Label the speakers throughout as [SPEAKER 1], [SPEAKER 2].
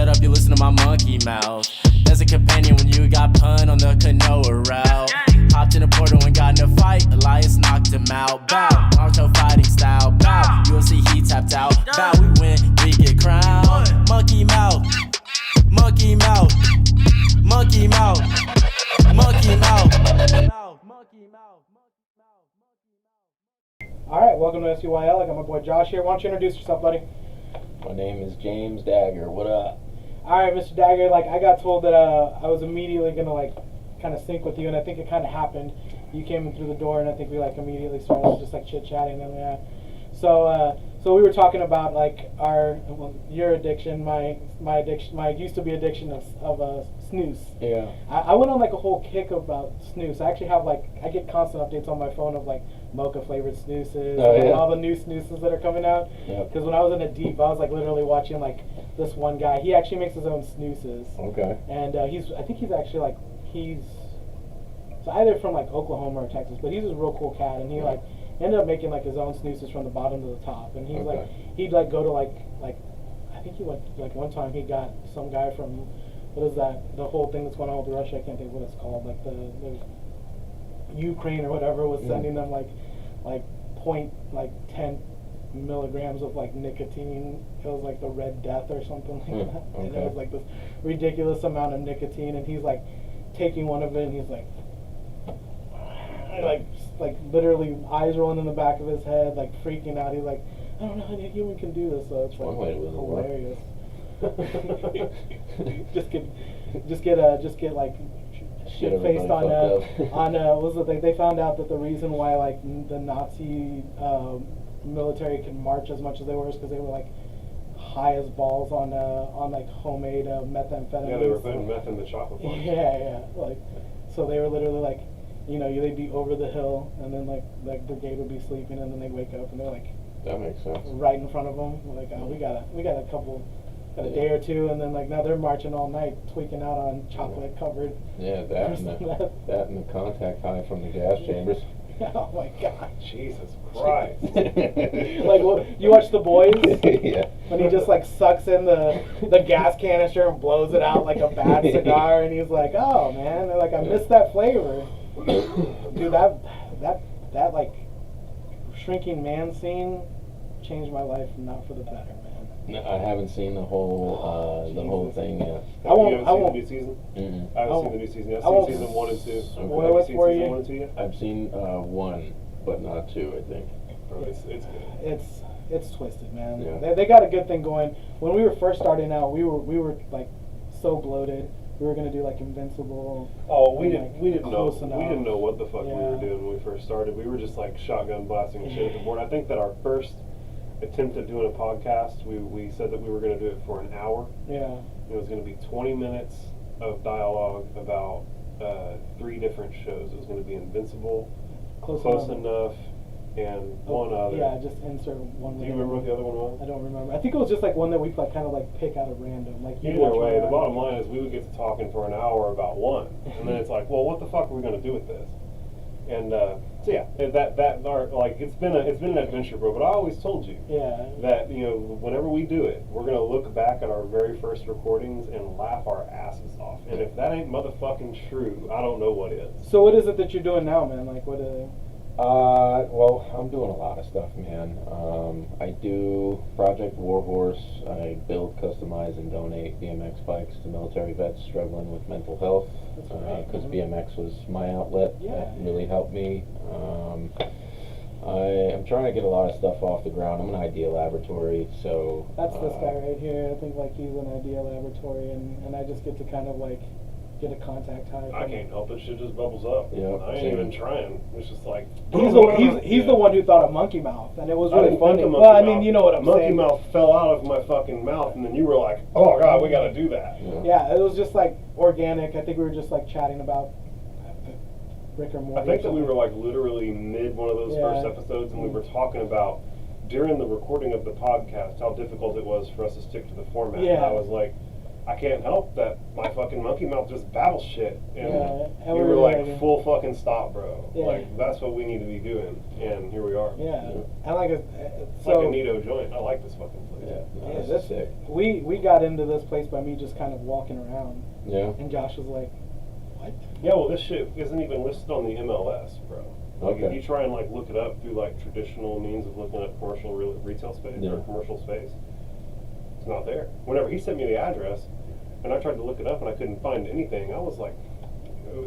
[SPEAKER 1] shut up, you listen to my monkey mouth. There's a companion when you got pun on the canoa route. Hopped in a portal and got in a fight, Elias knocked him out. Bow, Naruto fighting style. Bow, UFC he tapped out. Bow, we win, we get crowned. Monkey mouth, monkey mouth, monkey mouth, monkey mouth.
[SPEAKER 2] Alright, welcome to SUYL. I got my boy Josh here. Why don't you introduce yourself, buddy?
[SPEAKER 3] My name is James Dagger. What up?
[SPEAKER 2] Alright, Mr. Dagger, I got told that I was immediately gonna kind of sync with you, and I think it kind of happened. You came in through the door, and I think we immediately started just chit-chatting, and so we were talking about your addiction, my addiction, my used to be addiction of snooze.
[SPEAKER 3] Yeah.
[SPEAKER 2] I went on a whole kick about snooze. I actually have I get constant updates on my phone of mocha flavored snoozes and all the new snoozes that are coming out. Because when I was in a deep, I was literally watching this one guy. He actually makes his own snoozes.
[SPEAKER 3] Okay.
[SPEAKER 2] And I think he's actually he's either from Oklahoma or Texas, but he's a real cool cat, and he ended up making his own snoozes from the bottom to the top. And he's he'd go to I think he went one time he got some guy from, what is that, the whole thing that's going on with Russia, I can't think what it's called, the Ukraine or whatever was sending them 10 milligrams of nicotine. It was the Red Death or something like that.
[SPEAKER 3] Okay.
[SPEAKER 2] And it was this ridiculous amount of nicotine, and he's taking one of it, and he's literally eyes rolling in the back of his head, freaking out. He's I don't know how a human can do this. So it's hilarious. just get shit faced on what was the thing? They found out that the reason why the Nazi military can march as much as they were is because they were high as balls on homemade methamphetamine.
[SPEAKER 4] Yeah, they were putting meth in the chocolate bar.
[SPEAKER 2] Yeah. So they were literally they'd be over the hill, and then brigade would be sleeping, and then they wake up and they're
[SPEAKER 3] that makes sense.
[SPEAKER 2] right in front of them. Oh, we got a day or two, and then now they're marching all night, tweaking out on chocolate covered.
[SPEAKER 3] Yeah, that and the contact high from the gas chambers.
[SPEAKER 2] Oh my God!
[SPEAKER 4] Jesus Christ!
[SPEAKER 2] You watch The Boys?
[SPEAKER 3] Yeah.
[SPEAKER 2] When he just sucks in the gas canister and blows it out like a bad cigar, and he's oh man, I miss that flavor. Dude, that shrinking man scene changed my life, not for the better, man.
[SPEAKER 3] No, I haven't seen the whole thing yet.
[SPEAKER 4] I won't see the new season.
[SPEAKER 3] Mm-hmm.
[SPEAKER 4] I haven't seen the new season yet. I've seen season 1 and 2.
[SPEAKER 2] Spoil it for you.
[SPEAKER 4] 1 and 2 yet?
[SPEAKER 3] I've seen 1, but not 2, I think.
[SPEAKER 4] Oh, it's good.
[SPEAKER 2] It's twisted, man.
[SPEAKER 3] Yeah.
[SPEAKER 2] They got a good thing going. When we were first starting out, we were so bloated. We were gonna do Invincible.
[SPEAKER 4] Oh, we didn't know.
[SPEAKER 2] Enough.
[SPEAKER 4] We didn't know what the fuck we were doing when we first started. We were just shotgun blasting shit at the board. I think that our first attempt at doing a podcast, we said that we were going to do it for an hour.
[SPEAKER 2] Yeah.
[SPEAKER 4] It was going to be 20 minutes of dialogue about 3 different shows. It was going to be Invincible, Close Enough, and one other.
[SPEAKER 2] Yeah, just insert one.
[SPEAKER 4] Do you remember what the other one was?
[SPEAKER 2] I don't remember. I think it was just one that we pick out of random.
[SPEAKER 4] Either way, the bottom line is we would get to talking for an hour about one, and then it's well, what the fuck are we going to do with this? And so yeah, it's been an adventure, bro. But I always told you that whenever we do it, we're gonna look back at our very first recordings and laugh our asses off. And if that ain't motherfucking true, I don't know what is.
[SPEAKER 2] So what is it that you're doing now, man?
[SPEAKER 3] Well, I'm doing a lot of stuff, man. I do Project Warhorse. I build, customize, and donate BMX bikes to military vets struggling with mental health. Because BMX was my outlet. That really helped me. I'm trying to get a lot of stuff off the ground. I'm an Idea Laboratory, so...
[SPEAKER 2] That's this guy right here. I think he's an Idea Laboratory, and I just get to kind of get a contact high.
[SPEAKER 4] I can't help it. Shit just bubbles up.
[SPEAKER 3] Yeah,
[SPEAKER 4] I ain't even trying. It's just
[SPEAKER 2] he's the one who thought of Monkey Mouth, and it was really funny.
[SPEAKER 4] Well,
[SPEAKER 2] I mean, you know what I'm saying.
[SPEAKER 4] Monkey Mouth fell out of my fucking mouth, and then you were like, "Oh God, we got to do that."
[SPEAKER 2] Yeah, it was just organic. I think we were just chatting about Rick or Morty.
[SPEAKER 4] I think that we were literally mid one of those first episodes, and we were talking about during the recording of the podcast how difficult it was for us to stick to the format.
[SPEAKER 2] Yeah.
[SPEAKER 4] And I was like, I can't help that my fucking monkey mouth just babbles shit. And
[SPEAKER 2] and
[SPEAKER 4] we
[SPEAKER 2] we
[SPEAKER 4] were
[SPEAKER 2] were
[SPEAKER 4] like,
[SPEAKER 2] like,
[SPEAKER 4] full fucking stop, bro.
[SPEAKER 2] Yeah.
[SPEAKER 4] Like, that's what we need to be doing. And here we are.
[SPEAKER 2] Yeah, and like
[SPEAKER 4] It's
[SPEAKER 2] so.
[SPEAKER 4] like a neato joint. I like this fucking place.
[SPEAKER 3] Yeah,
[SPEAKER 2] Yeah,
[SPEAKER 3] that's
[SPEAKER 2] this,
[SPEAKER 3] sick.
[SPEAKER 2] we got into this place by me just kind of walking around,
[SPEAKER 3] Yeah.
[SPEAKER 2] and Josh was like, "What?"
[SPEAKER 4] Yeah, well, this shit isn't even listed on the MLS, bro. Like, if
[SPEAKER 3] Okay.
[SPEAKER 4] you try and like look it up through like traditional means of looking at commercial retail space
[SPEAKER 3] Yeah.
[SPEAKER 4] or commercial space, it's not there. Whenever he sent me the address, and I tried to look it up and I couldn't find anything, I was like,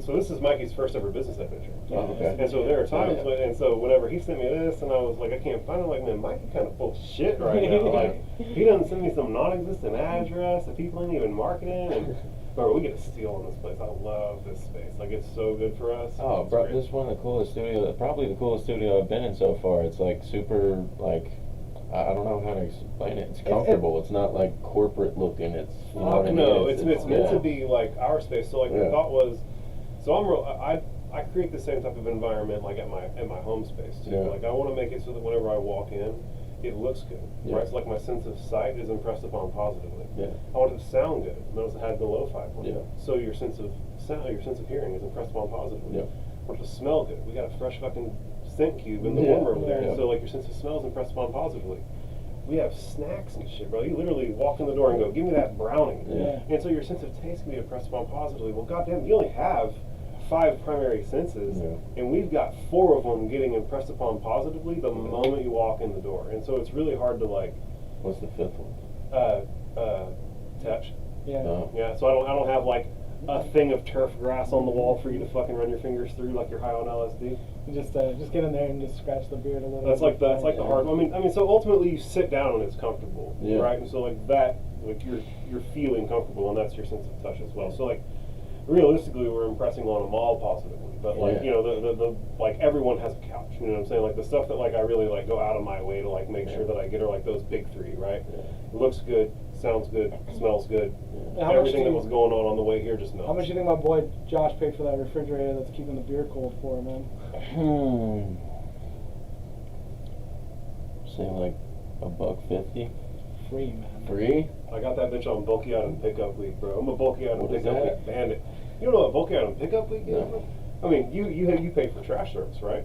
[SPEAKER 4] so this is Mikey's first ever business adventure.
[SPEAKER 3] Oh, okay.
[SPEAKER 4] And so there are times
[SPEAKER 3] Yeah.
[SPEAKER 4] when, and so whenever he sent me this, and I was like, I can't find it. Like, man, Mikey kind of full of shit right now. Like, he doesn't send me some non-existent address that people ain't even marketing. And bro, we get a steal on this place. I love this space. Like, it's so good for us.
[SPEAKER 3] Oh,
[SPEAKER 4] It's
[SPEAKER 3] bro,
[SPEAKER 4] great.
[SPEAKER 3] this is one of the coolest studios, probably the coolest studio I've been in so far. It's like super, like, I don't know how to explain it. It's comfortable. It's not like corporate looking. It's, you know what I mean?
[SPEAKER 4] No, it's meant
[SPEAKER 3] yeah.
[SPEAKER 4] to be like our space. So like the
[SPEAKER 3] Yeah.
[SPEAKER 4] thought was, so I create the same type of environment like at my home space too.
[SPEAKER 3] Yeah.
[SPEAKER 4] Like I want to make it so that whenever I walk in, it looks good.
[SPEAKER 3] Yeah.
[SPEAKER 4] Right? So like my sense of sight is impressed upon positively.
[SPEAKER 3] Yeah.
[SPEAKER 4] I want it to sound good. Notice I had the lo-fi one.
[SPEAKER 3] Yeah.
[SPEAKER 4] So your sense of sound, your sense of hearing is impressed upon positively.
[SPEAKER 3] Yeah.
[SPEAKER 4] I want it to smell good. We got a fresh fucking scent cube in the
[SPEAKER 3] Yeah.
[SPEAKER 4] warm room there.
[SPEAKER 3] Yeah.
[SPEAKER 4] So like your sense of smell is impressed upon positively. We have snacks and shit, bro. You literally walk in the door and go, give me that brownie.
[SPEAKER 3] Yeah.
[SPEAKER 4] And so your sense of taste can be impressed upon positively. Well, goddamn, you only have 5 primary senses,
[SPEAKER 3] Yeah.
[SPEAKER 4] and we've got 4 of them getting impressed upon positively the moment you walk in the door. And so it's really hard to like,
[SPEAKER 3] What's the fifth one?
[SPEAKER 4] touch.
[SPEAKER 2] Yeah.
[SPEAKER 3] No.
[SPEAKER 4] Yeah. So I don't have like a thing of turf grass on the wall for you to fucking run your fingers through like you're high on LSD.
[SPEAKER 2] You just get in there and just scratch the beard a little.
[SPEAKER 4] That's like the hard. I mean, so ultimately you sit down and it's comfortable,
[SPEAKER 3] Yeah.
[SPEAKER 4] right? And so like that, like you're feeling comfortable, and that's your sense of touch as well. So like, realistically, we're impressing on them all positively, but like
[SPEAKER 3] Yeah.
[SPEAKER 4] the like everyone has a couch. You know what I'm saying? Like the stuff that like I really like go out of my way to like make sure that I get are like those big 3, right? It looks good, sounds good, smells good.
[SPEAKER 2] And how much
[SPEAKER 4] Everything
[SPEAKER 2] do
[SPEAKER 4] that
[SPEAKER 2] you-
[SPEAKER 4] was going on the way here just melts.
[SPEAKER 2] How much do you think my boy Josh paid for that refrigerator that's keeping the beer cold for him, man?
[SPEAKER 3] Say like $1.50.
[SPEAKER 2] Free, man.
[SPEAKER 3] Free?
[SPEAKER 4] I got that bitch on bulky item pickup week, bro. I'm a bulky item
[SPEAKER 3] What is
[SPEAKER 4] pickup
[SPEAKER 3] that?
[SPEAKER 4] week bandit. You don't know what bulky item pickup week is?
[SPEAKER 3] No.
[SPEAKER 4] Bro? I mean, you pay for trash service, right?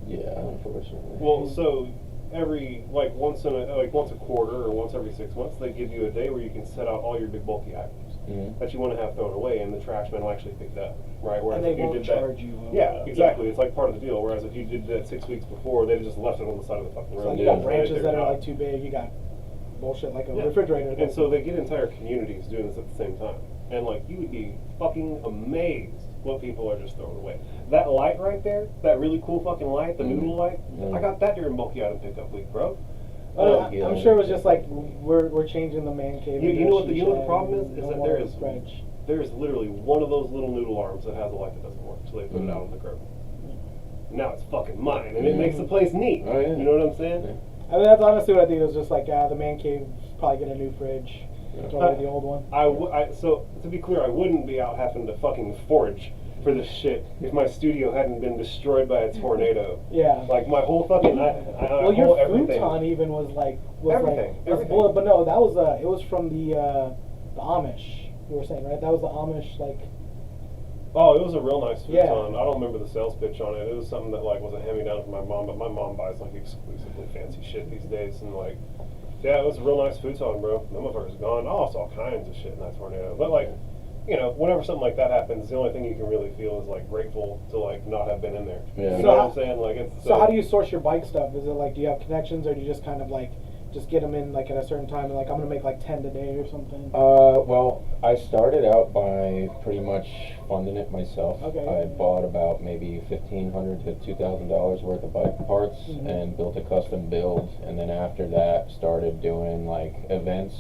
[SPEAKER 3] Yeah, unfortunately.
[SPEAKER 4] Well, so every like once a quarter or once every 6 months, they give you a day where you can set out all your big bulky items that you want to have thrown away, and the trash man will actually pick it up, right? Whereas
[SPEAKER 2] And they
[SPEAKER 4] if you
[SPEAKER 2] won't
[SPEAKER 4] did
[SPEAKER 2] charge
[SPEAKER 4] that,
[SPEAKER 2] you.
[SPEAKER 4] yeah, exactly. It's like part of the deal. Whereas if you did that 6 weeks before, they just left it on the side of the fucking
[SPEAKER 2] So
[SPEAKER 4] road.
[SPEAKER 2] you
[SPEAKER 3] Yeah.
[SPEAKER 2] got branches that are
[SPEAKER 4] Right
[SPEAKER 2] like too big. You got bullshit like a
[SPEAKER 4] Yeah.
[SPEAKER 2] refrigerator.
[SPEAKER 4] And so they get entire communities doing this at the same time. And like you would be fucking amazed what people are just throwing away. That light right there, that really cool fucking light, the noodle light, I got that during bulky item pickup week, bro.
[SPEAKER 2] I'm sure it was just like we're changing the man cave.
[SPEAKER 4] You
[SPEAKER 2] into
[SPEAKER 4] know
[SPEAKER 2] a
[SPEAKER 4] what the
[SPEAKER 2] shisha
[SPEAKER 4] problem
[SPEAKER 2] and
[SPEAKER 4] is
[SPEAKER 2] no
[SPEAKER 4] that
[SPEAKER 2] more
[SPEAKER 4] there
[SPEAKER 2] of
[SPEAKER 4] is
[SPEAKER 2] a fridge.
[SPEAKER 4] there's literally one of those little noodle arms that has a light that doesn't work, so they put it out on the curb. Now it's fucking mine, and it makes the place neat.
[SPEAKER 3] Oh, yeah.
[SPEAKER 4] You know what I'm saying?
[SPEAKER 3] Yeah.
[SPEAKER 2] I mean, that's honestly what I think. It was just like the man cave probably get a new fridge. Throw away the old one.
[SPEAKER 4] So to be clear, I wouldn't be out having to fucking forage for this shit if my studio hadn't been destroyed by a tornado.
[SPEAKER 2] Yeah.
[SPEAKER 4] Like my whole fucking,
[SPEAKER 2] Well, your
[SPEAKER 4] everything.
[SPEAKER 2] futon even was
[SPEAKER 4] Everything,
[SPEAKER 2] was
[SPEAKER 4] everything.
[SPEAKER 2] bullet, but no, that was it was from the Amish. You were saying, right? That was the Amish, like.
[SPEAKER 4] Oh, it was a real nice
[SPEAKER 2] Yeah.
[SPEAKER 4] futon. I don't remember the sales pitch on it. It was something that like was a hand-me-down from my mom, but my mom buys like exclusively fancy shit these days, and like, yeah, it was a real nice futon, bro. That motherfucker's gone. I lost all kinds of shit in that tornado. But like, you know, whenever something like that happens, the only thing you can really feel is like grateful to like not have been in there.
[SPEAKER 3] Yeah.
[SPEAKER 4] You
[SPEAKER 2] So
[SPEAKER 4] know what
[SPEAKER 2] how-
[SPEAKER 4] I'm saying? Like it's
[SPEAKER 2] So how do you source your bike stuff? Is it like, do you have connections, or do you just kind of like just get them in like at a certain time and like I'm gonna make like 10 today or something?
[SPEAKER 3] Well, I started out by pretty much funding it myself.
[SPEAKER 2] Okay.
[SPEAKER 3] I bought about maybe $1,500 to $2,000 worth of bike parts and built a custom build, and then after that started doing like events,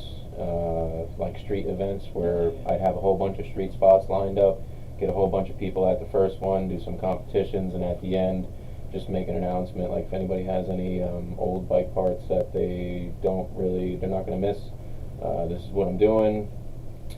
[SPEAKER 3] like street events where I'd have a whole bunch of street spots lined up, get a whole bunch of people at the first one, do some competitions, and at the end just make an announcement like if anybody has any old bike parts that they're not going to miss, this is what I'm doing,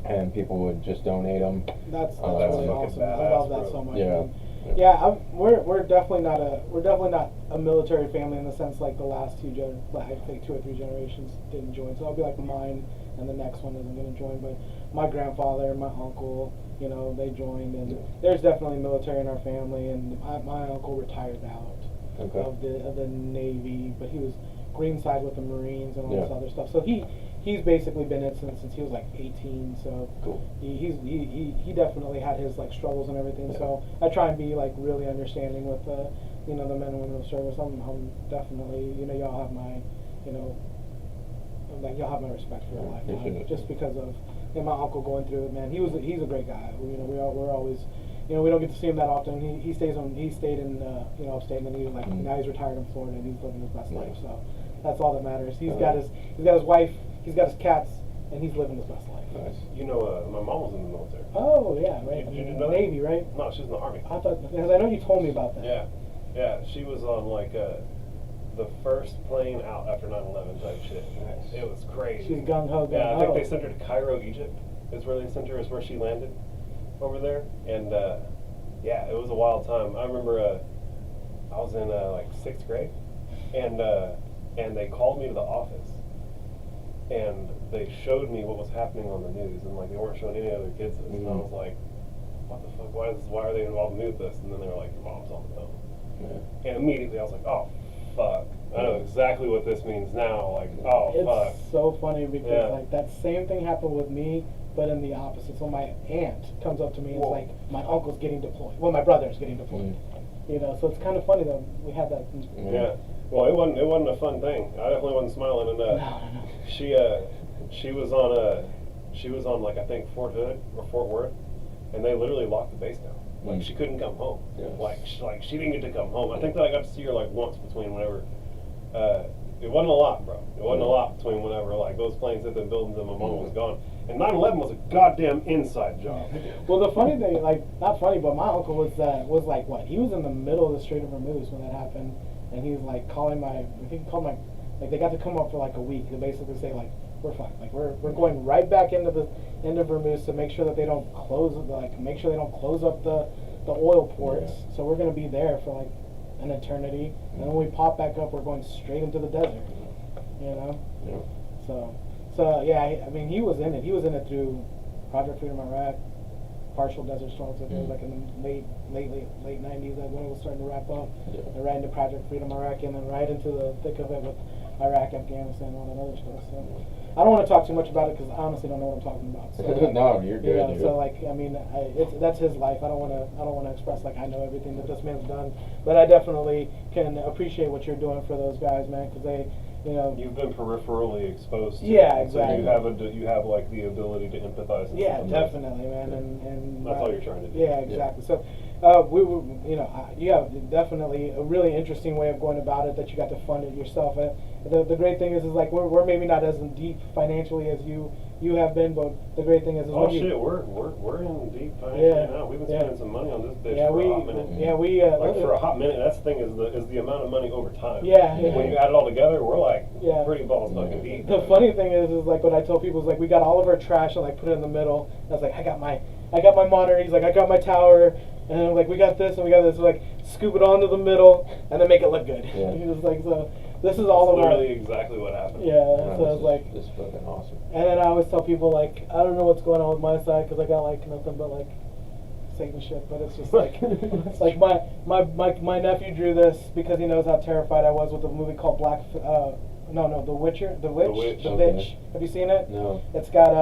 [SPEAKER 3] and people would just donate them.
[SPEAKER 2] That's
[SPEAKER 4] That's
[SPEAKER 2] really
[SPEAKER 4] fucking
[SPEAKER 2] awesome. I
[SPEAKER 4] badass,
[SPEAKER 2] love that
[SPEAKER 4] bro.
[SPEAKER 2] so much.
[SPEAKER 3] Yeah.
[SPEAKER 2] Man. Yeah, we're definitely not a military family in the sense like the last I think 2 or 3 generations didn't join. So I'll be like mine, and the next one isn't going to join. But my grandfather and my uncle, you know, they joined, and there's definitely military in our family. And my uncle retired out of the Navy, but he was greenside with the Marines and all this other stuff. So he's basically been in since he was like 18. So he definitely had his like struggles and everything.
[SPEAKER 3] Yeah.
[SPEAKER 2] So I try and be like really understanding with you know, the men and women of service. I'm definitely, you know, y'all have my, you know, like y'all have my respect for your lifetime just because of my uncle going through it. Man, he's a great guy. You know, we're always. You know, we don't get to see him that often. He stayed in you know, upstate, and then he's like now he's retired in Florida and he's living his best life. So that's all that matters. He's got his wife, he's got his cats, and he's living his best life.
[SPEAKER 3] Nice.
[SPEAKER 4] You know, my mom was in the military.
[SPEAKER 2] Oh yeah, right.
[SPEAKER 4] Did you know
[SPEAKER 2] Navy,
[SPEAKER 4] that?
[SPEAKER 2] right?
[SPEAKER 4] No, she's in the Army.
[SPEAKER 2] I thought because I know you told me about that.
[SPEAKER 4] Yeah. She was on like the first plane out after 9/11 type shit.
[SPEAKER 2] Nice.
[SPEAKER 4] It was crazy.
[SPEAKER 2] She's gung ho.
[SPEAKER 4] Yeah, I think they sent her to Cairo, Egypt. Is where they sent her. Is where she landed over there, and yeah, it was a wild time. I remember I was in like 6th grade, and they called me to the office, and they showed me what was happening on the news, and like they weren't showing any other kids this, and I was like, what the fuck? Why are they involved in this? And then they were like, your mom's on the phone, and immediately I was like, oh fuck, I know exactly what this means now. Like, oh fuck.
[SPEAKER 2] It's so funny because like that same thing happened with me, but in the opposite. So my aunt comes up to me and is like, my uncle's getting deployed. Well, my brother's getting deployed. You know, so it's kind of funny that we had that.
[SPEAKER 4] Yeah. Well, it wasn't a fun thing. I definitely wasn't smiling. And
[SPEAKER 2] No.
[SPEAKER 4] she was on like I think Fort Hood or Fort Worth, and they literally locked the base down. Like she couldn't come home.
[SPEAKER 3] Yeah.
[SPEAKER 4] Like she didn't get to come home. I think that I got to see her like once between whenever. It wasn't a lot, bro. It wasn't a lot between whenever like those planes hit the buildings and my mom was gone. And 9/11 was a goddamn inside job.
[SPEAKER 2] Well, the funny thing, like not funny, but my uncle was like what? He was in the middle of the Strait of Hormuz when that happened, and he was like calling I think he called my, like they got to come up for like a week to basically say like we're fine, like we're going right back into the end of Hormuz to make sure that they don't close make sure they don't close up the oil ports. Yeah. So we're gonna be there for like an eternity, and when we pop back up, we're going straight into the desert. You know.
[SPEAKER 3] Yeah.
[SPEAKER 2] So yeah, I mean he was in it. He was in it through Project Freedom Iraq, partial Desert Storm. So it was like in the late 90s, when it was starting to wrap up.
[SPEAKER 3] Yeah.
[SPEAKER 2] And right into Project Freedom Iraq, and then right into the thick of it with Iraq, Afghanistan, all that other stuff. So I don't want to talk too much about it because I honestly don't know what I'm talking about. So,
[SPEAKER 3] no, you're good.
[SPEAKER 2] Yeah, so like I mean, that's his life. I don't want to express like I know everything that this man's done, but I definitely can appreciate what you're doing for those guys, man, because they. You know,
[SPEAKER 4] you've been peripherally exposed to
[SPEAKER 2] yeah,
[SPEAKER 4] it,
[SPEAKER 2] exactly.
[SPEAKER 4] So you have like the ability to empathize.
[SPEAKER 2] Yeah, definitely, man, and
[SPEAKER 4] that's all you're trying to do.
[SPEAKER 2] Yeah, exactly. So, you have definitely a really interesting way of going about it that you got to fund it yourself. The great thing is like we're maybe not as deep financially as you have been, but the great thing is
[SPEAKER 4] we're in deep financially now. We've been spending some money on this bitch for a hot minute.
[SPEAKER 2] Yeah, like
[SPEAKER 4] for a hot minute. That's the thing is the amount of money over time.
[SPEAKER 2] Yeah.
[SPEAKER 4] When you add it all together, we're like pretty balls fucking deep.
[SPEAKER 2] The funny thing is like what I tell people is like we got all of our trash and like put it in the middle. And I was like I got my monitor. He's like I got my tower. And I'm like, we got this and we got this. So like, scoop it onto the middle and then make it look good.
[SPEAKER 3] Yeah.
[SPEAKER 2] He was like, so this is all of our.
[SPEAKER 4] Literally exactly what happened.
[SPEAKER 2] Yeah. So I was like,
[SPEAKER 3] this is fucking awesome.
[SPEAKER 2] And then I always tell people like, I don't know what's going on with my side because I got like nothing but like Satan shit. But it's just like, it's like my nephew drew this because he knows how terrified I was with a movie called The Witcher, The Witch.
[SPEAKER 3] Okay.
[SPEAKER 2] Have you seen it?
[SPEAKER 3] No.
[SPEAKER 2] It's got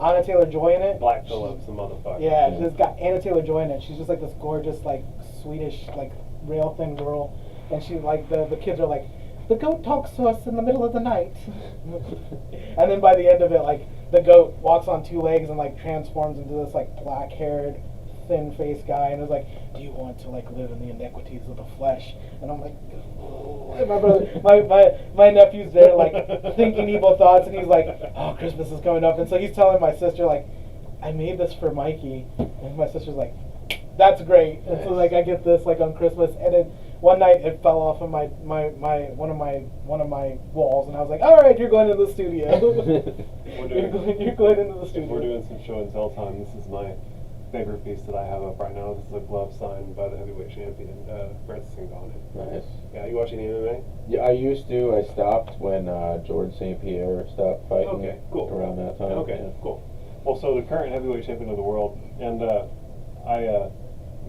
[SPEAKER 2] Anna Taylor-Joy in it.
[SPEAKER 4] Black Phillips, the motherfucker.
[SPEAKER 2] Yeah, it's got Anna Taylor-Joy in it. She's just like this gorgeous, like Swedish, like rail thin girl, and she like the kids are like, the goat talks to us in the middle of the night, and then by the end of it, like the goat walks on 2 legs and like transforms into this like black-haired, thin-faced guy, and is like, do you want to like live in the iniquities of the flesh? And I'm like, and my brother, my nephew's there like thinking evil thoughts, and he's like, oh, Christmas is coming up, and so he's telling my sister like, I made this for Mikey, and my sister's like, that's great. And so like I get this like on Christmas, and then one night it fell off of one of my walls, and I was like, all right, you're going into the studio. You're going into the studio.
[SPEAKER 4] If we're doing some show and tell time, this favorite piece that I have up right now. This is a glove signed by the heavyweight champion, Francis Ngannou.
[SPEAKER 3] Nice.
[SPEAKER 4] Yeah, you watch any MMA?
[SPEAKER 3] Yeah, I used to. I stopped when George St. Pierre stopped fighting.
[SPEAKER 4] Okay, cool.
[SPEAKER 3] Around that time.
[SPEAKER 4] Okay,
[SPEAKER 3] yeah.
[SPEAKER 4] cool. Well, so the current heavyweight champion of the world, and I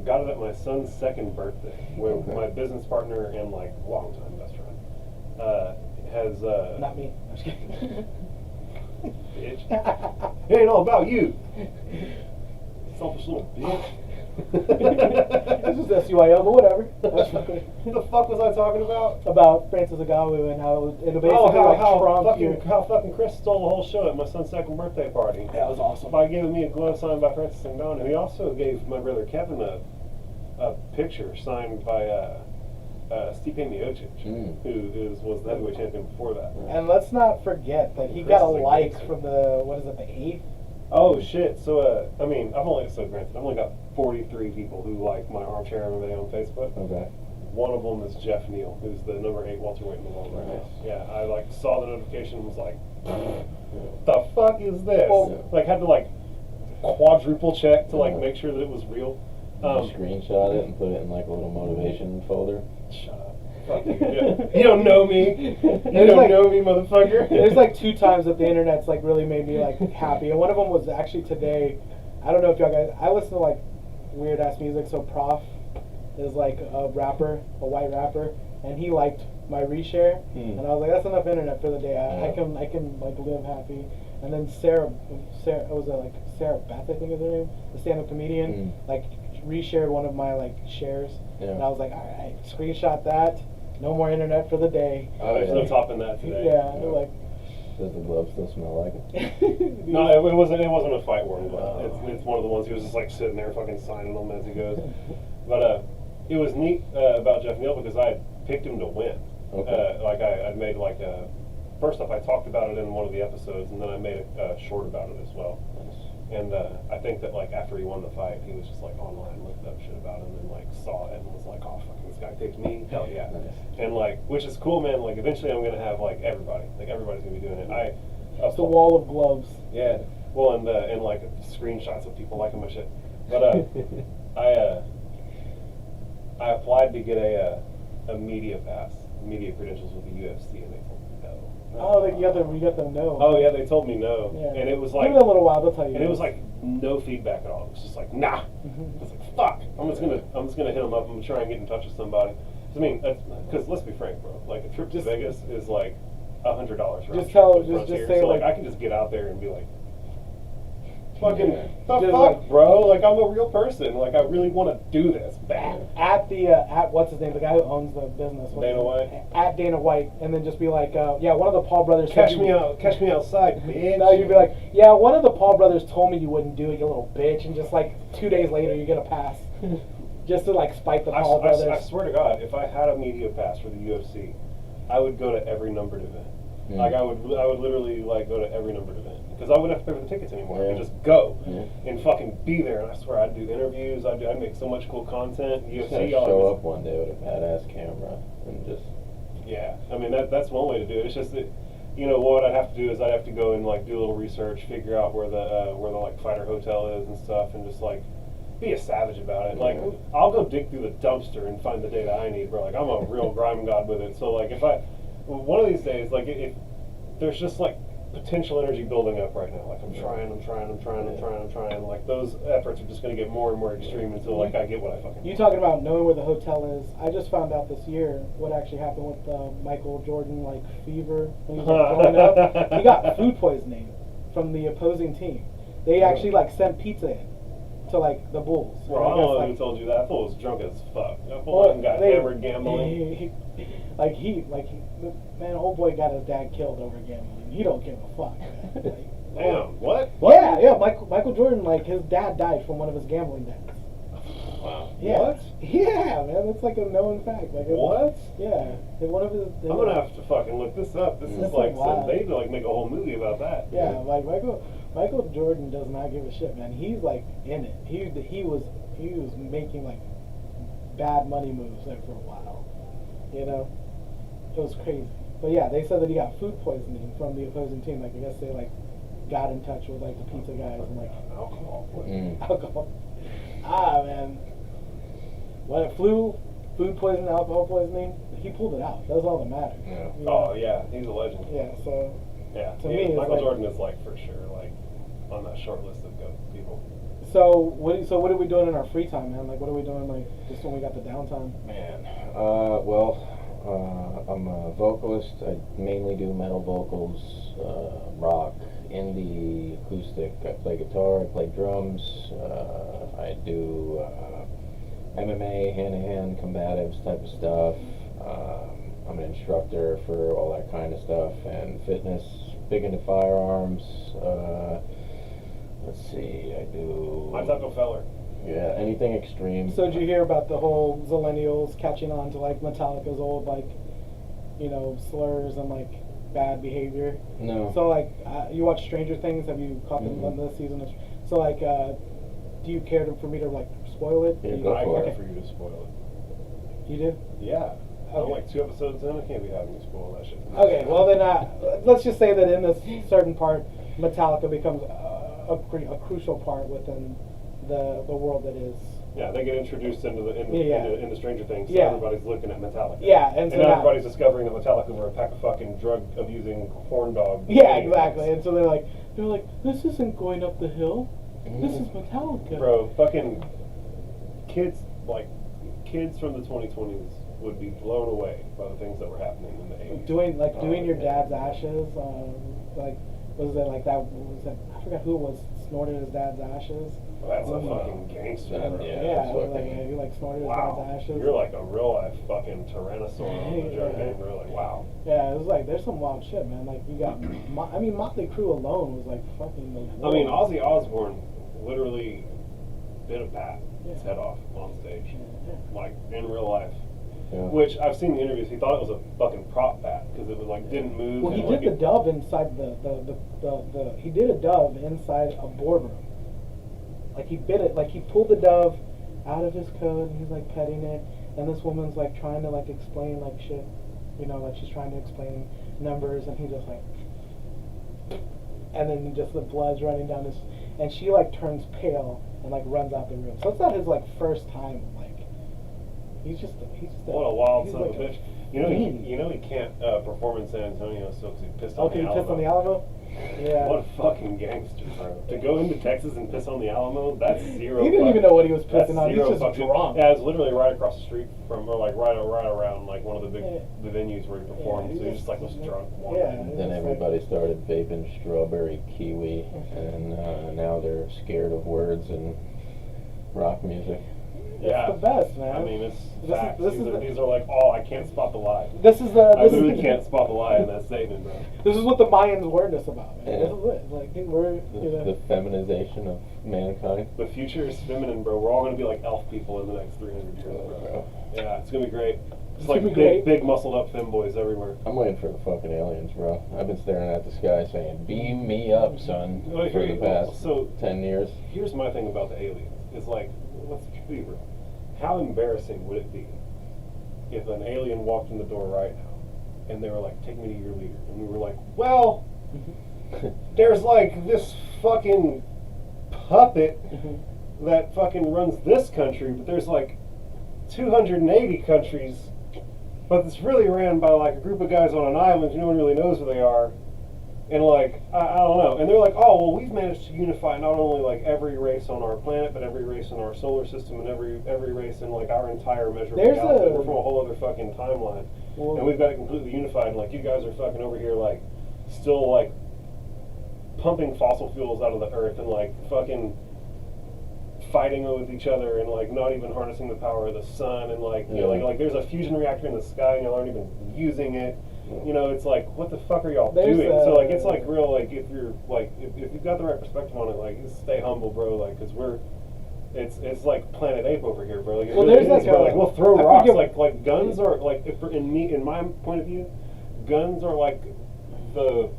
[SPEAKER 4] got it at my son's second birthday, where
[SPEAKER 3] Okay.
[SPEAKER 4] my business partner and like longtime best friend has.
[SPEAKER 2] Not me. I'm just kidding.
[SPEAKER 4] Bitch. It ain't all about you. Selfish little bitch.
[SPEAKER 2] This is SUYL, but whatever. That's fine.
[SPEAKER 4] What the fuck was I talking about?
[SPEAKER 2] About Francis Ngannou and how it basically like Trump.
[SPEAKER 4] How fucking Chris stole the whole show at my son's second birthday party.
[SPEAKER 2] That was awesome.
[SPEAKER 4] By giving me a glove signed by Francis Ngannou. He also gave my brother Kevin a picture signed by Stipe Miocic, who was the heavyweight champion before that.
[SPEAKER 2] And let's not forget that he
[SPEAKER 4] Chris
[SPEAKER 2] got a
[SPEAKER 4] is a
[SPEAKER 2] like
[SPEAKER 4] gangster.
[SPEAKER 2] from the, what is it, the 8th?
[SPEAKER 4] Oh shit! So I mean, I've only got 43 people who like my armchair MMA on Facebook.
[SPEAKER 3] Okay.
[SPEAKER 4] One of them is Jeff Neal, who's the number 8 welterweight in the world right now. Yeah, I like saw the notification and was like, the fuck is this?
[SPEAKER 2] Well-
[SPEAKER 4] Like had to like quadruple check to like make sure that it was real.
[SPEAKER 3] Screenshot it and put it in like a little motivation folder.
[SPEAKER 4] Shut up. Fuck you. You don't know me. You
[SPEAKER 2] There's
[SPEAKER 4] don't
[SPEAKER 2] like-
[SPEAKER 4] know me, motherfucker.
[SPEAKER 2] There's like 2 times that the internet's like really made me like happy, and one of them was actually today. I don't know if y'all guys. I listen to like weird ass music, so Prof is like a rapper, a white rapper, and he liked my reshare, and I was like, that's enough internet for the day. I can like live happy. And then Sarah was like Sarah Beth, I think is her name, the stand-up comedian, like reshared one of my like shares, and I was like, all right, screenshot that. No more internet for the day.
[SPEAKER 4] Oh, there's no topping that today.
[SPEAKER 2] Yeah, like.
[SPEAKER 3] Does the glove still smell like it?
[SPEAKER 4] No, it wasn't a fight worn glove. It's one of the ones he was just like sitting there fucking signing them as he goes. But it was neat about Jeff Neal because I had picked him to win.
[SPEAKER 3] Okay.
[SPEAKER 4] Like I'd made like a first off I talked about it in one of the episodes, and then I made a short about it as well. And I think that like after he won the fight, he was just like online looking up shit about him and like saw it and was like, oh fucking this guy picked me, hell yeah.
[SPEAKER 3] Nice.
[SPEAKER 4] And like, which is cool, man. Like eventually I'm gonna have like everybody's gonna be doing it.
[SPEAKER 2] It's the wall of gloves.
[SPEAKER 4] Yeah. Well, and like screenshots of people liking my shit. But I applied to get a media credentials with the UFC, and they told me no.
[SPEAKER 2] Oh, you got them no.
[SPEAKER 4] Oh yeah, they told me no,
[SPEAKER 2] Yeah.
[SPEAKER 4] and it was like
[SPEAKER 2] give it a little while. They'll tell you.
[SPEAKER 4] and it was like no feedback at all. It was just like nah. I was like fuck. I'm just gonna hit them up. I'm gonna try and get in touch with somebody. I mean, because let's be frank, bro. Like a trip to Vegas is like $100.
[SPEAKER 2] Just say,
[SPEAKER 4] so
[SPEAKER 2] like-
[SPEAKER 4] I can just get out there and be like, fucking the
[SPEAKER 2] Just
[SPEAKER 4] fuck,
[SPEAKER 2] like-
[SPEAKER 4] bro. Like I'm a real person. Like I really want to do this bad.
[SPEAKER 2] at the at what's his name, the guy who owns the business. What's
[SPEAKER 4] Dana
[SPEAKER 2] his
[SPEAKER 4] White?
[SPEAKER 2] name? At Dana White, and then just be like, yeah, one of the Paul brothers.
[SPEAKER 4] Catch
[SPEAKER 2] said
[SPEAKER 4] me
[SPEAKER 2] you-
[SPEAKER 4] outside, bitch.
[SPEAKER 2] No, you'd be like, yeah, one of the Paul brothers told me you wouldn't do it, you little bitch, and just like 2 days later you get a pass, just to like spite the Paul brothers.
[SPEAKER 4] I swear to God, if I had a media pass for the UFC, I would go to every numbered event. Like I would literally like go to every numbered event because I wouldn't have to pay for the tickets anymore. I could just go and fucking be there. And I swear I'd do interviews. I'd make so much cool content.
[SPEAKER 3] Just
[SPEAKER 4] UFC,
[SPEAKER 3] gotta show up one day with a badass camera and just.
[SPEAKER 4] Yeah, I mean that's one way to do it. It's just that, you know, what I'd have to do is I'd have to go and like do a little research, figure out where the like fighter hotel is and stuff, and just like be a savage about it. Like I'll go dig through the dumpster and find the data I need, bro. Like I'm a real grime god with it. So like if one of these days, like if there's just like potential energy building up right now. Like I'm trying. Like those efforts are just going to get more and more extreme until like I get what I fucking
[SPEAKER 2] You
[SPEAKER 4] want.
[SPEAKER 2] talking about knowing where the hotel is? I just found out this year what actually happened with Michael Jordan, like fever when he was like, growing up. He got food poisoning from the opposing team. They actually like sent pizza in to like the Bulls.
[SPEAKER 4] Bro, I
[SPEAKER 2] And
[SPEAKER 4] don't know
[SPEAKER 2] guess,
[SPEAKER 4] who told you that. That fool was drunk as fuck. That fool got hammered gambling.
[SPEAKER 2] Man, old boy got his dad killed over gambling. He don't give a fuck.
[SPEAKER 4] Damn, what?
[SPEAKER 2] Yeah, Michael Jordan, like his dad died from one of his gambling debts.
[SPEAKER 3] Wow.
[SPEAKER 2] Yeah.
[SPEAKER 4] What?
[SPEAKER 2] Yeah, man, that's like a known fact. Like
[SPEAKER 4] What?
[SPEAKER 2] Yeah, one of his.
[SPEAKER 4] I'm gonna have to fucking look this up. This is
[SPEAKER 2] That's
[SPEAKER 4] like
[SPEAKER 2] wild.
[SPEAKER 4] they need to like make a whole movie about that.
[SPEAKER 2] Yeah, like Michael Jordan does not give a shit, man. He's like in it. He was making like bad money moves there for a while. You know, it was crazy. But yeah, they said that he got food poisoning from the opposing team. Like I guess they like got in touch with like the pizza guys and like
[SPEAKER 4] Alcohol.
[SPEAKER 2] alcohol. Man. What, food poisoning, alcohol poisoning, he pulled it out. That's all that matters.
[SPEAKER 3] Yeah.
[SPEAKER 2] You know?
[SPEAKER 4] Oh yeah, he's a legend.
[SPEAKER 2] Yeah, so
[SPEAKER 4] Yeah,
[SPEAKER 2] to me, it's
[SPEAKER 4] Michael
[SPEAKER 2] like-
[SPEAKER 4] Jordan is like for sure like on that short list of go people.
[SPEAKER 2] So what are we doing in our free time, man? Like, what are we doing, like, just when we got the downtime?
[SPEAKER 3] Man, I'm a vocalist. I mainly do metal vocals, rock, indie, acoustic. I play guitar, I play drums, I do MMA, hand-to-hand combatives type of stuff. I'm an instructor for all that kind of stuff, and fitness, big into firearms. Let's see, I do...
[SPEAKER 4] My type of feller.
[SPEAKER 3] Yeah, anything extreme.
[SPEAKER 2] So did you hear about the whole Zillennials catching on to, like, Metallica's old, like, you know, slurs and, like, bad behavior?
[SPEAKER 3] No.
[SPEAKER 2] So, like, you watch Stranger Things? Have you caught them on this season? So, like, do you care for me to, like, spoil it?
[SPEAKER 3] Yeah,
[SPEAKER 2] You-
[SPEAKER 3] go
[SPEAKER 4] I
[SPEAKER 3] for
[SPEAKER 4] care
[SPEAKER 3] it.
[SPEAKER 4] for you to spoil it.
[SPEAKER 2] You do?
[SPEAKER 4] Yeah. I'm
[SPEAKER 2] Okay.
[SPEAKER 4] like 2 episodes in. I can't be having you spoil that shit.
[SPEAKER 2] Okay, well then, let's just say that in this certain part, Metallica becomes a crucial part within the world that is.
[SPEAKER 4] Yeah, they get introduced into
[SPEAKER 2] Yeah.
[SPEAKER 4] into Stranger Things. So
[SPEAKER 2] Yeah.
[SPEAKER 4] everybody's looking at Metallica.
[SPEAKER 2] Yeah, and
[SPEAKER 4] And
[SPEAKER 2] so
[SPEAKER 4] now
[SPEAKER 2] now,
[SPEAKER 4] everybody's discovering that Metallica were a pack of fucking drug abusing horn dog.
[SPEAKER 2] yeah,
[SPEAKER 4] maniacs.
[SPEAKER 2] exactly. And so they're like, this isn't going up the hill. This is Metallica.
[SPEAKER 4] Bro, fucking kids from the 2020s would be blown away by the things that were happening in the 80s.
[SPEAKER 2] Doing your dad's ashes. Like, was it like that? Was that? I forgot who it was. Snorted his dad's ashes.
[SPEAKER 4] That's a
[SPEAKER 2] Oh.
[SPEAKER 4] fucking gangster,
[SPEAKER 3] That-
[SPEAKER 4] bro.
[SPEAKER 3] yeah.
[SPEAKER 2] Yeah,
[SPEAKER 3] that's
[SPEAKER 2] it was
[SPEAKER 3] fucking-
[SPEAKER 2] like he like snorted his
[SPEAKER 4] Wow.
[SPEAKER 2] dad's ashes.
[SPEAKER 4] You're like a real life fucking tyrannosaur on the drug
[SPEAKER 2] Yeah.
[SPEAKER 4] game. Really, wow.
[SPEAKER 2] Yeah, it was like there's some wild shit, man. Like you got, Motley Crue alone was like fucking.
[SPEAKER 4] I mean, Ozzy Osbourne literally bit a bat his head off on stage, like in real life.
[SPEAKER 3] Yeah.
[SPEAKER 4] Which I've seen the interviews. He thought it was a fucking prop bat because it was like didn't move.
[SPEAKER 2] Well, he
[SPEAKER 4] and,
[SPEAKER 2] did
[SPEAKER 4] like,
[SPEAKER 2] the dove inside he did a dove inside a boardroom. Like he bit it, like he pulled the dove out of his coat and he's like petting it, and this woman's like trying to like explain like shit, you know, like she's trying to explain numbers, and he just like, and then just the blood's running down his, and she like turns pale and like runs out the room. So it's not his like first time. Like he's just
[SPEAKER 4] What a wild
[SPEAKER 2] he's
[SPEAKER 4] son of a
[SPEAKER 2] like
[SPEAKER 4] bitch. You know,
[SPEAKER 2] fiend.
[SPEAKER 4] he can't perform in San Antonio still because he pissed on
[SPEAKER 2] Okay,
[SPEAKER 4] the
[SPEAKER 2] he pissed on the
[SPEAKER 4] Alamo.
[SPEAKER 2] Alamo. Yeah.
[SPEAKER 4] What a fucking gangster, bro. To go into Texas and piss on the Alamo, that's zero.
[SPEAKER 2] He didn't
[SPEAKER 4] fuck-
[SPEAKER 2] even know what he was
[SPEAKER 4] that's
[SPEAKER 2] pissing on. He's
[SPEAKER 4] zero
[SPEAKER 2] just
[SPEAKER 4] fucking-
[SPEAKER 2] drunk.
[SPEAKER 4] Yeah, it was literally right across the street from, or like right around like one of the big
[SPEAKER 2] Yeah.
[SPEAKER 4] the venues where he performed.
[SPEAKER 2] Yeah,
[SPEAKER 4] so he just like was drunk.
[SPEAKER 2] Yeah.
[SPEAKER 4] wandering.
[SPEAKER 3] Then everybody started vaping strawberry kiwi, and now they're scared of words and rock music.
[SPEAKER 4] Yeah.
[SPEAKER 2] It's the best, man.
[SPEAKER 4] I mean, it's
[SPEAKER 2] This is-
[SPEAKER 4] facts.
[SPEAKER 2] this
[SPEAKER 4] these,
[SPEAKER 2] is
[SPEAKER 4] are,
[SPEAKER 2] the-
[SPEAKER 4] these are like, oh, I can't spot the lie.
[SPEAKER 2] This is the
[SPEAKER 4] I
[SPEAKER 2] this
[SPEAKER 4] literally
[SPEAKER 2] is,
[SPEAKER 4] can't spot the lie in that statement, bro.
[SPEAKER 2] This is what the Mayans warned us about, man.
[SPEAKER 3] Yeah.
[SPEAKER 2] This is it. Like we're
[SPEAKER 3] The feminization of mankind.
[SPEAKER 4] The future is feminine, bro. We're all gonna be like elf people in the next 300 years, bro. Yeah, it's gonna be great. It's
[SPEAKER 2] It's
[SPEAKER 4] like
[SPEAKER 2] gonna be
[SPEAKER 4] big,
[SPEAKER 2] great.
[SPEAKER 4] big muscled up femboys everywhere.
[SPEAKER 3] I'm waiting for the fucking aliens, bro. I've been staring at the sky saying, "Beam me up, son,"
[SPEAKER 4] Well,
[SPEAKER 3] for
[SPEAKER 4] here
[SPEAKER 3] the
[SPEAKER 4] you go.
[SPEAKER 3] past
[SPEAKER 4] So
[SPEAKER 3] 10 years.
[SPEAKER 4] here's my thing about the aliens. It's like, let's be real. How embarrassing would it be if an alien walked in the door right now and they were like, "Take me to your leader," and we were like, "Well, there's like this fucking puppet that fucking runs this country, but there's like 280 countries, but it's really ran by like a group of guys on an island. No one really knows who they are." And like, I don't know. And they're like, "Oh, well, we've managed to unify not only like every race on our planet, but every race in our solar system and every race in like our entire measurable
[SPEAKER 2] There's
[SPEAKER 4] galaxy.
[SPEAKER 2] a-
[SPEAKER 4] We're from a whole other fucking timeline.
[SPEAKER 2] Well,
[SPEAKER 4] And we've got it completely unified. And like, you guys are fucking over here like, still like, pumping fossil fuels out of the earth and like fucking fighting with each other and like not even harnessing the power of the sun and like, you know,
[SPEAKER 3] Yeah.
[SPEAKER 4] like there's a fusion reactor in the sky and y'all aren't even using it. You know, it's like, what the fuck are y'all
[SPEAKER 2] There's
[SPEAKER 4] doing?
[SPEAKER 2] a-
[SPEAKER 4] So like, it's like real, like if you're like, if you've got the right perspective on it, like just stay humble, bro. Like, cause it's like Planet Ape over here, bro. Like, it
[SPEAKER 2] Well,
[SPEAKER 4] really
[SPEAKER 2] there's
[SPEAKER 4] is,
[SPEAKER 2] like
[SPEAKER 4] bro.
[SPEAKER 2] a-
[SPEAKER 4] Like we'll throw
[SPEAKER 2] I
[SPEAKER 4] rocks.
[SPEAKER 2] forget-
[SPEAKER 4] Like guns are like, if in my point of view, guns are like the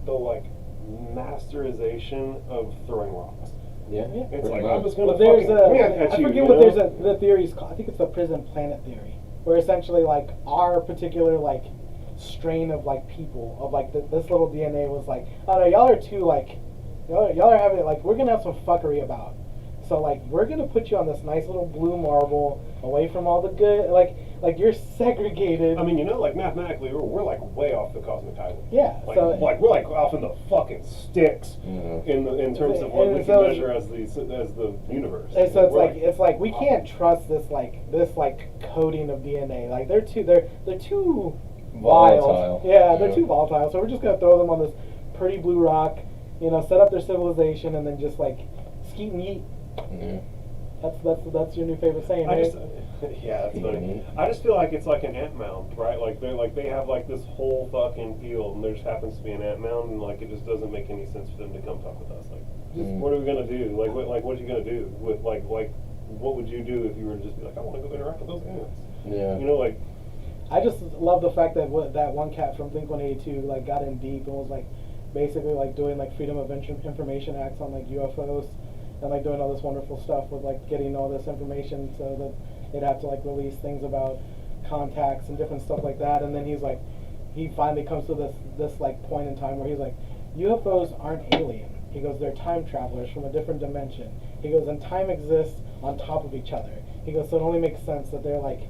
[SPEAKER 4] like masterization of throwing rocks.
[SPEAKER 3] Yeah,
[SPEAKER 4] It's
[SPEAKER 3] pretty
[SPEAKER 4] like,
[SPEAKER 3] much.
[SPEAKER 4] I'm just gonna
[SPEAKER 2] Well, there's
[SPEAKER 4] fucking
[SPEAKER 2] a,
[SPEAKER 4] come at
[SPEAKER 2] I
[SPEAKER 4] you,
[SPEAKER 2] forget
[SPEAKER 4] you
[SPEAKER 2] what
[SPEAKER 4] know?
[SPEAKER 2] the theory's called. I think it's the prison planet theory, where essentially like our particular like strain of like people of like this little DNA was like, oh no, y'all are too like, y'all are having like we're gonna have some fuckery about. So like we're gonna put you on this nice little blue marble, away from all the good, like you're segregated.
[SPEAKER 4] I mean, you know, like mathematically, we're like way off the cosmic highway.
[SPEAKER 2] Yeah.
[SPEAKER 4] Like,
[SPEAKER 2] So
[SPEAKER 4] like we're like off in the fucking sticks in terms of what we can measure as the universe.
[SPEAKER 2] and so it's like we can't trust this coding of DNA. Like they're too
[SPEAKER 3] Volatile.
[SPEAKER 2] wild. Yeah, they're too volatile. So we're just gonna throw them on this pretty blue rock, set up their civilization, and then just like skeet and yeet.
[SPEAKER 3] Yeah.
[SPEAKER 2] That's your new favorite saying,
[SPEAKER 4] I
[SPEAKER 2] right?
[SPEAKER 4] just, yeah, that's funny. I just feel like it's like an ant mound, right? Like they have like this whole fucking field, and there just happens to be an ant mound, and like it just doesn't make any sense for them to come talk with us. Like, what are we gonna do? Like, what are you gonna do with like what would you do if you were to just be like, I want to go interact with those ants?
[SPEAKER 3] Yeah.
[SPEAKER 4] You know, like.
[SPEAKER 2] I just love the fact that that one cat from Blink-182 like got in deep and was like basically like doing like Freedom of Information Acts on like UFOs. And like doing all this wonderful stuff with like getting all this information so that they'd have to like release things about contacts and different stuff like that. And then he finally comes to this like point in time where he's like, UFOs aren't alien. He goes, they're time travelers from a different dimension. He goes, and time exists on top of each other. He goes, so it only makes sense that they're like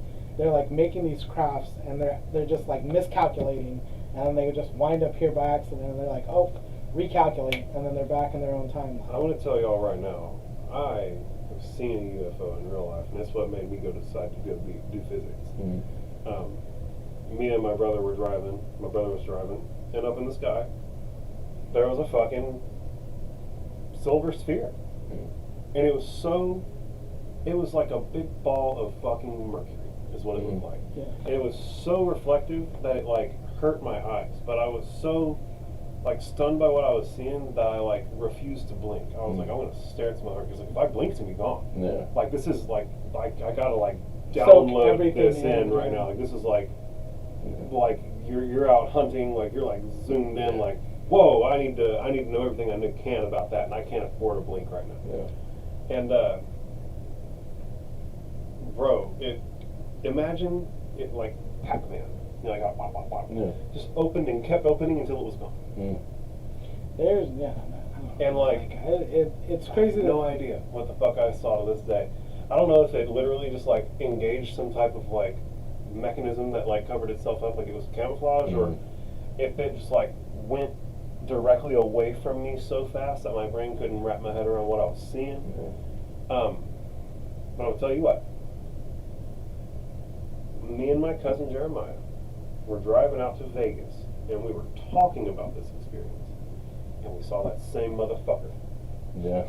[SPEAKER 2] making these crafts and they're just like miscalculating, and then they just wind up here by accident, and they're like, oh, recalculate, and then they're back in their own timeline.
[SPEAKER 4] I want to tell y'all right now, I have seen a UFO in real life, and that's what made me decide to go do physics. Me and my brother were driving. My brother was driving, and up in the sky, there was a fucking silver sphere, and it was like a big ball of fucking mercury, is what it looked like.
[SPEAKER 2] Yeah.
[SPEAKER 4] And it was so reflective that it like hurt my eyes, but I was so like stunned by what I was seeing that I like refused to blink. I was like, I'm gonna stare at this motherfucker, because like, if I blink, it's gonna be gone.
[SPEAKER 3] Yeah.
[SPEAKER 4] Like this is like I gotta like
[SPEAKER 2] Soak
[SPEAKER 4] download
[SPEAKER 2] everything
[SPEAKER 4] this in right
[SPEAKER 2] yeah.
[SPEAKER 4] now. Like this is like you're out hunting, like you're like zoomed in, like whoa, I need to know everything I can about that, and I can't afford a blink right now.
[SPEAKER 3] Yeah.
[SPEAKER 4] And bro, imagine it like Pac-Man. You know, like pop, pop, pop.
[SPEAKER 3] Yeah.
[SPEAKER 4] Just opened and kept opening until it was gone.
[SPEAKER 2] There's
[SPEAKER 4] And like
[SPEAKER 2] it's crazy.
[SPEAKER 4] I have no idea what the fuck I saw to this day. I don't know if it literally just like engaged some type of like mechanism that like covered itself up like it was camouflage, or if it just like went directly away from me so fast that my brain couldn't wrap my head around what I was seeing. But I'll tell you what. Me and my cousin Jeremiah were driving out to Vegas, and we were talking about this experience, and we saw that same motherfucker.
[SPEAKER 3] Yeah.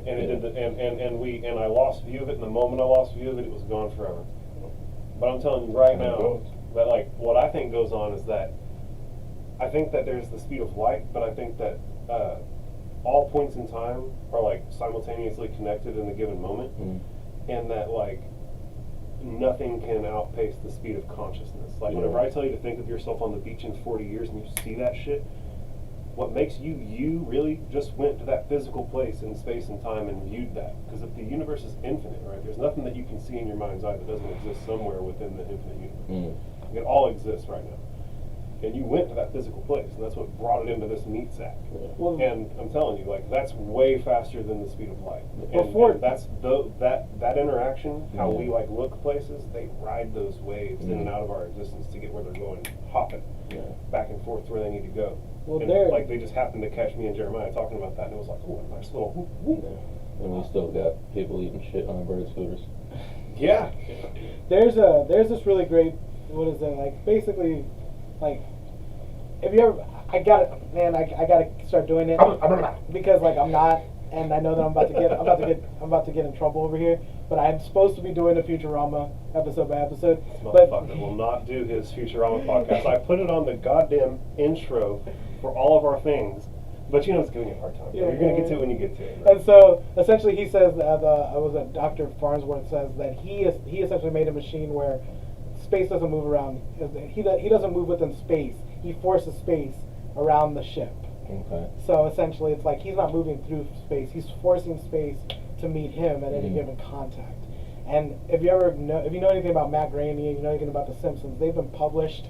[SPEAKER 4] And it did and I lost view of it, and the moment I lost view of it, it was gone forever. But I'm telling you right now that like what I think goes on is that I think that there's the speed of light, but I think that all points in time are like simultaneously connected in a given moment, and that like nothing can outpace the speed of consciousness. Like whenever I tell you to think of yourself on the beach in 40 years and you see that shit, what makes you really just went to that physical place in space and time and viewed that. Because if the universe is infinite, right, there's nothing that you can see in your mind's eye that doesn't exist somewhere within the infinite universe. It all exists right now. And you went to that physical place, and that's what brought it into this meat sack.
[SPEAKER 2] Well,
[SPEAKER 4] and I'm telling you, like, that's way faster than the speed of light. And that's that interaction, how we like look places, they ride those waves in and out of our existence to get where they're going, hopping back and forth to where they need to go.
[SPEAKER 2] Well,
[SPEAKER 4] and like they just happened to catch me and Jeremiah talking about that, and it was like, oh, a nice little whoop, whoop.
[SPEAKER 3] And we still got people eating shit on bird scooters.
[SPEAKER 4] Yeah.
[SPEAKER 2] There's this really great, what is it, like basically, like, if you ever, I gotta start doing it, because like I'm not, and I know that I'm about to get in trouble over here, but I'm supposed to be doing a Futurama episode by episode.
[SPEAKER 4] This motherfucker will not do his Futurama podcast. I put it on the goddamn intro for all of our things, but you know it's giving you a hard time. You're gonna get to it when you get to it. Right?
[SPEAKER 2] And so essentially, he says Dr. Farnsworth says that he essentially made a machine where space doesn't move around. He doesn't move within space. He forces space around the ship.
[SPEAKER 3] Okay.
[SPEAKER 2] So essentially, it's like he's not moving through space. He's forcing space to meet him at any given contact. And if you know anything about Matt Groening, you know anything about The Simpsons, they've been published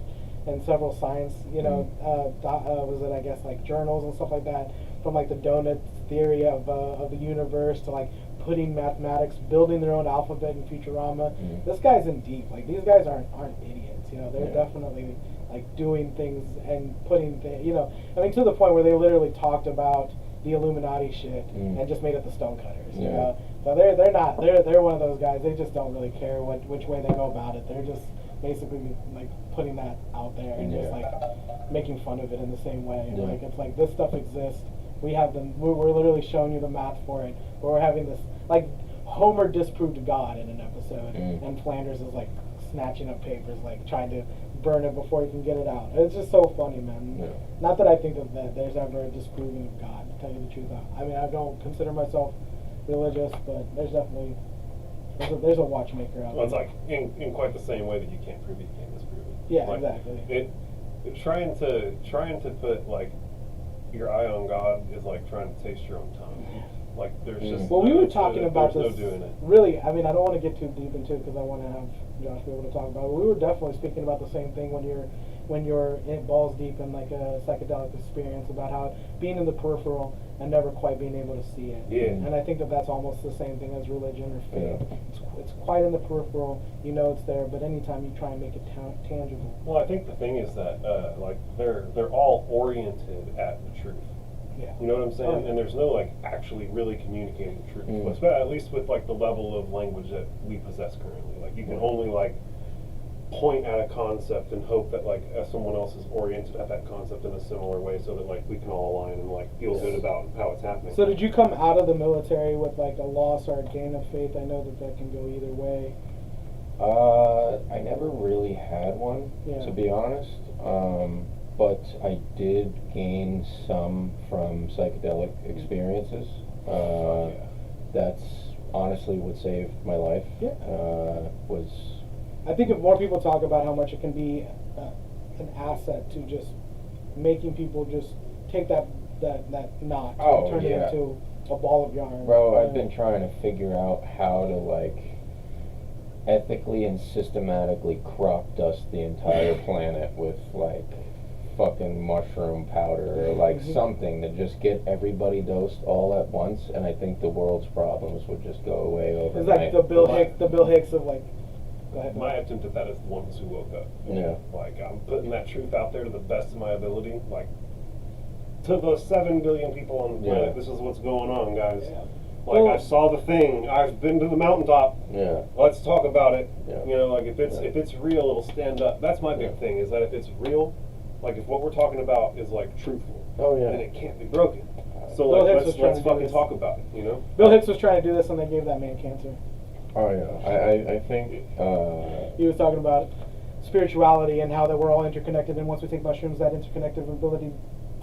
[SPEAKER 2] in several science, was it, I guess, like journals and stuff like that, from like the donut theory of the universe to like putting mathematics, building their own alphabet in Futurama. This guy's in deep. Like, these guys aren't idiots. You know, they're definitely like doing things and putting things. You know, I mean, to the point where they literally talked about the Illuminati shit and just made it the Stonecutters. You know, so they're one of those guys. They just don't really care which way they go about it. They're just basically like putting that out there and just like making fun of it in the same way. Like, it's like, this stuff exists. We have them. We're literally showing you the math for it. But we're having this, like, Homer disproved God in an episode, and Flanders is like snatching up papers, like trying to burn it before he can get it out. It's just so funny, man. Not that I think that there's ever a disproving of God, to tell you the truth. I mean, I don't consider myself religious, but there's definitely there's a watchmaker out there.
[SPEAKER 4] Well, it's like in quite the same way that you can't prove it, you can't disprove it.
[SPEAKER 2] Yeah,
[SPEAKER 4] like,
[SPEAKER 2] exactly.
[SPEAKER 4] Trying to put like your eye on God is like trying to taste your own tongue. Like, there's just
[SPEAKER 2] well, we were talking about
[SPEAKER 4] there's
[SPEAKER 2] this.
[SPEAKER 4] No doing it.
[SPEAKER 2] Really, I mean, I don't want to get too deep into it because I want to have Josh be able to talk about it. We were definitely speaking about the same thing when you're in balls deep in like a psychedelic experience, about how being in the peripheral and never quite being able to see it.
[SPEAKER 4] Yeah.
[SPEAKER 2] And I think that that's almost the same thing as religion or faith. It's quite in the peripheral. You know it's there, but anytime you try and make it tangible.
[SPEAKER 4] Well, I think the thing is that like they're all oriented at the truth.
[SPEAKER 2] Yeah.
[SPEAKER 4] You know what I'm saying?
[SPEAKER 2] Oh, yeah.
[SPEAKER 4] And there's no like actually really communicating the truth, at least with like the level of language that we possess currently. Like, you can only like point at a concept and hope that like someone else is oriented at that concept in a similar way, so that like we can all align and like feel good about how it's happening.
[SPEAKER 2] So did you come out of the military with like a loss or a gain of faith? I know that can go either way.
[SPEAKER 3] I never really had one, to be honest. But I did gain some from psychedelic experiences. That's honestly what saved my life.
[SPEAKER 2] I think if more people talk about how much it can be an asset to just making people just take that knot and turn it into a ball of yarn.
[SPEAKER 3] Bro, I've been trying to figure out how to like ethically and systematically crop dust the entire planet with like fucking mushroom powder or like something to just get everybody dosed all at once, and I think the world's problems would just go away overnight.
[SPEAKER 2] It's like the Bill Hicks of like. Go ahead.
[SPEAKER 4] My attempt at that is the ones who woke up.
[SPEAKER 3] Yeah.
[SPEAKER 4] Like, I'm putting that truth out there to the best of my ability. Like, to the 7 billion people on the planet, this is what's going on, guys.
[SPEAKER 2] Yeah.
[SPEAKER 4] Like, I saw the thing. I've been to the mountaintop.
[SPEAKER 3] Yeah.
[SPEAKER 4] Let's talk about it.
[SPEAKER 3] Yeah.
[SPEAKER 4] You know, like, if it's real, it'll stand up. That's my big thing, is that if it's real, like, if what we're talking about is like truthful, then it can't be broken. So like, let's fucking talk about it. You know.
[SPEAKER 2] Bill Hicks was trying to do this, and they gave that man cancer.
[SPEAKER 3] Oh yeah, I think
[SPEAKER 2] he was talking about spirituality and how that we're all interconnected, and once we take mushrooms, that interconnective ability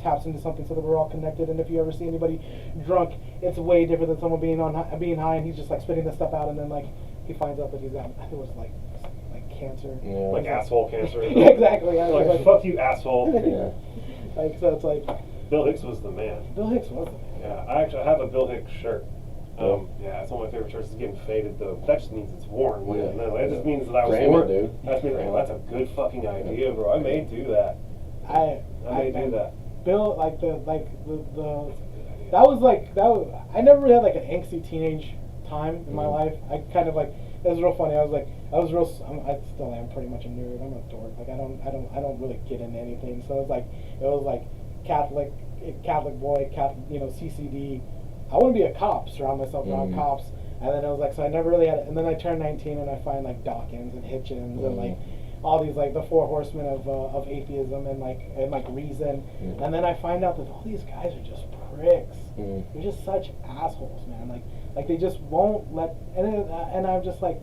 [SPEAKER 2] taps into something so that we're all connected. And if you ever see anybody drunk, it's way different than someone being high, and he's just like spitting this stuff out, and then like he finds out that he's got, I think it was like cancer,
[SPEAKER 4] like asshole cancer.
[SPEAKER 2] Yeah, exactly.
[SPEAKER 4] Like, fuck you, asshole.
[SPEAKER 2] Like, so it's like
[SPEAKER 4] Bill Hicks was the man.
[SPEAKER 2] Bill Hicks was the man.
[SPEAKER 4] Yeah, I actually have a Bill Hicks shirt. Yeah, it's one of my favorite shirts. It's getting faded though. That just means it's worn. No, that just means that I was worn. That means that's a good fucking idea, bro. I may do that. I may do that.
[SPEAKER 2] Bill, that was I never really had like an angsty teenage time in my life. I kind of like, it was real funny. I still am pretty much a nerd. I'm a dork. Like, I don't really get into anything. So it was like Catholic boy, CCD. I want to be a cop, surround myself around cops, and then I was like, so I never really had it. And then I turned 19 and I find like Dawkins and Hitchens and like all these like the four horsemen of atheism and like reason, and then I find out that all these guys are just pricks. They're just such assholes, man. Like they just won't let. And I'm just like,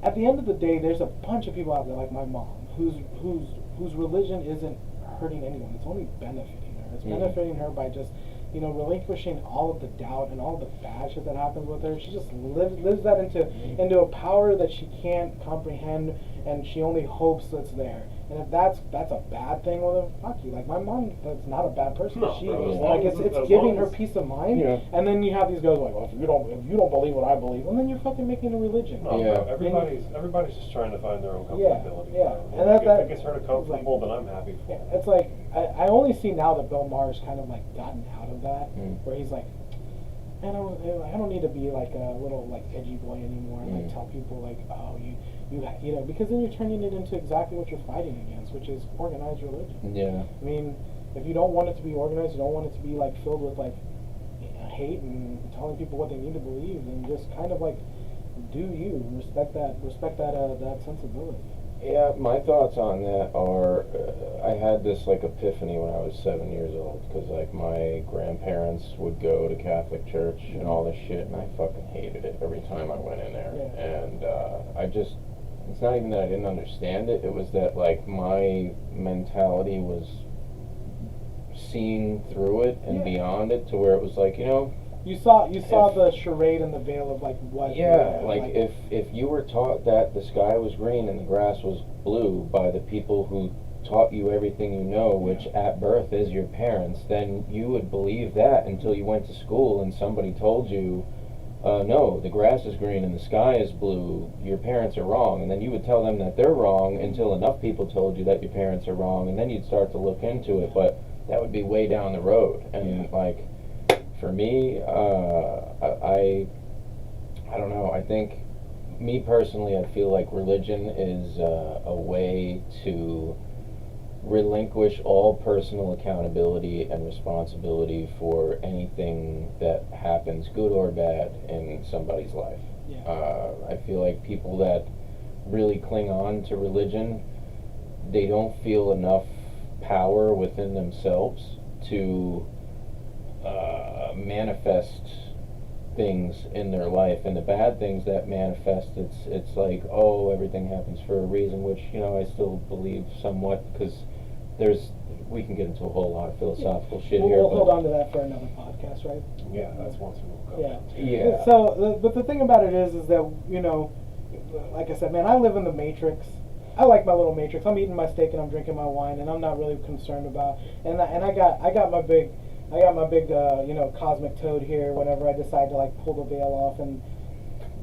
[SPEAKER 2] at the end of the day, there's a bunch of people out there like my mom whose religion isn't hurting anyone. It's only benefiting her. It's benefiting her by just, relinquishing all of the doubt and all the bad shit that happens with her. She just lives that into a power that she can't comprehend, and she only hopes that's there. And if that's a bad thing, well then fuck you. Like, my mom is not a bad person.
[SPEAKER 4] No,
[SPEAKER 2] it's giving her peace of mind. Yeah. And then you have these guys like, well, if you don't believe what I believe, well then you're fucking making a religion.
[SPEAKER 4] No, everybody's just trying to find their own comfortability.
[SPEAKER 2] Yeah.
[SPEAKER 4] And if it gets her comfortable, then I'm happy for her.
[SPEAKER 2] It's like, I only see now that Bill Maher's kind of like gotten out of that, where he's like, I don't need to be like a little like edgy boy anymore and like tell people like, oh, you know, because then you're turning it into exactly what you're fighting against, which is organized religion.
[SPEAKER 3] Yeah.
[SPEAKER 2] I mean, if you don't want it to be organized, you don't want it to be like filled with like hate and telling people what they need to believe, then just kind of like do you respect that sensibility.
[SPEAKER 3] Yeah, my thoughts on that are, I had this like epiphany when I was 7 years old, because like my grandparents would go to Catholic church and all this shit, and I fucking hated it every time I went in there.
[SPEAKER 2] Yeah.
[SPEAKER 3] And it's not even that I didn't understand it, it was that like my mentality was seeing through it and beyond it, to where it was like, you know,
[SPEAKER 2] you saw the charade and the veil of like what.
[SPEAKER 3] Yeah, like if you were taught that the sky was green and the grass was blue by the people who taught you everything you know, which at birth is your parents, then you would believe that until you went to school and somebody told you, no, the grass is green and the sky is blue, your parents are wrong, and then you would tell them that they're wrong until enough people told you that your parents are wrong, and then you'd start to look into it, but that would be way down the road. And like, for me, I don't know, I think, me personally, I feel like religion is a way to relinquish all personal accountability and responsibility for anything that happens, good or bad, in somebody's life.
[SPEAKER 2] Yeah.
[SPEAKER 3] I feel like people that really cling on to religion, they don't feel enough power within themselves to manifest things in their life, and the bad things that manifest, it's like, oh, everything happens for a reason, which, you know, I still believe somewhat, because we can get into a whole lot of philosophical shit here.
[SPEAKER 2] We'll hold on to that for another podcast, right?
[SPEAKER 4] Yeah, that's once we'll go.
[SPEAKER 3] Yeah.
[SPEAKER 2] So, but the thing about it is that, you know, like I said, man, I live in the Matrix. I like my little Matrix. I'm eating my steak and I'm drinking my wine, and I'm not really concerned about. And I got my big, you know, cosmic toad here. Whenever I decide to like pull the veil off and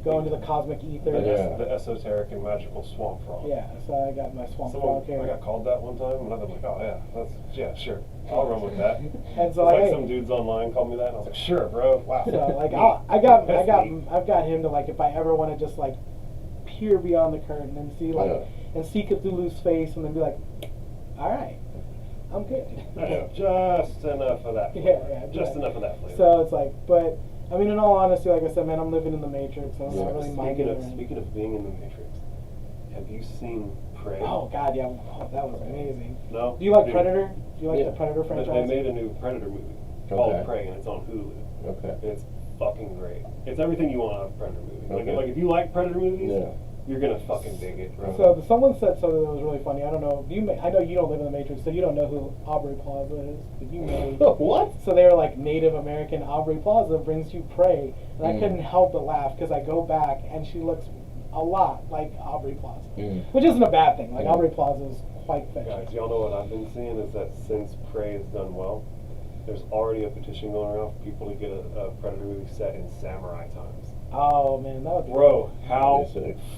[SPEAKER 2] go into the cosmic ether.
[SPEAKER 4] The esoteric and magical swamp frog.
[SPEAKER 2] Yeah, so I got my swamp frog here.
[SPEAKER 4] I got called that one time, and I was like, oh yeah, sure, I'll run with that.
[SPEAKER 2] And so
[SPEAKER 4] like some dudes online called me that, and I was like, sure, bro. Wow.
[SPEAKER 2] So like I've got him to like, if I ever want to just like peer beyond the curtain and see like and see Cthulhu's face, and then be like, all right, I'm good.
[SPEAKER 4] Just enough of that flavor.
[SPEAKER 2] Yeah,
[SPEAKER 4] just enough of that flavor.
[SPEAKER 2] So it's like, but I mean, in all honesty, like I said, man, I'm living in the Matrix. So I'm not really minding it.
[SPEAKER 4] Speaking of being in the Matrix, have you seen Prey?
[SPEAKER 2] Oh God, yeah, that was amazing.
[SPEAKER 4] No.
[SPEAKER 2] Do you like Predator? Do you like the Predator franchise?
[SPEAKER 4] They made a new Predator movie called Prey, and it's on Hulu.
[SPEAKER 3] Okay.
[SPEAKER 4] And it's fucking great. It's everything you want out of a Predator movie.
[SPEAKER 3] Okay.
[SPEAKER 4] Like if you like Predator movies, you're gonna fucking dig it, bro.
[SPEAKER 2] So someone said something that was really funny. I don't know. I know you don't live in the Matrix, so you don't know who Aubrey Plaza is. But you may.
[SPEAKER 4] What?
[SPEAKER 2] So they were like Native American Aubrey Plaza brings you Prey, and I couldn't help but laugh because I go back and she looks a lot like Aubrey Plaza, which isn't a bad thing. Like Aubrey Plaza is quite fetching.
[SPEAKER 4] Guys, y'all know what I've been seeing is that since Prey has done well, there's already a petition going around for people to get a Predator movie set in samurai times.
[SPEAKER 2] Oh man, that would be
[SPEAKER 4] Bro, how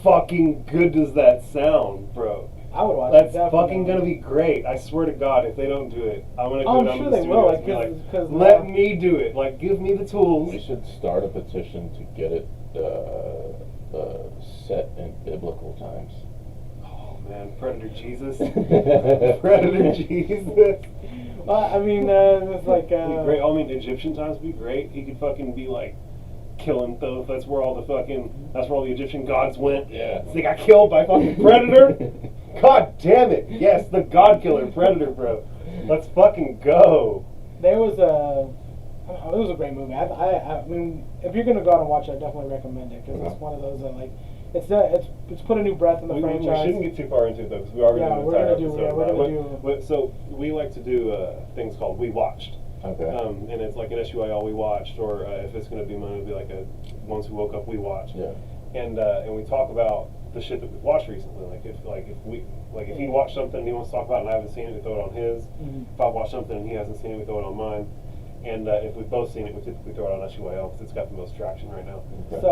[SPEAKER 4] fucking good does that sound, bro?
[SPEAKER 2] I would watch
[SPEAKER 4] That's
[SPEAKER 2] it. That's
[SPEAKER 4] fucking gonna be great. I swear to God, if they don't do it, I'm gonna go down
[SPEAKER 2] sure
[SPEAKER 4] to the
[SPEAKER 2] they will,
[SPEAKER 4] studios and be
[SPEAKER 2] like, 'cause
[SPEAKER 4] let me do it. Like, give me the tools.
[SPEAKER 3] We should start a petition to get it set in biblical times.
[SPEAKER 4] Oh man, Predator Jesus. Predator Jesus.
[SPEAKER 2] I mean, it's like.
[SPEAKER 4] Be great. I mean, Egyptian times would be great. He could fucking be like killing Thoth. That's where all the Egyptian gods went.
[SPEAKER 3] Yeah.
[SPEAKER 4] They got killed by fucking Predator. God damn it. Yes, the God Killer Predator, bro. Let's fucking go.
[SPEAKER 2] There was it was a great movie. I mean, if you're gonna go out and watch it, I definitely recommend it because it's one of those that like it's put a new breath in the franchise.
[SPEAKER 4] We shouldn't get too far into it though, because we are going to do an entire episode.
[SPEAKER 2] We're gonna do.
[SPEAKER 4] So we like to do things called We Watched.
[SPEAKER 3] Okay.
[SPEAKER 4] And it's like an SUYL We Watched, or if it's going to be mine, it'll be like a Ones Who Woke Up We Watched.
[SPEAKER 3] Yeah.
[SPEAKER 4] And we talk about the shit that we've watched recently. If he watched something and he wants to talk about it and I haven't seen it, we throw it on his. If I watched something and he hasn't seen it, we throw it on mine. And if we've both seen it, we typically throw it on SUYL because it's got the most traction right now.
[SPEAKER 2] Okay. So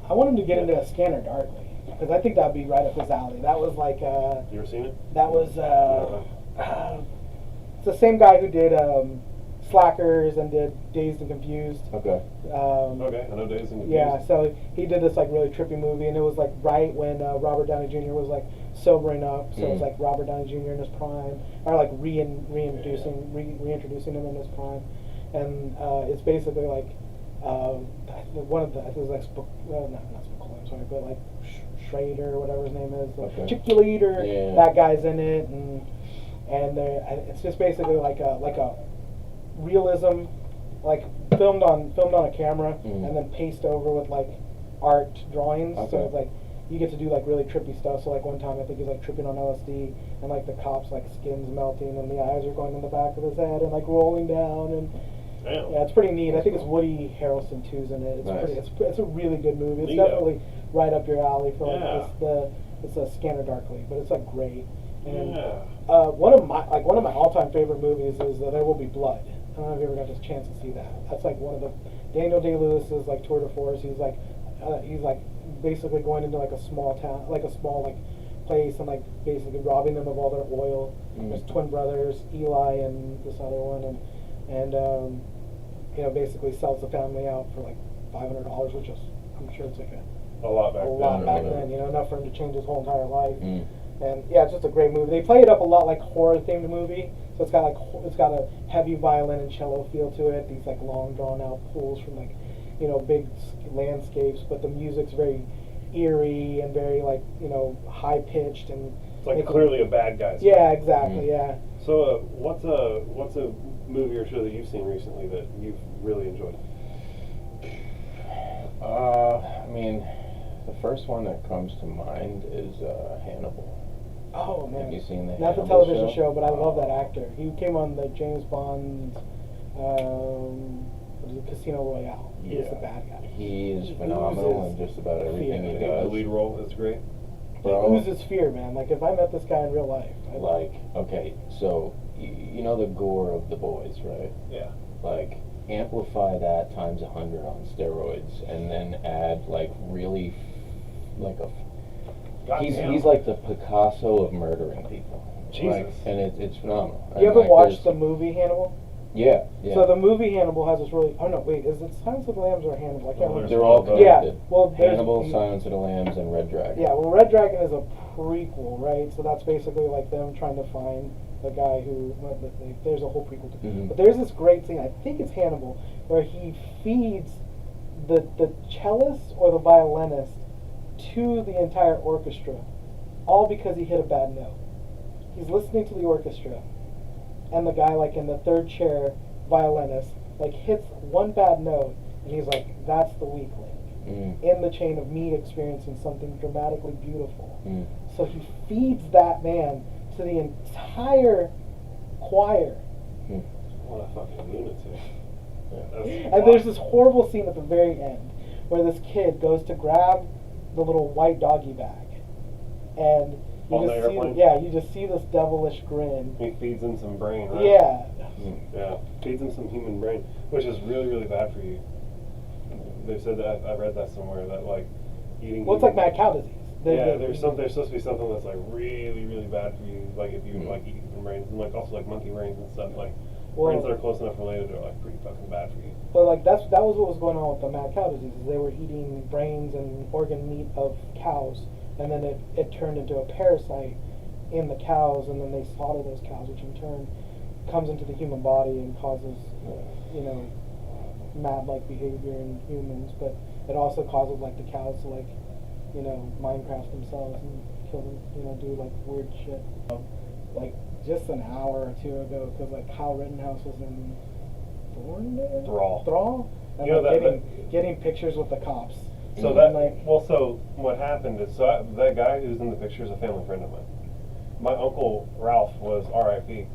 [SPEAKER 2] I want him to get into a Scanner Darkly because I think that'd be right up his alley. That was like.
[SPEAKER 4] You ever seen it?
[SPEAKER 2] That was it's the same guy who did Slackers and did Dazed and Confused.
[SPEAKER 3] Okay.
[SPEAKER 4] Okay, I know Days and
[SPEAKER 2] Yeah, so he did this like really trippy movie, and it was like right when Robert Downey Jr. was like sobering up, so it was like Robert Downey Jr. in his prime, or like reintroducing him in his prime, and it's basically like one of the I think it was like not Spokane, I'm sorry, but like Schrader or whatever his name is, Chiculator, that guy's in it, and it's just basically like a realism, like filmed on a camera and then pasted over with like art drawings.
[SPEAKER 3] Okay.
[SPEAKER 2] So it's like you get to do like really trippy stuff. So like one time I think he's like tripping on LSD and like the cops like skin's melting and the eyes are going in the back of his head and like rolling down and
[SPEAKER 4] Damn.
[SPEAKER 2] yeah, it's pretty neat. I think it's Woody Harrelson too's in it. It's
[SPEAKER 3] Nice.
[SPEAKER 2] it's a really good movie. It's
[SPEAKER 4] Neato.
[SPEAKER 2] definitely right up your alley for like
[SPEAKER 4] Yeah.
[SPEAKER 2] it's a Scanner Darkly, but it's like great. And
[SPEAKER 4] Yeah.
[SPEAKER 2] one of my all-time favorite movies is There Will Be Blood. I don't know if you ever got this chance to see that. That's like one of the Daniel Day-Lewis's like tour de force. He's like basically going into like a small town, like a small like place, and like basically robbing them of all their oil. There's twin brothers, Eli and this other one, and you know, basically sells the family out for like $500, which is I'm sure it's like
[SPEAKER 4] A lot back then.
[SPEAKER 2] then. You know, enough for him to change his whole entire life. And yeah, it's just a great movie. They play it up a lot like horror themed movie. So it's got a heavy violin and cello feel to it. These like long drawn out pulls from like, you know, big landscapes, but the music's very eerie and very like, you know, high pitched and
[SPEAKER 4] It's like clearly a bad guy's.
[SPEAKER 2] yeah, exactly, yeah.
[SPEAKER 4] So what's a movie or show that you've seen recently that you've really enjoyed?
[SPEAKER 3] I mean, the first one that comes to mind is Hannibal.
[SPEAKER 2] Oh man,
[SPEAKER 3] Have you seen the
[SPEAKER 2] not the
[SPEAKER 3] Hannibal
[SPEAKER 2] television show, but I love that
[SPEAKER 3] Oh.
[SPEAKER 2] actor. He came on the James Bond, what is it, Casino Royale. He's the bad guy.
[SPEAKER 3] He is phenomenal in just about everything he
[SPEAKER 4] The
[SPEAKER 3] does.
[SPEAKER 4] lead role is great.
[SPEAKER 3] Bro,
[SPEAKER 2] He oozes fear, man. Like if I met this guy in real life,
[SPEAKER 3] like, okay, so you know the gore of The Boys, right?
[SPEAKER 4] Yeah.
[SPEAKER 3] Like, amplify that times 100 on steroids, and then add like really, like a.
[SPEAKER 4] Goddamn.
[SPEAKER 3] He's like the Picasso of murdering people.
[SPEAKER 4] Jesus.
[SPEAKER 3] Like, and it's phenomenal.
[SPEAKER 2] You
[SPEAKER 3] And,
[SPEAKER 2] ever
[SPEAKER 3] like,
[SPEAKER 2] watched the
[SPEAKER 3] there's-
[SPEAKER 2] movie Hannibal?
[SPEAKER 3] Yeah.
[SPEAKER 2] So the movie Hannibal has this really. Oh no, wait, is it Silence of the Lambs or Hannibal? I can't remember.
[SPEAKER 3] They're all
[SPEAKER 2] Yeah.
[SPEAKER 3] connected.
[SPEAKER 2] Well, there's
[SPEAKER 3] Hannibal, Silence of the Lambs, and Red Dragon.
[SPEAKER 2] Yeah, well, Red Dragon is a prequel, right? So that's basically like them trying to find the guy who. Well, there's a whole prequel to.
[SPEAKER 3] Mhm.
[SPEAKER 2] But there's this great scene. I think it's Hannibal, where he feeds the cellist or the violinist to the entire orchestra, all because he hit a bad note. He's listening to the orchestra, and the guy like in the third chair, violinist, like hits one bad note, and he's like, "That's the weak link in the chain of me experiencing something dramatically beautiful." So he feeds that man to the entire choir.
[SPEAKER 4] What a fucking lunatic. That's
[SPEAKER 2] And there's this horrible scene at the very end where this kid goes to grab the little white doggy bag, and you
[SPEAKER 4] On the
[SPEAKER 2] just see,
[SPEAKER 4] airplane?
[SPEAKER 2] you just see this devilish grin.
[SPEAKER 4] He feeds him some brain, right?
[SPEAKER 2] Yeah,
[SPEAKER 4] Yeah, feeds him some human brain, which is really, really bad for you. They said that I read that somewhere that like eating.
[SPEAKER 2] well, it's like mad cow disease.
[SPEAKER 4] There's supposed to be something that's like really, really bad for you, like if you like eat human brains and like also like monkey brains and stuff, like brains that are close enough related are like pretty fucking bad for you.
[SPEAKER 2] But like that was what was going on with the mad cow disease. Is they were eating brains and organ meat of cows, and then it turned into a parasite in the cows, and then they slaughter those cows, which in turn comes into the human body and causes, you know, mad-like behavior in humans. But it also causes like the cows to like, you know, Minecraft themselves and kill them, you know, do like weird shit. Like just an hour or two ago, because like Kyle Rittenhouse was in Thorndale? Thrall? And
[SPEAKER 4] You know,
[SPEAKER 2] like, getting pictures with the cops.
[SPEAKER 4] So
[SPEAKER 2] And,
[SPEAKER 4] that
[SPEAKER 2] like,
[SPEAKER 4] so what happened is that guy who's in the picture is a family friend of mine. My uncle Ralph was R.I.P.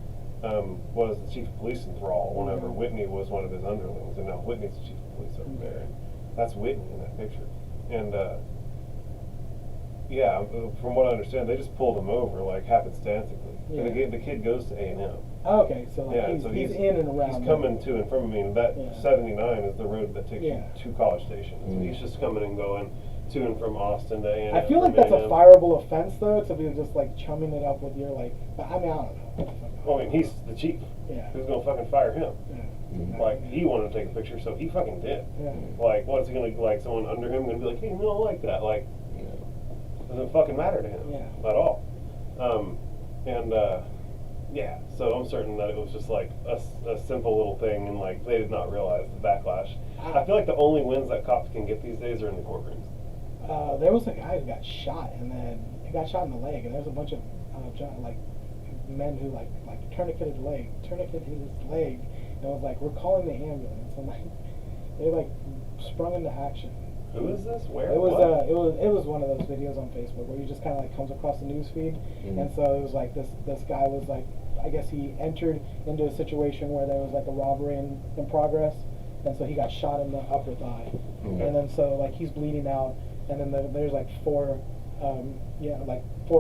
[SPEAKER 4] Was the chief of police in Thrall whenever Whitney was one of his underlings, and now Whitney's the chief of police over there. And that's Whitney in that picture. And yeah, from what I understand, they just pulled him over like happenstancically.
[SPEAKER 2] Yeah.
[SPEAKER 4] And the kid goes to A&M.
[SPEAKER 2] oh, okay, so like
[SPEAKER 4] Yeah,
[SPEAKER 2] he's,
[SPEAKER 4] so
[SPEAKER 2] he's in and around.
[SPEAKER 4] He's coming to and from. I mean, that
[SPEAKER 2] Yeah.
[SPEAKER 4] 79 is the road that takes
[SPEAKER 2] Yeah.
[SPEAKER 4] you to College Station. So he's just coming and going to and from Austin to A&M.
[SPEAKER 2] I feel like
[SPEAKER 4] from
[SPEAKER 2] that's a
[SPEAKER 4] A&M.
[SPEAKER 2] fireable offense though, to be just like chumming it up with your like. I mean, I don't know.
[SPEAKER 4] I mean, he's the chief.
[SPEAKER 2] Yeah.
[SPEAKER 4] Who's gonna fucking fire him?
[SPEAKER 2] Yeah.
[SPEAKER 4] Like, he wanted to take a picture, so he fucking did.
[SPEAKER 2] Yeah.
[SPEAKER 4] Like, what's he gonna, like, someone under him gonna be like, hey, we don't like that. Like, doesn't fucking matter to him at all. Yeah, so I'm certain that it was just like a simple little thing, and like they did not realize the backlash. I feel like the only wins that cops can get these days are in the courtrooms.
[SPEAKER 2] There was a guy who got shot, and then he got shot in the leg, and there was a bunch of like men who like tourniqueted his leg, and was like, we're calling the ambulance, and like they like sprung into action.
[SPEAKER 4] Who is this? Where?
[SPEAKER 2] It was
[SPEAKER 4] what?
[SPEAKER 2] it was one of those videos on Facebook where you just kind of like comes across the news feed, and so it was like this guy was like, I guess he entered into a situation where there was like a robbery in progress, and so he got shot in the upper thigh, and then so like he's bleeding out, and then there's like four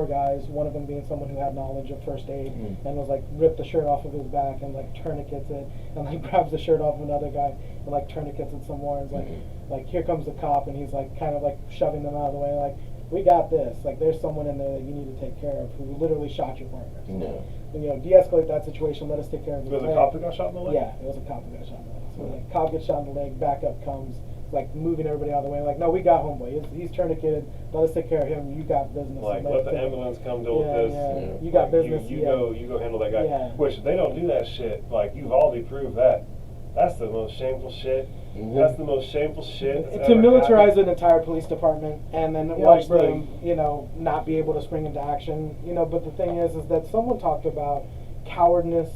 [SPEAKER 2] guys, one of them being someone who had knowledge of first aid, and was like ripped the shirt off of his back and like tourniquets it, and like grabs the shirt off of another guy and like tourniquets it some more, and it's like here comes the cop, and he's like kind of like shoving them out of the way, like, we got this, like there's someone in there that you need to take care of who literally shot your partner. So, you know, de-escalate that situation, let us take care of it.
[SPEAKER 4] Was it a cop that got shot in the leg?
[SPEAKER 2] Yeah, it was a cop that got shot in the leg. So like cop gets shot in the leg, backup comes, like moving everybody out of the way, like, no, we got homeboy, he's tourniqueted, let us take care of him, you got business.
[SPEAKER 4] Like, let the ambulance come deal with this.
[SPEAKER 2] Yeah. You got business.
[SPEAKER 4] You go handle that guy.
[SPEAKER 2] Yeah.
[SPEAKER 4] Which, they don't do that shit. Like, Uvalde proved that. That's the most shameful shit. That's the most shameful shit that's
[SPEAKER 2] to
[SPEAKER 4] ever
[SPEAKER 2] militarize
[SPEAKER 4] happened.
[SPEAKER 2] an entire police department and then watch them, you know, not be able to spring into action, you know. But the thing is that someone talked about cowardness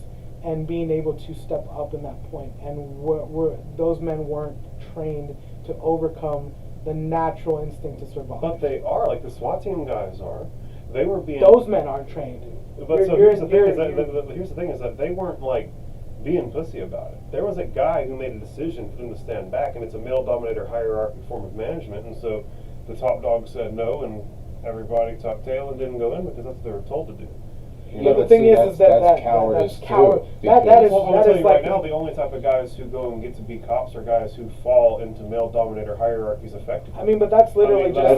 [SPEAKER 2] and being able to step up in that point, and those men weren't trained to overcome the natural instinct to survive.
[SPEAKER 4] But they are, like the SWAT team guys are. They were being.
[SPEAKER 2] Those men aren't trained.
[SPEAKER 4] But here's the thing is that they weren't like being pussy about it. There was a guy who made a decision for them to stand back, and it's a male dominator hierarchy form of management, and so the top dog said no, and everybody tucked tail and didn't go in because that's what they were told to do.
[SPEAKER 2] Yeah, the thing is that's cowardice too. That is
[SPEAKER 4] right now, the only type of guys who go and get to be cops are guys who fall into male dominator hierarchies effectively.
[SPEAKER 2] I mean, but that's literally that's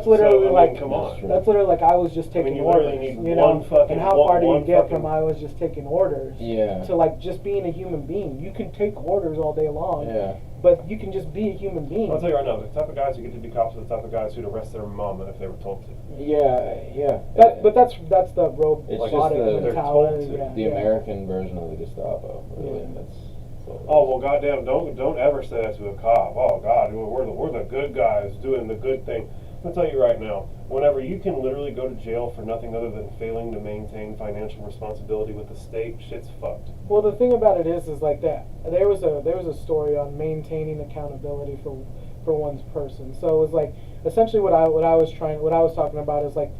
[SPEAKER 2] literally like I was just taking orders, you know. And how far do you get from I was just taking orders to like just being a human being? You can take orders all day long. Yeah. But you can just be a human being.
[SPEAKER 4] I'll tell you right now, the type of guys who get to be cops are the type of guys who'd arrest their mama if they were told to.
[SPEAKER 3] Yeah.
[SPEAKER 2] But that's the robotic mentality.
[SPEAKER 3] The American version of the Gestapo. Really,
[SPEAKER 4] oh well, goddamn! Don't ever say that to a cop. Oh God, we're the good guys doing the good thing. I'll tell you right now, whenever you can literally go to jail for nothing other than failing to maintain financial responsibility with the state, shit's fucked.
[SPEAKER 2] Well, the thing about it is like that. There was a story on maintaining accountability for one's person. So it was like essentially what I was talking about is like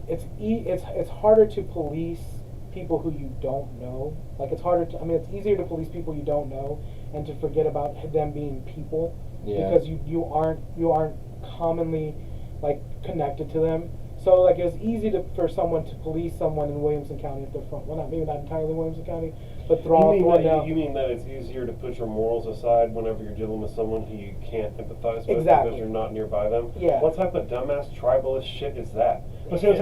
[SPEAKER 2] it's harder to police people who you don't know. Like it's easier to police people you don't know and to forget about them being people because you aren't commonly like connected to them. So like it's easy for someone to police someone in Williamson County if they're from maybe not entirely Williamson County, but
[SPEAKER 4] you mean that it's easier to put your morals aside whenever you're dealing with someone who you can't empathize with because you're not nearby them?
[SPEAKER 2] Yeah.
[SPEAKER 4] What type of dumbass tribalist shit is that? But
[SPEAKER 2] that's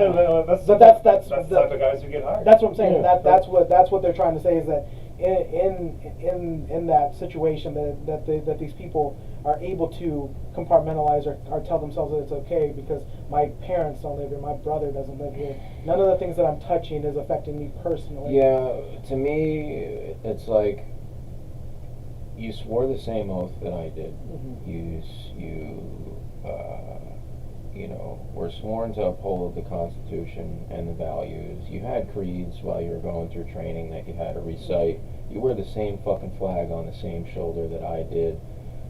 [SPEAKER 4] the type of guys who get hired.
[SPEAKER 2] That's what I'm saying. That's what they're trying to say is that in that situation that these people are able to compartmentalize or tell themselves that it's okay because my parents don't live here, my brother doesn't live here. None of the things that I'm touching is affecting me personally.
[SPEAKER 3] Yeah, to me, it's like you swore the same oath that I did. You were sworn to uphold the Constitution and the values. You had creeds while you were going through training that you had to recite. You wear the same fucking flag on the same shoulder that I did.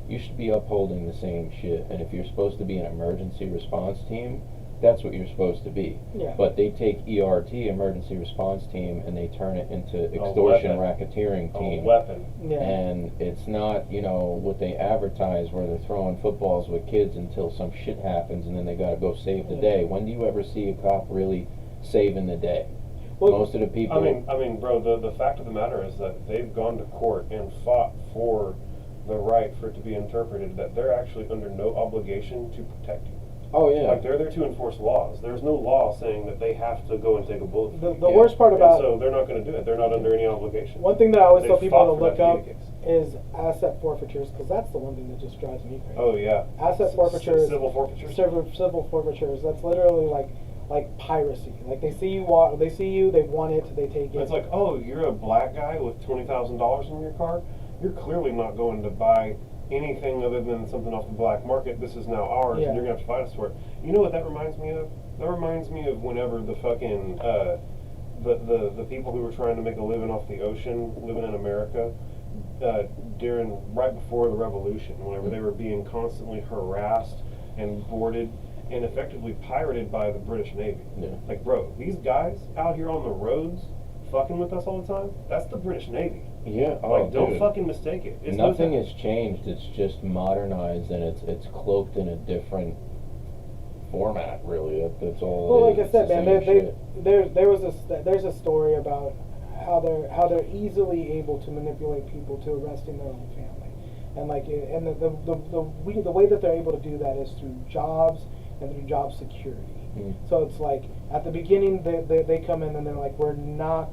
[SPEAKER 3] You should be upholding the same shit. And if you're supposed to be an emergency response team, that's what you're supposed to be.
[SPEAKER 2] Yeah.
[SPEAKER 3] But they take ERT, emergency response team, and they turn it into extortion racketeering team.
[SPEAKER 4] A weapon.
[SPEAKER 2] Yeah.
[SPEAKER 3] And it's not, what they advertise where they're throwing footballs with kids until some shit happens and then they gotta go save the day. When do you ever see a cop really saving the day? Well, most of the people...
[SPEAKER 4] I mean, bro, the fact of the matter is that they've gone to court and fought for the right for it to be interpreted that they're actually under no obligation to protect you.
[SPEAKER 3] Oh yeah.
[SPEAKER 4] Like they're there to enforce laws. There's no law saying that they have to go and take a bullet.
[SPEAKER 2] The worst part about
[SPEAKER 4] so they're not going to do it. They're not under any obligation.
[SPEAKER 2] one thing that I always
[SPEAKER 4] They
[SPEAKER 2] tell people
[SPEAKER 4] fought
[SPEAKER 2] to
[SPEAKER 4] for
[SPEAKER 2] look
[SPEAKER 4] that to
[SPEAKER 2] up
[SPEAKER 4] be the case.
[SPEAKER 2] is asset forfeitures, because that's the one thing that just drives me crazy.
[SPEAKER 4] Oh yeah.
[SPEAKER 2] Asset forfeitures,
[SPEAKER 4] Civil forfeitures.
[SPEAKER 2] civil forfeitures. That's literally like piracy. Like they see you walk, they see you, they want it, they take it.
[SPEAKER 4] It's like, oh, you're a black guy with $20,000 in your car. You're clearly not going to buy anything other than something off the black market. This is now ours,
[SPEAKER 2] Yeah.
[SPEAKER 4] and you're gonna have to fight us for it. You know what that reminds me of? That reminds me of whenever the fucking the people who were trying to make a living off the ocean, living in America, right before the revolution, whenever they were being constantly harassed and boarded and effectively pirated by the British Navy.
[SPEAKER 3] Yeah.
[SPEAKER 4] Like, bro, these guys out here on the roads fucking with us all the time, that's the British Navy.
[SPEAKER 3] Yeah. Oh,
[SPEAKER 4] Like, don't
[SPEAKER 3] dude.
[SPEAKER 4] fucking mistake it. It's
[SPEAKER 3] Nothing has changed. It's just modernized and it's cloaked in a different format. Really, that's all.
[SPEAKER 2] Well,
[SPEAKER 3] it
[SPEAKER 2] like I
[SPEAKER 3] is.
[SPEAKER 2] said,
[SPEAKER 3] It's the
[SPEAKER 2] man,
[SPEAKER 3] same shit.
[SPEAKER 2] there's a story about how they're easily able to manipulate people to arresting their own family, and like and the way that they're able to do that is through jobs and through job security. So it's like at the beginning they come in and they're like, we're not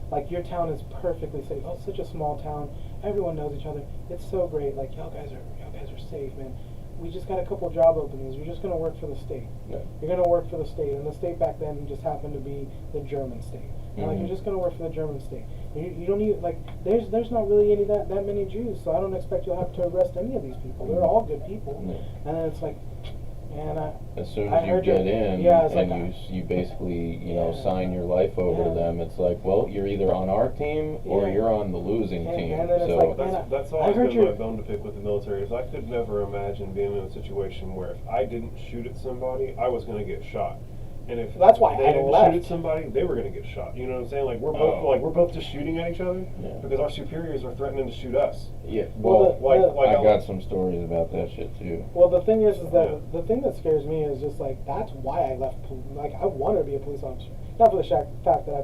[SPEAKER 2] like, your town is perfectly safe. Oh, it's such a small town. Everyone knows each other. It's so great. Like y'all guys are safe, man. We just got a couple job openings. You're just gonna work for the state.
[SPEAKER 3] Yeah.
[SPEAKER 2] You're gonna work for the state, and the state back then just happened to be the German state. And like, you're just gonna work for the German state. You don't need, like, there's not really that many Jews, so I don't expect you'll have to arrest any of these people. They're all good people.
[SPEAKER 3] Yeah.
[SPEAKER 2] And then it's like, man,
[SPEAKER 3] As soon
[SPEAKER 2] I
[SPEAKER 3] as you
[SPEAKER 2] heard
[SPEAKER 3] get
[SPEAKER 2] you-
[SPEAKER 3] in
[SPEAKER 2] yeah, it's
[SPEAKER 3] and
[SPEAKER 2] like
[SPEAKER 3] you basically
[SPEAKER 2] Yeah.
[SPEAKER 3] sign your life over to
[SPEAKER 2] Yeah.
[SPEAKER 3] them, it's like, well, you're either on our team or
[SPEAKER 2] Yeah.
[SPEAKER 3] you're on the losing
[SPEAKER 2] And-
[SPEAKER 3] team.
[SPEAKER 2] and then it's
[SPEAKER 3] so
[SPEAKER 2] like,
[SPEAKER 4] That's
[SPEAKER 2] I
[SPEAKER 4] always
[SPEAKER 2] heard
[SPEAKER 4] been my
[SPEAKER 2] your-
[SPEAKER 4] bone to pick with the military, is I could never imagine being in a situation where if I didn't shoot at somebody, I was going to get shot. And if
[SPEAKER 2] That's why
[SPEAKER 4] they
[SPEAKER 2] I
[SPEAKER 4] didn't
[SPEAKER 2] left.
[SPEAKER 4] shoot at somebody, they were going to get shot. You know what I'm saying? Like we're
[SPEAKER 3] Oh.
[SPEAKER 4] both just shooting at each other
[SPEAKER 3] Yeah.
[SPEAKER 4] because our superiors are threatening to shoot us.
[SPEAKER 3] yeah,
[SPEAKER 2] Well,
[SPEAKER 3] well,
[SPEAKER 2] the-
[SPEAKER 3] I
[SPEAKER 4] I'll-
[SPEAKER 3] got some stories about that shit too.
[SPEAKER 2] well, the thing is that
[SPEAKER 4] Yeah.
[SPEAKER 2] the thing that scares me is just like, that's why I left. Like, I wanted to be a police officer, not for the fact that I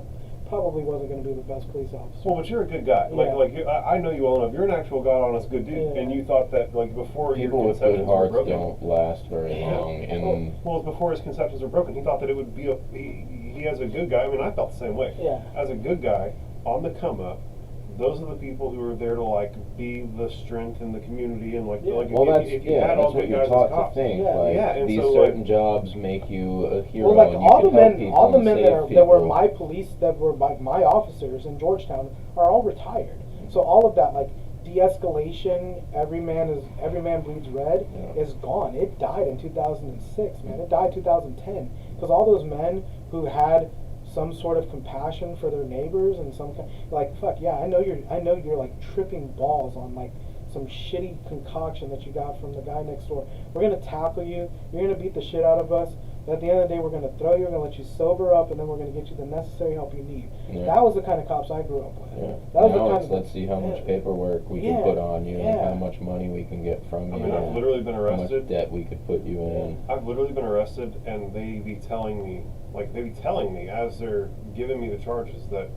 [SPEAKER 2] probably wasn't going to be the best police officer.
[SPEAKER 4] Well, but you're a good guy.
[SPEAKER 2] Yeah.
[SPEAKER 4] I know you well enough. You're an actual god honest good dude,
[SPEAKER 2] Yeah.
[SPEAKER 4] and you thought that like before
[SPEAKER 3] People
[SPEAKER 4] your
[SPEAKER 3] with good
[SPEAKER 4] conceptions were
[SPEAKER 3] hearts
[SPEAKER 4] broken.
[SPEAKER 3] don't last very long, and
[SPEAKER 4] Well, before his conceptions were broken, he thought that it would be he as a good guy. I mean, I felt the same way.
[SPEAKER 2] Yeah.
[SPEAKER 4] As a good guy on the come up, those are the people who are there to like be the strength in the community and like
[SPEAKER 2] Yeah.
[SPEAKER 4] like
[SPEAKER 3] well,
[SPEAKER 4] if you had all
[SPEAKER 3] that's what
[SPEAKER 4] good
[SPEAKER 3] you're
[SPEAKER 4] guys as
[SPEAKER 3] taught
[SPEAKER 4] cops.
[SPEAKER 3] to think.
[SPEAKER 2] Yeah.
[SPEAKER 3] Like
[SPEAKER 4] Yeah, and
[SPEAKER 3] these
[SPEAKER 4] so,
[SPEAKER 3] certain
[SPEAKER 4] like-
[SPEAKER 3] jobs make you a hero.
[SPEAKER 2] Well, like
[SPEAKER 3] and you
[SPEAKER 2] all the
[SPEAKER 3] can help
[SPEAKER 2] men,
[SPEAKER 3] people
[SPEAKER 2] all the
[SPEAKER 3] and
[SPEAKER 2] men
[SPEAKER 3] save
[SPEAKER 2] that were
[SPEAKER 3] people.
[SPEAKER 2] my police, that were my officers in Georgetown, are all retired. So all of that, like Deescalation, every man bleeds red,
[SPEAKER 3] Yeah.
[SPEAKER 2] is gone. It died in 2006, man. It died 2010 because all those men who had some sort of compassion for their neighbors and like, fuck yeah, I know you're like tripping balls on like some shitty concoction that you got from the guy next door. We're gonna tackle you. You're gonna beat the shit out of us. But at the end of the day, we're gonna throw you. We're gonna let you sober up, and then we're gonna get you the necessary help you need.
[SPEAKER 3] Yeah.
[SPEAKER 2] That was the kind of cops I grew up with.
[SPEAKER 3] Yeah.
[SPEAKER 2] That was
[SPEAKER 3] Now
[SPEAKER 2] the kind
[SPEAKER 3] it's
[SPEAKER 2] of.
[SPEAKER 3] let's see how much
[SPEAKER 2] yeah.
[SPEAKER 3] paperwork we
[SPEAKER 2] Yeah.
[SPEAKER 3] can put on you
[SPEAKER 2] Yeah.
[SPEAKER 3] and how much money we can get from
[SPEAKER 4] I
[SPEAKER 3] you.
[SPEAKER 4] mean, I've
[SPEAKER 3] and
[SPEAKER 4] literally been
[SPEAKER 3] how much
[SPEAKER 4] arrested.
[SPEAKER 3] debt we could put you in.
[SPEAKER 4] I've literally been arrested, and they be telling me as they're giving me the charges that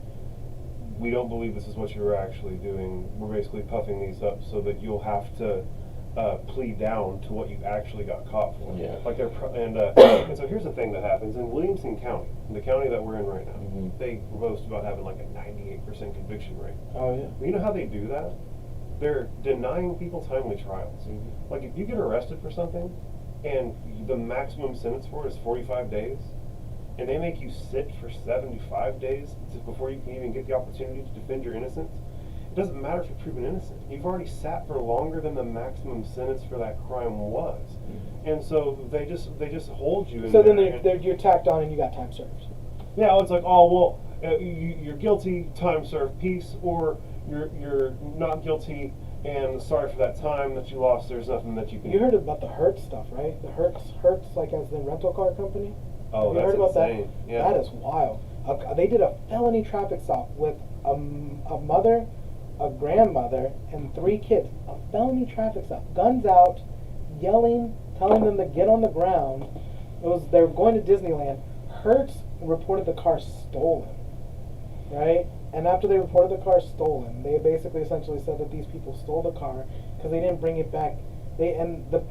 [SPEAKER 4] we don't believe this is what you were actually doing. We're basically puffing these up so that you'll have to plead down to what you actually got caught for.
[SPEAKER 3] Yeah.
[SPEAKER 4] Like and so here's the thing that happens in Williamson County, the county that we're in right now.
[SPEAKER 3] Mhm.
[SPEAKER 4] They boast about having like a 98% conviction rate.
[SPEAKER 3] Oh yeah.
[SPEAKER 4] You know how they do that? They're denying people timely trials. Like if you get arrested for something and the maximum sentence for it is 45 days, and they make you sit for 75 days before you can even get the opportunity to defend your innocence, it doesn't matter if you're proven innocent. You've already sat for longer than the maximum sentence for that crime was. And so they just hold you in
[SPEAKER 2] So then
[SPEAKER 4] there.
[SPEAKER 2] you're tacked on, and you got time served.
[SPEAKER 4] Yeah, it's like, oh well, you're guilty, time served, peace, or you're not guilty and sorry for that time that you lost. There's nothing that you can.
[SPEAKER 2] You heard about the Hertz stuff, right? The Hertz, like as the rental car company.
[SPEAKER 4] Oh,
[SPEAKER 2] Have you
[SPEAKER 4] that's
[SPEAKER 2] heard about
[SPEAKER 4] insane.
[SPEAKER 2] that?
[SPEAKER 4] Yeah.
[SPEAKER 2] That is wild. They did a felony traffic stop with a mother, a grandmother, and 3 kids. A felony traffic stop. Guns out, yelling, telling them to get on the ground. They were going to Disneyland. Hertz reported the car stolen, right? And after they reported the car stolen, they basically essentially said that these people stole the car because they didn't bring it back. It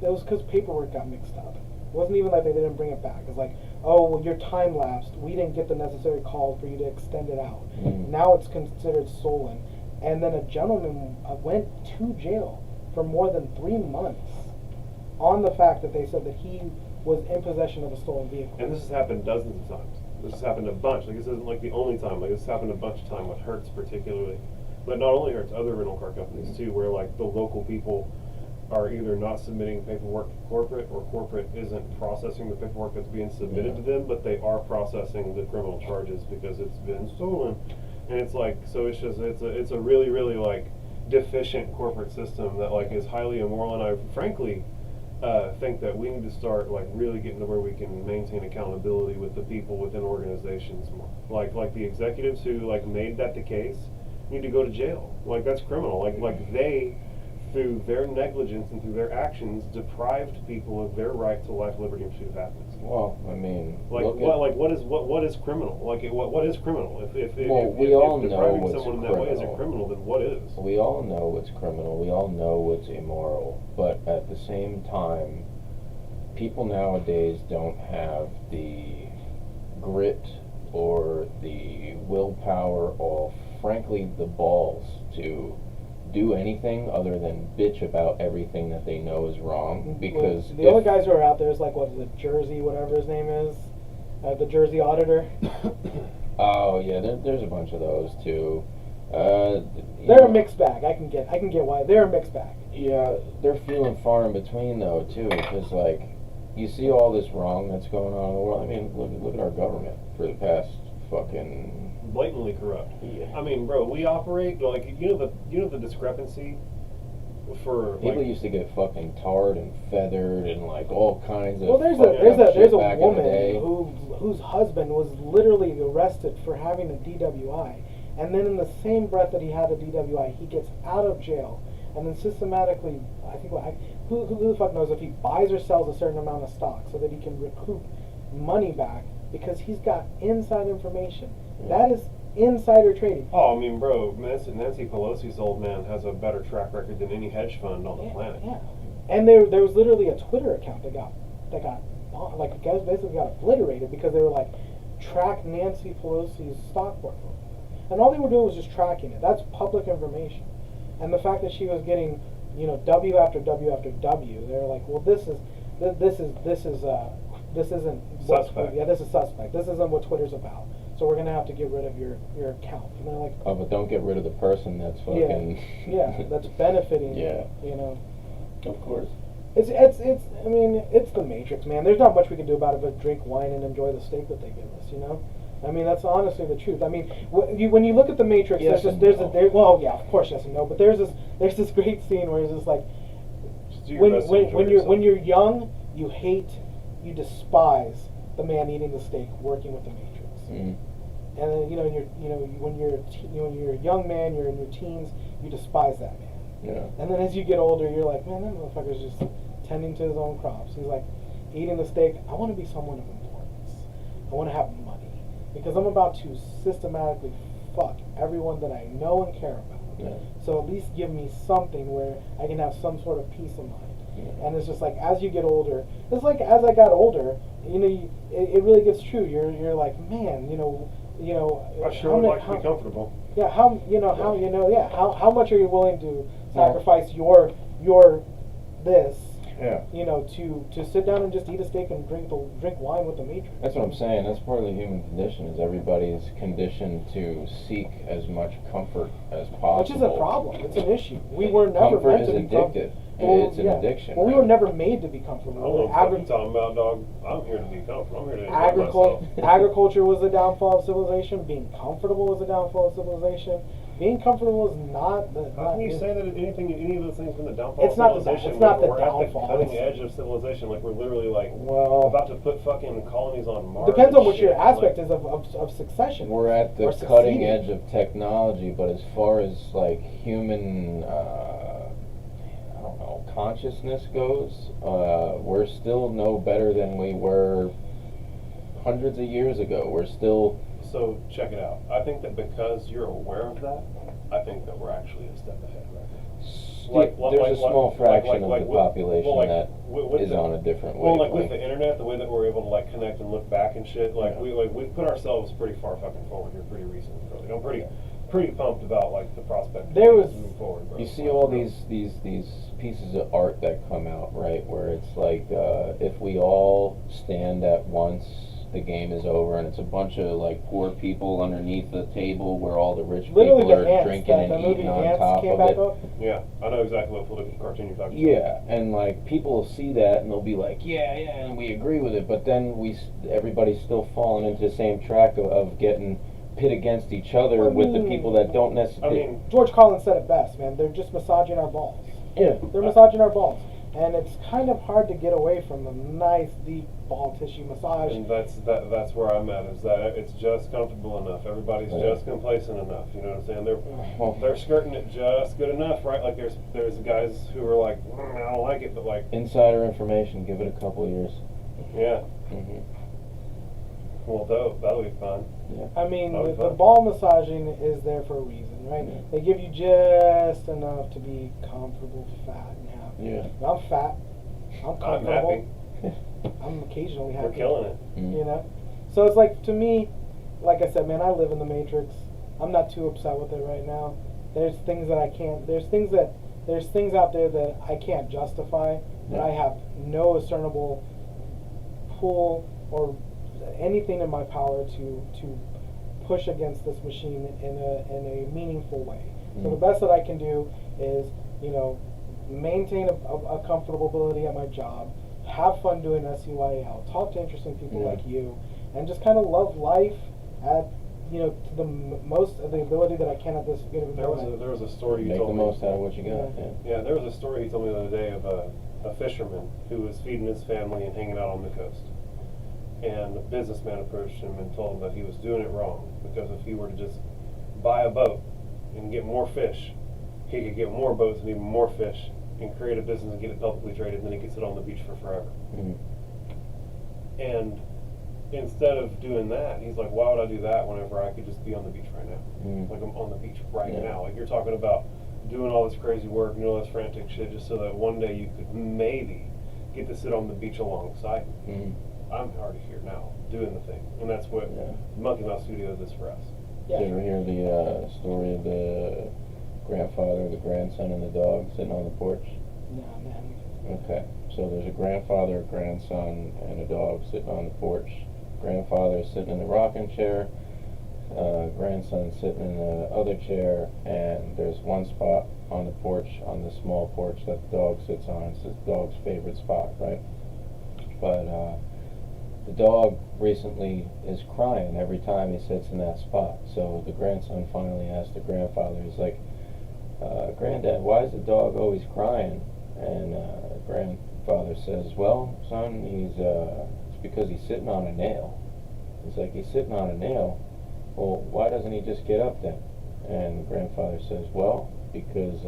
[SPEAKER 2] was because paperwork got mixed up. It wasn't even like they didn't bring it back. It's like, oh, well, your time lapsed. We didn't get the necessary calls for you to extend it out. Now it's considered stolen. And then a gentleman went to jail for more than 3 months on the fact that they said that he was in possession of a stolen vehicle.
[SPEAKER 4] And this has happened dozens of times. This has happened a bunch. Like, this isn't like the only time. Like, this has happened a bunch of times with Hertz particularly. But not only Hertz, other rental car companies too, where like the local people are either not submitting paperwork to corporate, or corporate isn't processing the paperwork that's being submitted to them, but they are processing the criminal charges because it's been stolen. And it's like, so it's just, it's a really, really like deficient corporate system that like is highly immoral. And I frankly think that we need to start like really getting to where we can maintain accountability with the people within organizations more. Like the executives who like made that the case need to go to jail. Like, that's criminal. Like they, through their negligence and through their actions, deprived people of their right to life, liberty, and pursuit of happiness.
[SPEAKER 3] Well, I mean,
[SPEAKER 4] what is criminal? Like, what is criminal? If
[SPEAKER 3] all know
[SPEAKER 4] depriving
[SPEAKER 3] what's
[SPEAKER 4] someone in that way isn't criminal, then what is?
[SPEAKER 3] We all know what's criminal. We all know what's immoral. But at the same time, people nowadays don't have the grit or the willpower or, frankly, the balls to do anything other than bitch about everything that they know is wrong. Because
[SPEAKER 2] the only guys who are out there is like, what is it, Jersey, whatever his name is, the Jersey auditor.
[SPEAKER 3] Oh yeah, there's a bunch of those too.
[SPEAKER 2] They're a mixed bag. I can get why they're a mixed bag.
[SPEAKER 3] Yeah, they're few and far in between though too, because like you see all this wrong that's going on in the world. I mean, look at our government for the past fucking
[SPEAKER 4] blatantly corrupt.
[SPEAKER 3] Yeah.
[SPEAKER 4] I mean, bro, we operate like you know the discrepancy for
[SPEAKER 3] people
[SPEAKER 4] like,
[SPEAKER 3] used to get fucking tarred and feathered and like all kinds of.
[SPEAKER 2] Well, there's a woman whose husband was literally arrested for having a DWI, and then in the same breath that he had a DWI, he gets out of jail, and then systematically, I think, who the fuck knows if he buys or sells a certain amount of stock so that he can recoup money back because he's got inside information. That is insider trading.
[SPEAKER 4] Oh, I mean, bro, Nancy Pelosi's old man has a better track record than any hedge fund on the planet.
[SPEAKER 2] Yeah, and there was literally a Twitter account that got like, guys basically got obliterated because they were like, track Nancy Pelosi's stock portfolio, and all they were doing was just tracking it. That's public information, and the fact that she was getting, W after W after W, they're like, well, this isn't
[SPEAKER 4] suspect.
[SPEAKER 2] This is suspect. This isn't what Twitter's about. So we're gonna have to get rid of your account. And they're like,
[SPEAKER 3] oh, but don't get rid of the person that's fucking.
[SPEAKER 2] Yeah, that's benefiting.
[SPEAKER 3] Yeah. Of course.
[SPEAKER 2] It's I mean, it's the Matrix, man. There's not much we can do about it but drink wine and enjoy the steak that they give us. I mean, that's honestly the truth. I mean, when you look at the Matrix,
[SPEAKER 3] yes,
[SPEAKER 2] well, yeah, of course, yes and no. But there's this great scene where it's just like, when you're young, you despise the man eating the steak, working with the Matrix.
[SPEAKER 3] Mm.
[SPEAKER 2] And then when you're a young man, you're in your teens, you despise that man.
[SPEAKER 3] Yeah.
[SPEAKER 2] And then as you get older, you're like, man, that motherfucker's just tending to his own crops. He's like eating the steak. I want to be someone of importance. I want to have money because I'm about to systematically fuck everyone that I know and care about.
[SPEAKER 3] Yeah.
[SPEAKER 2] So at least give me something where I can have some sort of peace of mind.
[SPEAKER 3] Yeah.
[SPEAKER 2] And it's just like, as you get older, it's like as I got older, it really gets true. You're like, man,
[SPEAKER 4] I sure would like to be comfortable.
[SPEAKER 2] Yeah, how much are you willing to sacrifice your this?
[SPEAKER 3] Yeah.
[SPEAKER 2] To sit down and just eat a steak and drink wine with the Matrix.
[SPEAKER 3] That's what I'm saying. That's part of the human condition. Is everybody's conditioned to seek as much comfort as possible.
[SPEAKER 2] Which is a problem. It's an issue. We were never
[SPEAKER 3] comfort
[SPEAKER 2] meant to be
[SPEAKER 3] addictive. It's an addiction.
[SPEAKER 2] Well, we were never made to be comfortable.
[SPEAKER 4] I don't know what you're talking about, dog. I'm here to be comfortable. I'm here to enjoy myself.
[SPEAKER 2] Agriculture was the downfall of civilization. Being comfortable was the downfall of civilization. Being comfortable is not the.
[SPEAKER 4] How can you say that any of those things been the downfall of
[SPEAKER 2] It's not
[SPEAKER 4] civilization?
[SPEAKER 2] the
[SPEAKER 4] We're
[SPEAKER 2] downfall.
[SPEAKER 4] at the cutting edge of civilization. Like, we're literally like about to put fucking colonies on Mars.
[SPEAKER 2] Depends on what
[SPEAKER 4] shit.
[SPEAKER 2] your aspect is of succession.
[SPEAKER 3] We're at the cutting edge of technology, but as far as like human, I don't know, consciousness goes, we're still no better than we were hundreds of years ago. We're still
[SPEAKER 4] So check it out. I think that because you're aware of that, I think that we're actually a step ahead right now.
[SPEAKER 3] There's a small fraction of the
[SPEAKER 4] with-
[SPEAKER 3] population
[SPEAKER 4] well, like,
[SPEAKER 3] that
[SPEAKER 4] with
[SPEAKER 3] is
[SPEAKER 4] the-
[SPEAKER 3] on a different
[SPEAKER 4] Well, like
[SPEAKER 3] wavelength.
[SPEAKER 4] with the internet, the way that we're able to like connect and look back and shit, like
[SPEAKER 3] Yeah.
[SPEAKER 4] we've put ourselves pretty far fucking forward here, pretty recently. Really. I'm pretty pumped about like the prospect.
[SPEAKER 2] There
[SPEAKER 4] of
[SPEAKER 2] was-
[SPEAKER 4] moving forward. Bro.
[SPEAKER 3] You see all these pieces of art that come out, right? Where it's like, if we all stand at once, the game is over, and it's a bunch of like poor people underneath the table where all the rich
[SPEAKER 2] Literally
[SPEAKER 3] people
[SPEAKER 2] the
[SPEAKER 3] are
[SPEAKER 2] Ants,
[SPEAKER 3] drinking
[SPEAKER 2] that the
[SPEAKER 3] and
[SPEAKER 2] movie
[SPEAKER 3] eating on
[SPEAKER 2] Ants
[SPEAKER 3] top
[SPEAKER 2] came
[SPEAKER 3] of
[SPEAKER 2] back
[SPEAKER 3] it.
[SPEAKER 2] up.
[SPEAKER 4] Yeah, I know exactly what political cartoon you're talking about.
[SPEAKER 3] Yeah, and like people will see that and they'll be like, yeah, and we agree with it, but then everybody's still falling into the same track of getting pit against each other with the people that don't
[SPEAKER 4] I
[SPEAKER 3] necessarily.
[SPEAKER 4] mean,
[SPEAKER 2] George Carlin said it best, man. They're just massaging our balls.
[SPEAKER 3] Yeah.
[SPEAKER 2] They're massaging our balls. And it's kind of hard to get away from a nice, deep ball tissue massage.
[SPEAKER 4] and that's where I'm at. Is that it's just comfortable enough. Everybody's
[SPEAKER 3] Yeah.
[SPEAKER 4] just complacent enough. You know what I'm saying?
[SPEAKER 3] Well,
[SPEAKER 4] They're skirting it just good enough, right? Like there's guys who are like, I don't like it, but like,
[SPEAKER 3] insider information, give it a couple of years.
[SPEAKER 4] yeah,
[SPEAKER 3] Hmm.
[SPEAKER 4] well, that'll be fun.
[SPEAKER 2] I mean,
[SPEAKER 4] That was
[SPEAKER 2] the
[SPEAKER 4] fun.
[SPEAKER 2] ball massaging is there for a reason, right?
[SPEAKER 3] Yeah.
[SPEAKER 2] They give you just enough to be comfortable, fat, and happy.
[SPEAKER 3] Yeah.
[SPEAKER 2] I'm fat. I'm
[SPEAKER 4] I'm
[SPEAKER 2] comfortable.
[SPEAKER 4] happy.
[SPEAKER 2] I'm occasionally happy.
[SPEAKER 4] We're killing it.
[SPEAKER 3] Mhm.
[SPEAKER 2] You know? So it's like, to me, like I said, man, I live in the Matrix. I'm not too upset with it right now. There's things that I can't, there's things out there that I can't justify, that
[SPEAKER 3] Yeah.
[SPEAKER 2] I have no discernible pull or anything in my power to push against this machine in a meaningful way. So the
[SPEAKER 3] Mhm.
[SPEAKER 2] best that I can do is, you know, maintain a comfortability at my job, have fun doing SUYL, talk to interesting people
[SPEAKER 3] Yeah.
[SPEAKER 2] like you, and just kind of love life at, you know, to the most of the ability that I can at this given moment.
[SPEAKER 4] There was a story you
[SPEAKER 3] Make
[SPEAKER 4] told
[SPEAKER 3] the
[SPEAKER 4] me.
[SPEAKER 3] most out of what you got.
[SPEAKER 2] Yeah.
[SPEAKER 3] Yeah.
[SPEAKER 4] Yeah, there was a story you told me the other day of a fisherman who was feeding his family and hanging out on the coast. And a businessman approached him and told him that he was doing it wrong, because if he were to just buy a boat and get more fish, he could get more boats and even more fish and create a business and get it publicly traded, and then he could sit on the beach for forever.
[SPEAKER 3] Mhm.
[SPEAKER 4] And instead of doing that, he's like, why would I do that whenever I could just be on the beach right now?
[SPEAKER 3] Mhm.
[SPEAKER 4] Like, I'm on the beach right
[SPEAKER 3] Yeah.
[SPEAKER 4] now. Like, you're talking about doing all this crazy work and all this frantic shit just so that one day you could maybe get to sit on the beach alongside me.
[SPEAKER 3] Mhm.
[SPEAKER 4] I'm already here now, doing the thing. And that's what
[SPEAKER 3] Yeah.
[SPEAKER 4] Monkey Mouse Studios is for us.
[SPEAKER 3] Did you ever hear the story of the grandfather, the grandson, and the dog sitting on the porch?
[SPEAKER 2] Nah, man.
[SPEAKER 3] Okay, so there's a grandfather, a grandson, and a dog sitting on the porch. Grandfather is sitting in the rocking chair, grandson sitting in the other chair, and there's one spot on the porch, on the small porch that the dog sits on. It's the dog's favorite spot, right? But the dog recently is crying every time he sits in that spot. So the grandson finally asked the grandfather, he's like, Granddad, why is the dog always crying? And grandfather says, well, son, it's because he's sitting on a nail. He's like, he's sitting on a nail. Well, why doesn't he just get up then? And grandfather says, well, because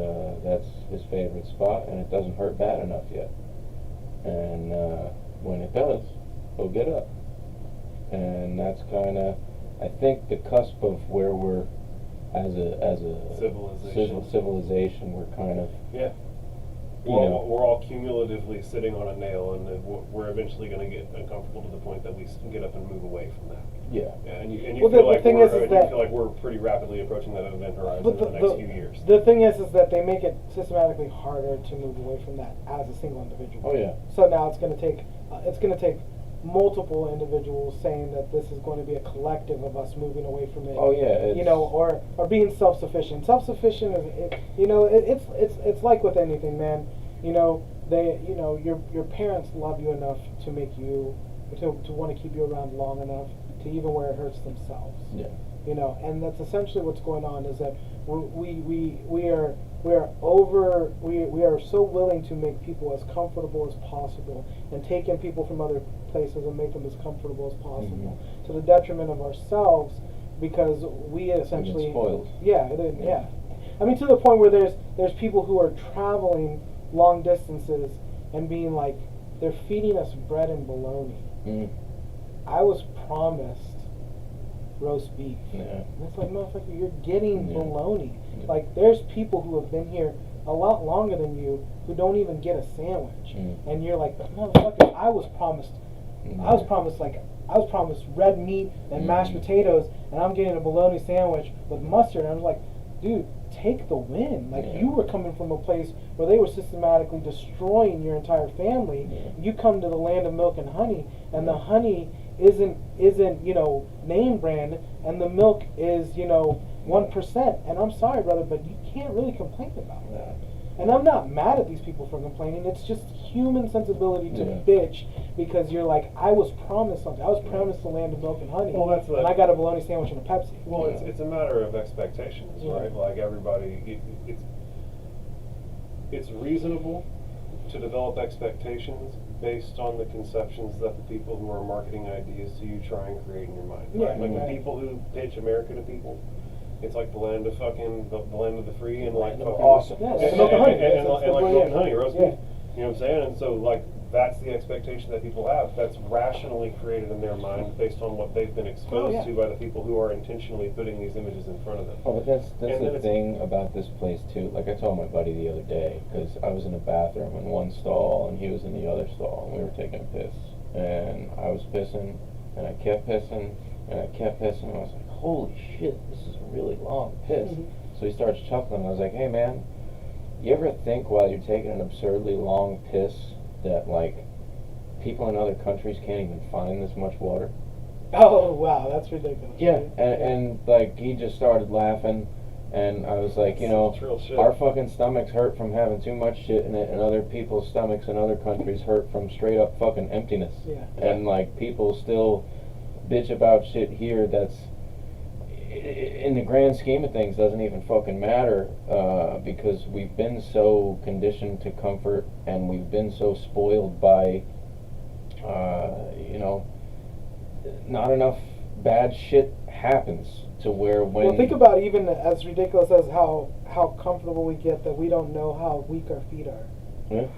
[SPEAKER 3] that's his favorite spot and it doesn't hurt bad enough yet. And when it does, he'll get up. And that's kind of, I think, the cusp of where we're as a civilization. We're kind of,
[SPEAKER 4] Yeah.
[SPEAKER 3] you know,
[SPEAKER 4] We're all cumulatively sitting on a nail, and then we're eventually going to get uncomfortable to the point that we get up and move away from that.
[SPEAKER 3] yeah.
[SPEAKER 4] Yeah, and you
[SPEAKER 2] Well,
[SPEAKER 4] feel
[SPEAKER 2] the
[SPEAKER 4] like
[SPEAKER 2] thing
[SPEAKER 4] we're,
[SPEAKER 2] is
[SPEAKER 4] and you
[SPEAKER 2] that-
[SPEAKER 4] feel like we're pretty rapidly approaching that event horizon
[SPEAKER 2] But
[SPEAKER 4] in the next few years.
[SPEAKER 2] the thing is that they make it systematically harder to move away from that as a single individual.
[SPEAKER 3] Oh yeah.
[SPEAKER 2] So now it's going to take multiple individuals saying that this is going to be a collective of us moving away from it.
[SPEAKER 3] Oh yeah.
[SPEAKER 2] You know, or being self-sufficient. Self-sufficient is, it's like with anything, man. You know, your parents love you enough to make you to want to keep you around long enough to even where it hurts themselves.
[SPEAKER 3] Yeah.
[SPEAKER 2] You know, and that's essentially what's going on, is that we are so willing to make people as comfortable as possible and take in people from other places and make them as comfortable as possible, to the detriment of ourselves, because we essentially
[SPEAKER 3] spoiled.
[SPEAKER 2] Yeah. I mean, to the point where there's people who are traveling long distances and being like, they're feeding us bread and bologna.
[SPEAKER 3] Mm.
[SPEAKER 2] I was promised roast beef.
[SPEAKER 3] Yeah.
[SPEAKER 2] And it's like, motherfucker, you're getting
[SPEAKER 3] Yeah.
[SPEAKER 2] bologna.
[SPEAKER 3] Yeah.
[SPEAKER 2] Like, there's people who have been here a lot longer than you who don't even get a sandwich. And you're like, motherfucker, I was promised red meat and mashed potatoes, and I'm getting a bologna sandwich with mustard. And I was like, dude, take the win. Like, you were coming from a place where they were systematically destroying your entire family. You come to the land of milk and honey, and the honey isn't name brand, and the milk is 1%. And I'm sorry, brother, but you can't really complain about that. And I'm not mad at these people for complaining. It's just human sensibility to bitch because you're like, I was promised something. I was promised the land of milk and honey, and I got a bologna sandwich and a Pepsi.
[SPEAKER 4] Well, it's a matter of expectations, right? Like everybody, it's reasonable to develop expectations based on the conceptions that the people who are marketing ideas to you try and create in your mind. Right? Like the people who pitch America to people. It's like the land of the land of the free and like
[SPEAKER 3] awesome.
[SPEAKER 2] Yeah,
[SPEAKER 4] and
[SPEAKER 2] milk and honey.
[SPEAKER 4] and like milk and honey, roast beef.
[SPEAKER 2] Yeah.
[SPEAKER 4] You know what I'm saying? And so like that's the expectation that people have. That's rationally created in their mind based on what they've been exposed to by the people who are intentionally putting these images in front of them.
[SPEAKER 3] Oh, but that's the thing about this place too. Like I told my buddy the other day, because I was in a bathroom in one stall and he was in the other stall, and we were taking a piss, and I was pissing, and I kept pissing, and I kept pissing, and I was like, holy shit, this is a really long piss. So he starts chuckling. I was like, hey man, you ever think while you're taking an absurdly long piss that like people in other countries can't even find this much water?
[SPEAKER 2] Oh wow, that's ridiculous.
[SPEAKER 3] Yeah, and like he just started laughing, and I was like, our fucking stomachs hurt from having too much shit in it, and other people's stomachs in other countries hurt from straight up fucking emptiness.
[SPEAKER 2] Yeah.
[SPEAKER 3] And like people still bitch about shit here that's in the grand scheme of things doesn't even fucking matter, because we've been so conditioned to comfort, and we've been so spoiled by not enough bad shit happens to where when...
[SPEAKER 2] Well, think about even as ridiculous as how comfortable we get that we don't know how weak our feet are.
[SPEAKER 3] Yeah.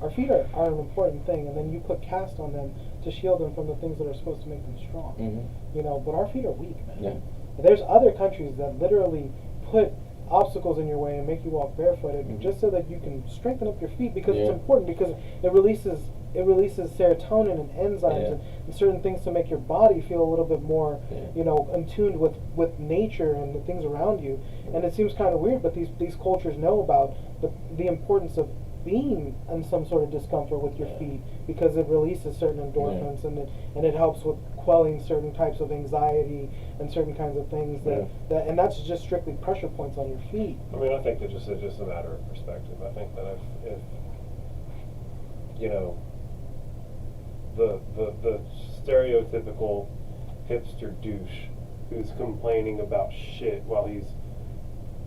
[SPEAKER 2] Our feet are an important thing, and then you put cast on them to shield them from the things that are supposed to make them strong. But our feet are weak, man.
[SPEAKER 3] Yeah.
[SPEAKER 2] There's other countries that literally put obstacles in your way and make you walk barefooted just so that you can strengthen up your feet, because it's important, because it releases serotonin and enzymes and certain things to make your body feel a little bit more in tune with nature and the things around you. And it seems kind of weird, but these cultures know about the importance of being in some sort of discomfort with your feet, because it releases certain endorphins and it helps with quelling certain types of anxiety and certain kinds of things and that's just strictly pressure points on your feet.
[SPEAKER 4] I mean, I think that it's just a matter of perspective. I think that if the stereotypical hipster douche who's complaining about shit while he's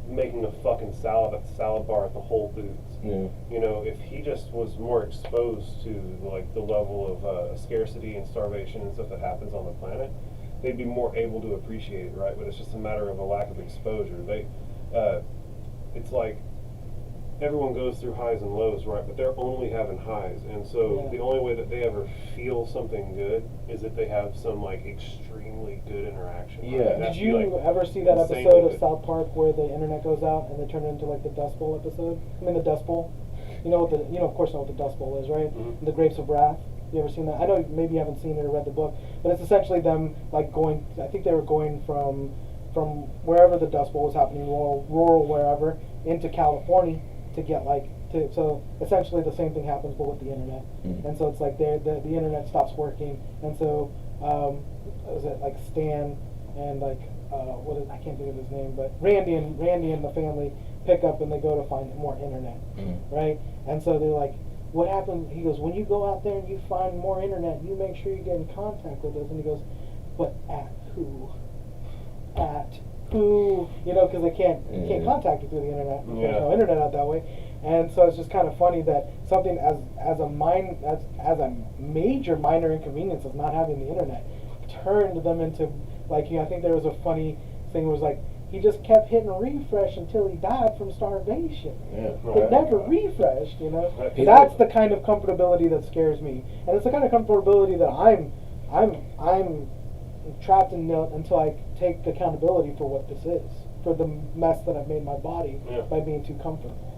[SPEAKER 4] making a fucking salad at the salad bar at the Whole Foods. If he just was more exposed to like the level of scarcity and starvation and stuff that happens on the planet, they'd be more able to appreciate it, right? But it's just a matter of a lack of exposure. It's like everyone goes through highs and lows, right? But they're only having highs, and so the only way that they ever feel something good is that they have some like extremely good interaction.
[SPEAKER 3] Yeah.
[SPEAKER 2] Did you ever see that episode of South Park where the internet goes out and they turn it into like the Dust Bowl episode? I mean the Dust Bowl. Of course, know what the Dust Bowl is, right? The Grapes of Wrath. You ever seen that? I know maybe you haven't seen it or read the book, but it's essentially them like going. I think they were going from wherever the Dust Bowl was happening, rural wherever, into California to get so essentially the same thing happens but with the internet. And so it's like the internet stops working, and so was it like Stan and like I can't think of his name, but Randy and the family pick up and they go to find more internet, right? And so they're like, what happens? He goes, when you go out there and you find more internet, you make sure you get in contact with us. And he goes, but at who? Because they can't contact you through the internet. There's no internet out that way. And so it's just kind of funny that something as a major minor inconvenience of not having the internet turned them into I think there was a funny thing was like he just kept hitting refresh until he died from starvation. It never refreshed, That's the kind of comfortability that scares me, and it's the kind of comfortability that I'm trapped in it until I take accountability for what this is, for the mess that I've made my body by being too comfortable.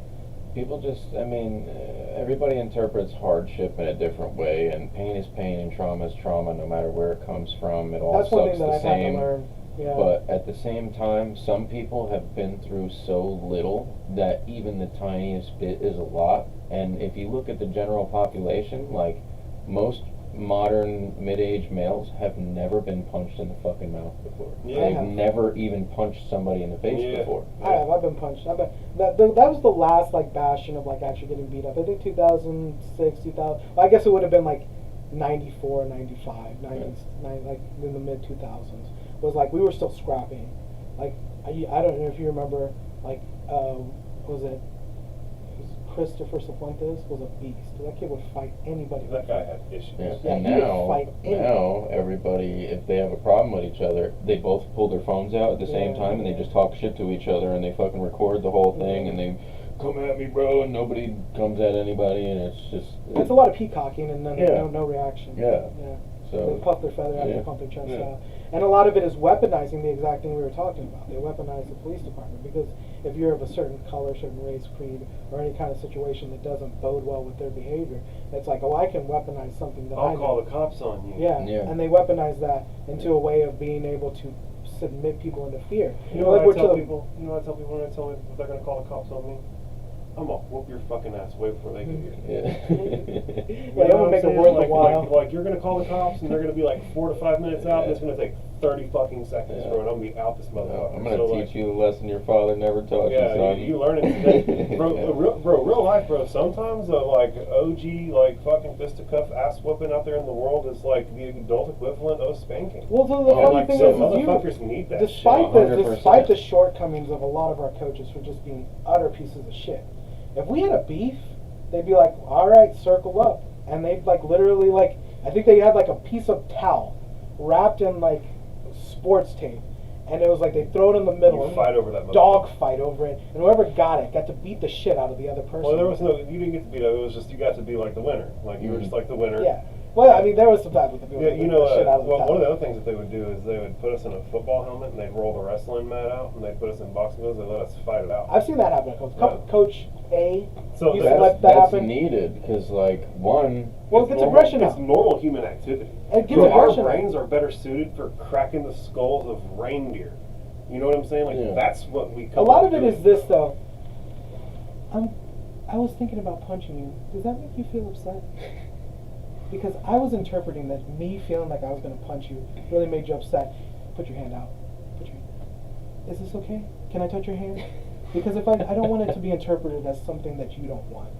[SPEAKER 3] People just, I mean, everybody interprets hardship in a different way, and pain is pain and trauma is trauma, no matter where it comes from. It all
[SPEAKER 2] That's one
[SPEAKER 3] sucks
[SPEAKER 2] thing that
[SPEAKER 3] the
[SPEAKER 2] I've had to
[SPEAKER 3] same.
[SPEAKER 2] learn. Yeah.
[SPEAKER 3] But at the same time, some people have been through so little that even the tiniest bit is a lot. And if you look at the general population, like most modern mid-aged males have never been punched in the fucking mouth before.
[SPEAKER 4] Yeah.
[SPEAKER 3] They've never even punched somebody in the face before.
[SPEAKER 2] I have. I've been punched. That was the last like bastion of like actually getting beat up. I think 2006, 2000. Well, I guess it would have been like 94, 95, 90, like in the mid 2000s. Was like we were still scrapping. Like I don't know if you remember. Like was it Christopher Cifuentes was a beast. That kid would fight anybody.
[SPEAKER 4] That guy had issues.
[SPEAKER 3] Yeah. And
[SPEAKER 2] he would fight anybody.
[SPEAKER 3] now everybody, if they have a problem with each other, they both pull their phones out at the same time and they just talk shit to each other and they fucking record the whole thing and they come at me, bro, and nobody comes at anybody, and it's just
[SPEAKER 2] it's a lot of peacocking and then no reaction.
[SPEAKER 3] Yeah.
[SPEAKER 2] So they puff their feather out, they pump their chest out. And a lot of it is weaponizing the exact thing we were talking about. They weaponize the police department because if you're of a certain color, certain race, creed, or any kind of situation that doesn't bode well with their behavior, it's like, oh, I can weaponize something that
[SPEAKER 4] I'll call the cops on you.
[SPEAKER 2] Yeah, and they weaponize that into a way of being able to submit people into fear.
[SPEAKER 4] You know what I tell people? You know what I tell people when I tell them if they're going to call the cops on me? I'm gonna whoop your fucking ass way before they get here.
[SPEAKER 2] I'm gonna make it worth a while.
[SPEAKER 4] Like you're gonna call the cops and they're gonna be like 4 to 5 minutes out, and it's gonna take 30 fucking seconds, bro, and I'm gonna be out this motherfucker.
[SPEAKER 3] I'm gonna teach you a lesson your father never taught you, son.
[SPEAKER 4] you learn it today. Real life, bro. Sometimes like OG, like fucking fisticuff ass whooping out there in the world is like the adult equivalent of spanking.
[SPEAKER 2] Well, so the funny thing is
[SPEAKER 4] motherfuckers need that
[SPEAKER 2] despite
[SPEAKER 4] shit.
[SPEAKER 2] despite the shortcomings of a lot of our coaches for just being utter pieces of shit. If we had a beef, they'd be like, all right, circle up. And they'd like literally like, I think they had like a piece of towel wrapped in like sports tape. And it was like they'd throw it in the middle and
[SPEAKER 4] fight over that
[SPEAKER 2] dog fight over it. And whoever got it got to beat the shit out of the other person.
[SPEAKER 4] Well, there was you didn't get to beat it. It was just, you got to be like the winner. Like you were just like the winner.
[SPEAKER 2] Yeah. Well, I mean, there was some times with the people.
[SPEAKER 4] Yeah, you know, one of the other things that they would do is they would put us in a football helmet and they'd roll the wrestling mat out and they'd put us in boxing gloves and let us fight it out.
[SPEAKER 2] I've seen that happen. Coach A.
[SPEAKER 4] So
[SPEAKER 2] that's
[SPEAKER 3] happen. Needed because, like, one.
[SPEAKER 2] Well, it gets aggression out.
[SPEAKER 4] It's normal human activity.
[SPEAKER 2] It gets aggression.
[SPEAKER 4] Our brains are better suited for cracking the skulls of reindeer. You know what I'm saying? Like that's what we.
[SPEAKER 2] A lot of it is this though. I was thinking about punching you. Does that make you feel upset? Because I was interpreting that me feeling like I was going to punch you really made you upset. Put your hand out. Put your hand. Is this okay? Can I touch your hand? Because if I don't want it to be interpreted as something that you don't want.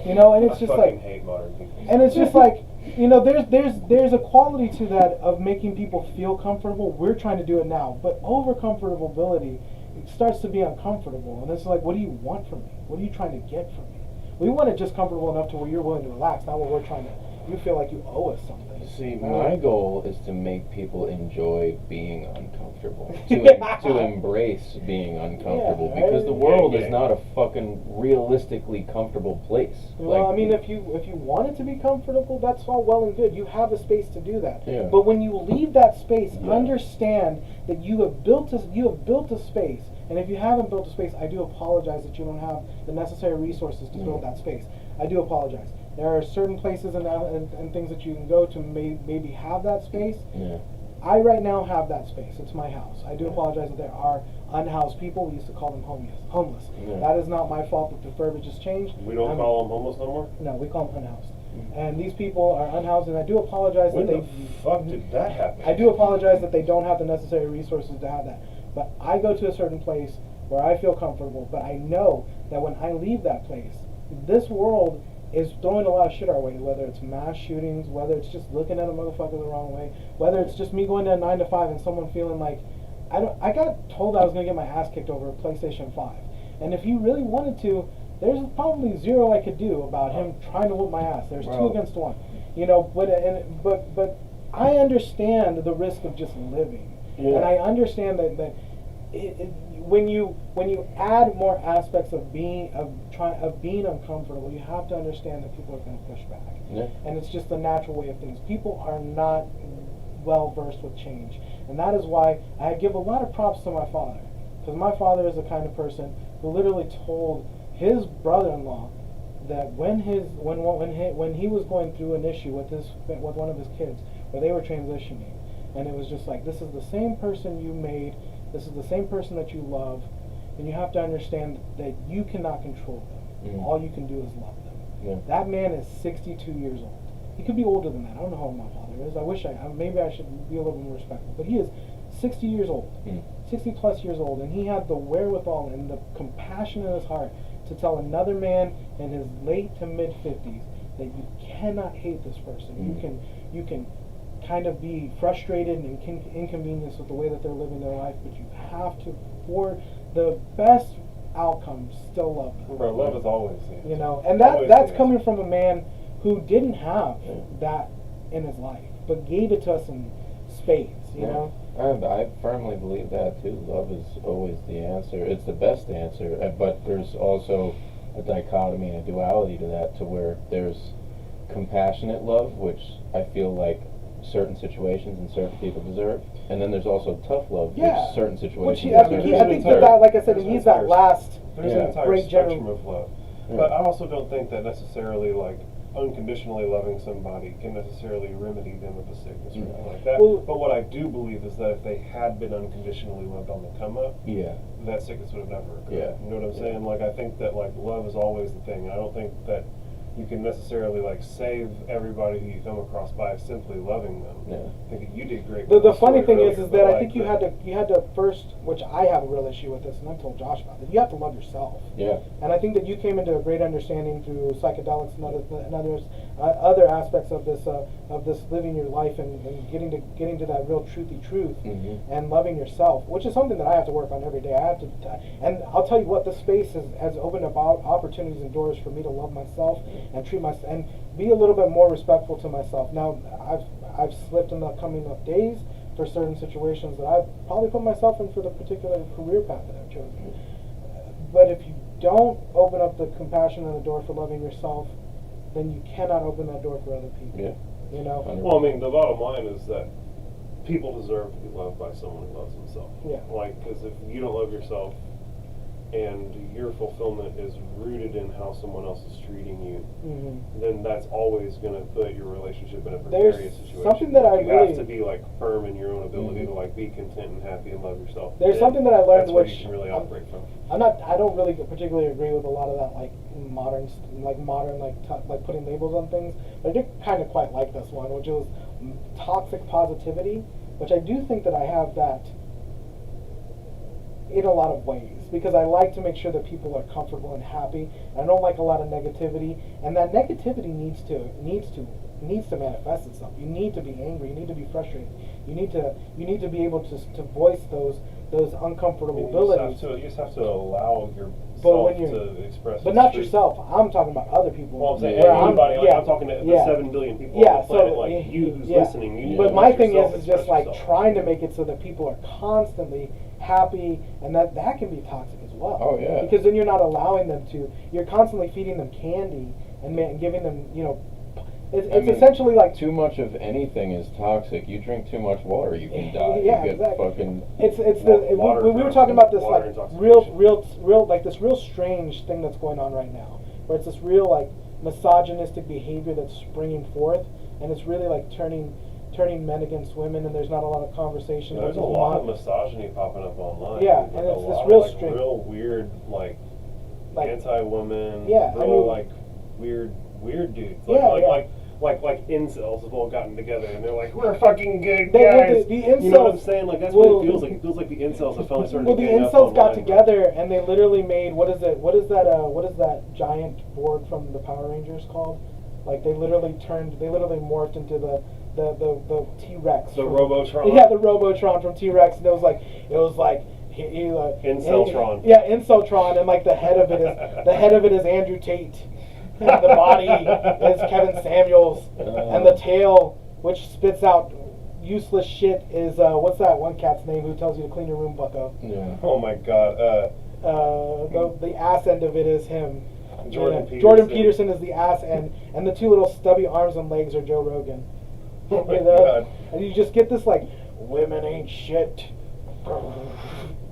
[SPEAKER 2] You know, and it's just like,
[SPEAKER 4] hate modern people.
[SPEAKER 2] And it's just like, you know, there's a quality to that of making people feel comfortable. We're trying to do it now, but over comfortability, it starts to be uncomfortable, and it's like, what do you want from me? What are you trying to get from me? We want it just comfortable enough to where you're willing to relax, not what we're trying to. You feel like you owe us something.
[SPEAKER 3] See, my goal is to make people enjoy being uncomfortable, to embrace being uncomfortable, because the world is not a fucking realistically comfortable place.
[SPEAKER 2] Well, I mean, if you want it to be comfortable, that's all well and good. You have a space to do that.
[SPEAKER 3] Yeah.
[SPEAKER 2] But when you leave that space, understand that you have built a space. And if you haven't built a space, I do apologize that you don't have the necessary resources to build that space. I do apologize. There are certain places and things that you can go to maybe have that space.
[SPEAKER 3] Yeah.
[SPEAKER 2] I right now have that space. It's my house. I do apologize that there are unhoused people. We used to call them homeless.
[SPEAKER 3] Yeah.
[SPEAKER 2] That is not my fault that the verbiage has changed.
[SPEAKER 4] We don't call them homeless no more?
[SPEAKER 2] No, we call them unhoused. And these people are unhoused, and I do apologize
[SPEAKER 4] when
[SPEAKER 2] that
[SPEAKER 4] the fuck did that happen?
[SPEAKER 2] I do apologize that they don't have the necessary resources to have that. But I go to a certain place where I feel comfortable, but I know that when I leave that place, this world is throwing a lot of shit our way, whether it's mass shootings, whether it's just looking at a motherfucker the wrong way, whether it's just me going to a 9 to 5 and someone feeling like, I got told I was going to get my ass kicked over a PlayStation 5. And if you really wanted to, there's probably zero I could do about him trying to whoop my ass. There's 2 against 1. You know, but I understand the risk of just living. Yeah. And I understand that when you add more aspects of being uncomfortable, you have to understand that people are going to push back. Yeah. And it's just the natural way of things. People are not well versed with change, And that is why I give a lot of props to my father. Because my father is the kind of person who literally told his brother-in-law that when he was going through an issue with one of his kids where they were transitioning, and it was just like, this is the same person you made, this is the same person that you love, and you have to understand that you cannot control them. All you can do is love them.
[SPEAKER 3] Yeah.
[SPEAKER 2] That man is 62 years old. He could be older than that. I don't know how old my father is. I wish maybe I should be a little bit more respectful. But he is 60 years old, 60 plus years old, and he had the wherewithal and the compassion in his heart to tell another man in his late to mid 50s that you cannot hate this person. You can kind of be frustrated and inconvenienced with the way that they're living their life, but you have to, for the best outcome, still love them.
[SPEAKER 4] Bro, love is always the answer.
[SPEAKER 2] You know, and that's coming from a man who didn't have that in his life, but gave it to us in spades. You know.
[SPEAKER 3] I firmly believe that too. Love is always the answer. It's the best answer, but there's also a dichotomy and a duality to that, to where there's compassionate love, which I feel like certain situations and certain people deserve, and then there's also tough love, which certain situations
[SPEAKER 2] I think that, like I said, he's that last
[SPEAKER 4] there's an entire
[SPEAKER 2] great
[SPEAKER 4] spectrum of love. But I also don't think that necessarily, like, unconditionally loving somebody can necessarily remedy them of a sickness or anything like that. But what I do believe is that if they had been unconditionally loved on the come up, that sickness would have never occurred. You know what I'm saying? Like, I think that, like, love is always the thing. I don't think that you can necessarily, like, save everybody who you come across by simply loving them. I think that you did great.
[SPEAKER 2] The funny thing is that I think you had to first, which I have a real issue with this, and I've told Josh about it. You have to love yourself. And I think that you came into a great understanding through psychedelics and other aspects of this living your life and getting to that real truthy truth and loving yourself, which is something that I have to work on every day. I have to, and I'll tell you what, this space has opened up opportunities and doors for me to love myself and treat myself and be a little bit more respectful to myself. Now, I've slipped in the coming up days for certain situations that I've probably put myself in for the particular career path that I've chosen. But if you don't open up the compassion and the door for loving yourself, then you cannot open that door for other people. You know.
[SPEAKER 4] Well, I mean, the bottom line is that people deserve to be loved by someone who loves themselves. Like, because if you don't love yourself, and your fulfillment is rooted in how someone else is treating you, then that's always going to put your relationship in a precarious situation.
[SPEAKER 2] Something that
[SPEAKER 4] you have to be, like, firm in your own ability to, like, be content and happy and love yourself.
[SPEAKER 2] There's something that I learned,
[SPEAKER 4] that's where
[SPEAKER 2] which
[SPEAKER 4] you can really operate from.
[SPEAKER 2] I don't really particularly agree with a lot of that, like modern putting labels on things. But I did kind of quite like this one, which was toxic positivity, which I do think that I have that in a lot of ways, because I like to make sure that people are comfortable and happy. I don't like a lot of negativity, and that negativity needs to manifest itself. You need to be angry. You need to be frustrated. You need to be able to voice those uncomfortable abilities.
[SPEAKER 4] You just have to allow yourself to express.
[SPEAKER 2] But not yourself. I'm talking about other people.
[SPEAKER 4] Well, I'm saying anybody. I'm talking to the 7 billion people on the planet, like you who's listening. You
[SPEAKER 2] but my thing is just like trying to make it so that people are constantly happy, and that can be toxic as well. Because then you're not allowing them to. You're constantly feeding them candy and giving them, It's essentially like
[SPEAKER 3] too much of anything is toxic. You drink too much water, you can die.
[SPEAKER 2] Fucking. We were talking about this like real like this real strange thing that's going on right now, where it's this real like misogynistic behavior that's springing forth, and it's really like turning men against women, and there's not a lot of conversation.
[SPEAKER 4] There's a lot of misogyny popping up online.
[SPEAKER 2] And it's this real strange,
[SPEAKER 4] real weird like anti-woman. Like weird dudes. Like incels have all gotten together and they're like, we're fucking good guys.
[SPEAKER 2] The incels,
[SPEAKER 4] you know what I'm saying? Like that's what it feels like. It feels like the incels have finally started.
[SPEAKER 2] Well, the incels got together and they literally made what is that giant board from the Power Rangers called? Like they literally morphed into the T-Rex.
[SPEAKER 4] The Robotron.
[SPEAKER 2] Yeah, the Robotron from T-Rex, and it was like
[SPEAKER 4] Inceltron.
[SPEAKER 2] Inceltron, and like the head of it is Andrew Tate. And the body is Kevin Samuels, and the tail, which spits out useless shit, is what's that one cat's name who tells you to clean your room, Bucko?
[SPEAKER 4] Oh my God.
[SPEAKER 2] The ass end of it is him.
[SPEAKER 4] Jordan Peterson.
[SPEAKER 2] Jordan Peterson is the ass end, and the two little stubby arms and legs are Joe Rogan.
[SPEAKER 4] Oh my God.
[SPEAKER 2] And you just get this like, women ain't shit.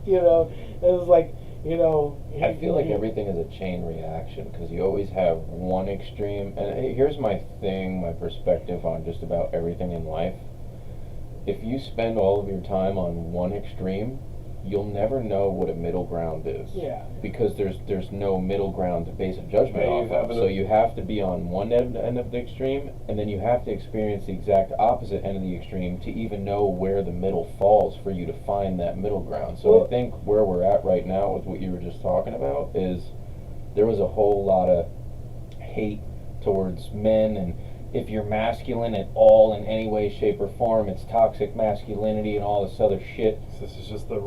[SPEAKER 2] You know, it was like, you know.
[SPEAKER 3] I feel like everything is a chain reaction because you always have one extreme. And here's my thing, my perspective on just about everything in life. If you spend all of your time on one extreme, you'll never know what a middle ground is.
[SPEAKER 2] Yeah.
[SPEAKER 3] Because there's no middle ground to base a judgment off of. So you have to be on one end of the extreme, and then you have to experience the exact opposite end of the extreme to even know where the middle falls for you to find that middle ground. So
[SPEAKER 2] Well,
[SPEAKER 3] I think where we're at right now with what you were just talking about is there was a whole lot of hate towards men, and if you're masculine at all in any way, shape, or form, it's toxic masculinity and all this other shit.
[SPEAKER 4] This is just the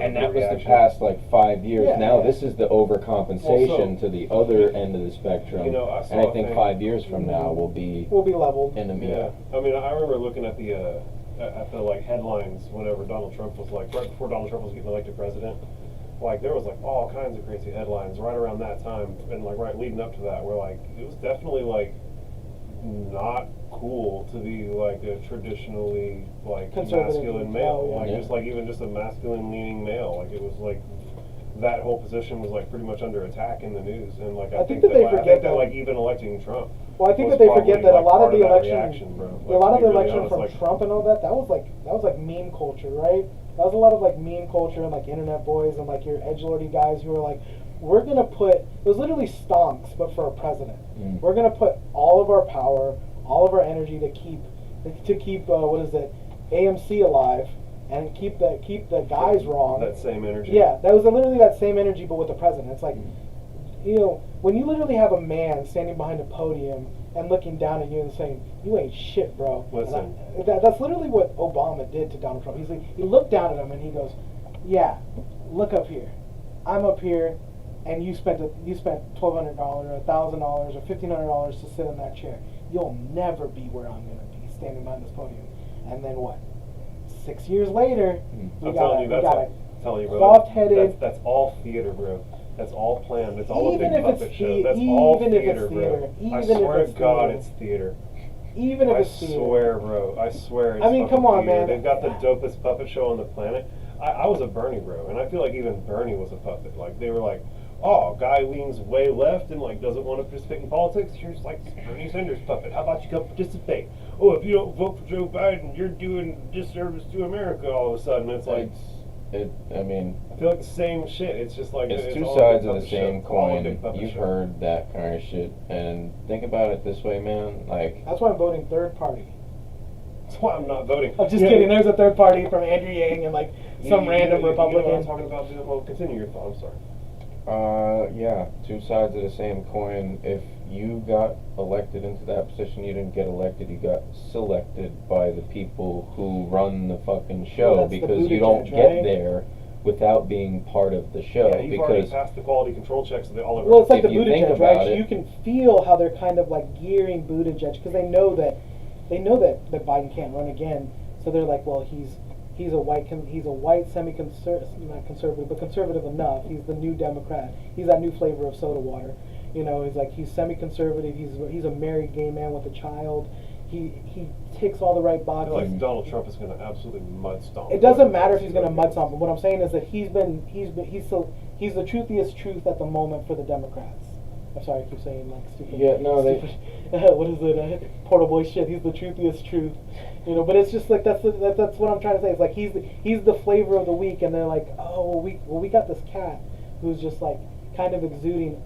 [SPEAKER 3] and that was the
[SPEAKER 4] reaction.
[SPEAKER 3] past like 5 years.
[SPEAKER 2] Yeah,
[SPEAKER 3] Now
[SPEAKER 2] yeah.
[SPEAKER 3] this is the overcompensation
[SPEAKER 4] Well, so-
[SPEAKER 3] to the other end of the spectrum.
[SPEAKER 4] You know, I saw
[SPEAKER 3] and I
[SPEAKER 4] a
[SPEAKER 3] think
[SPEAKER 4] thing-
[SPEAKER 3] 5 years from now we'll be
[SPEAKER 2] We'll be leveled.
[SPEAKER 3] in the
[SPEAKER 4] Yeah, I mean, I remember looking at the like headlines whenever Donald Trump was like right before Donald Trump was getting elected president. Like there was like all kinds of crazy headlines right around that time, and like right leading up to that, where like it was definitely like not cool to be like a traditionally like
[SPEAKER 2] Conservative
[SPEAKER 4] masculine
[SPEAKER 2] male,
[SPEAKER 4] male,
[SPEAKER 2] yeah.
[SPEAKER 4] like
[SPEAKER 3] Yeah.
[SPEAKER 4] just like even just a masculine leaning male. Like it was like that whole position was like pretty much under attack in the news, and like
[SPEAKER 2] I think that they forget that-
[SPEAKER 4] like even electing Trump.
[SPEAKER 2] Well, I think
[SPEAKER 4] was
[SPEAKER 2] that they forget
[SPEAKER 4] probably,
[SPEAKER 2] that a
[SPEAKER 4] like,
[SPEAKER 2] lot of
[SPEAKER 4] part
[SPEAKER 2] the
[SPEAKER 4] that
[SPEAKER 2] election,
[SPEAKER 4] reaction, bro.
[SPEAKER 2] a
[SPEAKER 4] Like,
[SPEAKER 2] lot
[SPEAKER 4] to
[SPEAKER 2] of
[SPEAKER 4] be
[SPEAKER 2] the
[SPEAKER 4] really
[SPEAKER 2] election
[SPEAKER 4] honest,
[SPEAKER 2] from
[SPEAKER 4] like,
[SPEAKER 2] Trump and all that, that was like meme culture, right? That was a lot of like meme culture and like internet boys and like your edgelordy guys who were like, we're gonna put, it was literally stonks, but for a president.
[SPEAKER 3] Mm.
[SPEAKER 2] We're gonna put all of our power, all of our energy to keep what is it, AMC alive, and keep the guys wrong.
[SPEAKER 4] That same energy.
[SPEAKER 2] Yeah, that was literally that same energy, but with the president. It's like, you know, when you literally have a man standing behind a podium and looking down at you and saying, "You ain't shit, bro."
[SPEAKER 4] Listen.
[SPEAKER 2] And that's literally what Obama did to Donald Trump. He looked down at him and he goes, "Yeah, look up here. I'm up here, and you spent $1,200 or $1,000 or $1,500 to sit in that chair. You'll never be where I'm gonna be, standing behind this podium." And then what? 6 years later, we
[SPEAKER 4] I'm
[SPEAKER 2] got
[SPEAKER 4] telling you, that's
[SPEAKER 2] a
[SPEAKER 4] telling you, bro.
[SPEAKER 2] cloth-headed.
[SPEAKER 4] That's all theater, bro. That's all planned. It's all
[SPEAKER 2] Even
[SPEAKER 4] a big
[SPEAKER 2] if it's
[SPEAKER 4] puppet show. That's
[SPEAKER 2] even
[SPEAKER 4] all
[SPEAKER 2] if it's
[SPEAKER 4] theater,
[SPEAKER 2] theater,
[SPEAKER 4] bro.
[SPEAKER 2] even
[SPEAKER 4] I
[SPEAKER 2] if
[SPEAKER 4] swear
[SPEAKER 2] it's
[SPEAKER 4] to God,
[SPEAKER 2] theater.
[SPEAKER 4] it's theater.
[SPEAKER 2] Even if
[SPEAKER 4] I
[SPEAKER 2] it's theater.
[SPEAKER 4] swear, bro. I swear it's
[SPEAKER 2] I mean, come
[SPEAKER 4] fucking
[SPEAKER 2] on,
[SPEAKER 4] theater.
[SPEAKER 2] man.
[SPEAKER 4] They've got the dopest puppet show on the planet. I was a Bernie bro, and I feel like even Bernie was a puppet. Like, they were like, oh, guy leans way left and, like, doesn't want to participate in politics. Here's, like, Bernie Sanders puppet. How about you come participate? Oh, if you don't vote for Joe Biden, you're doing disservice to America all of a sudden. It's like,
[SPEAKER 3] I mean,
[SPEAKER 4] I feel like the same shit. It's just like
[SPEAKER 3] it's two
[SPEAKER 4] all a
[SPEAKER 3] sides
[SPEAKER 4] big
[SPEAKER 3] of the
[SPEAKER 4] puppet
[SPEAKER 3] same
[SPEAKER 4] show. It's all a
[SPEAKER 3] coin.
[SPEAKER 4] big puppet
[SPEAKER 3] You've
[SPEAKER 4] show.
[SPEAKER 3] heard that kind of shit, and think about it this way, man. Like,
[SPEAKER 2] That's why I'm voting third party.
[SPEAKER 4] That's why I'm not voting.
[SPEAKER 2] I'm just
[SPEAKER 4] Yeah.
[SPEAKER 2] kidding. There's a third party from Andrew Yang and like some random
[SPEAKER 4] You know what
[SPEAKER 2] Republican.
[SPEAKER 4] I'm talking about? Well, continue your thought. I'm sorry.
[SPEAKER 3] yeah, two sides of the same coin. If you got elected into that position, you didn't get elected, you got selected by the people who run the fucking show,
[SPEAKER 2] Well, that's the
[SPEAKER 3] because you
[SPEAKER 2] Buttigieg,
[SPEAKER 3] don't get
[SPEAKER 2] right?
[SPEAKER 3] there without being part of the show.
[SPEAKER 4] Yeah, you've already
[SPEAKER 3] because
[SPEAKER 4] passed the quality control checks. They all
[SPEAKER 2] Well, it's like
[SPEAKER 3] If
[SPEAKER 2] the
[SPEAKER 3] you think
[SPEAKER 2] Buttigieg, right?
[SPEAKER 3] about
[SPEAKER 2] So
[SPEAKER 3] it-
[SPEAKER 2] you can feel how they're kind of like gearing Buttigieg because they know that Biden can't run again. So they're like, well, he's a white semi-conservative, not conservative, but conservative enough. He's the new Democrat. He's that new flavor of soda water. You know, he's semi-conservative. He's a married gay man with a child. He ticks all the right
[SPEAKER 4] I
[SPEAKER 2] boxes.
[SPEAKER 4] feel like Donald Trump is going to absolutely mud stomp.
[SPEAKER 2] It doesn't matter if he's going to mud stomp. But what I'm saying is that he's the truthiest truth at the moment for the Democrats. I'm sorry, I keep saying like stupid.
[SPEAKER 3] Yeah, no, they-
[SPEAKER 2] stupid, what is it? Portal boy shit. He's the truthiest truth. You know, but it's just like that's what I'm trying to say. It's like he's the flavor of the week, and they're like, oh, we got this cat who's just like kind of exuding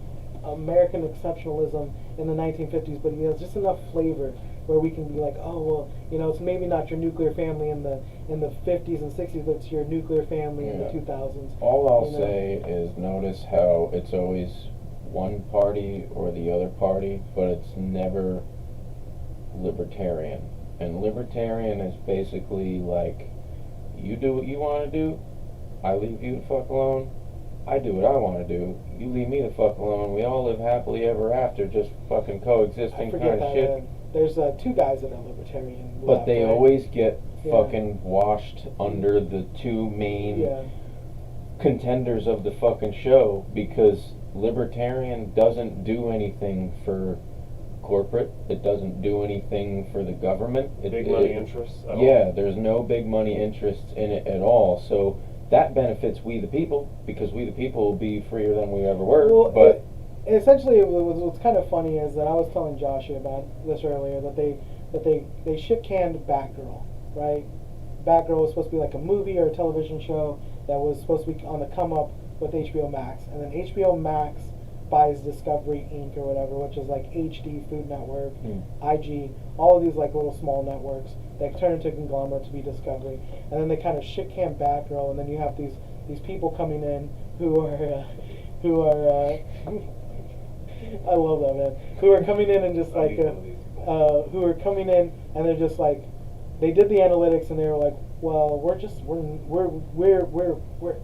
[SPEAKER 2] American exceptionalism in the 1950s, but he has just enough flavor where we can be like, oh well, you know, it's maybe not your nuclear family in the 50s and 60s, but it's your nuclear family in the
[SPEAKER 3] Yeah.
[SPEAKER 2] 2000s.
[SPEAKER 3] all I'll
[SPEAKER 2] you know?
[SPEAKER 3] say is notice how it's always one party or the other party, but it's never libertarian. And libertarian is basically like, you do what you want to do, I leave you the fuck alone. I do what I want to do, you leave me the fuck alone. We all live happily ever after, just fucking
[SPEAKER 2] I
[SPEAKER 3] coexisting
[SPEAKER 2] forget
[SPEAKER 3] kind of
[SPEAKER 2] that.
[SPEAKER 3] shit.
[SPEAKER 2] There's two guys that are libertarian.
[SPEAKER 3] But
[SPEAKER 2] left,
[SPEAKER 3] they
[SPEAKER 2] right?
[SPEAKER 3] always get
[SPEAKER 2] Yeah.
[SPEAKER 3] fucking washed under the two main
[SPEAKER 2] Yeah.
[SPEAKER 3] contenders of the fucking show, because libertarian doesn't do anything for corporate. It doesn't do anything for the government.
[SPEAKER 4] Big money interests at all?
[SPEAKER 3] Yeah, there's no big money interests in it at all. So that benefits we the people, because we the people will be freer than we ever were.
[SPEAKER 2] Well,
[SPEAKER 3] but
[SPEAKER 2] essentially, what's kind of funny is that I was telling Joshua about this earlier, that they shit-canned Batgirl, right? Batgirl was supposed to be like a movie or a television show that was supposed to be on the come up with HBO Max, and then HBO Max buys Discovery Inc. or whatever, which is like HD, Food Network, IG, all of these like little small networks that turn into a conglomerate to be Discovery, and then they kind of shit-can Batgirl, and then you have these people coming in who are I love that, man. Who are coming in and just like who are coming in and they're just like, they did the analytics and they were like, well, we're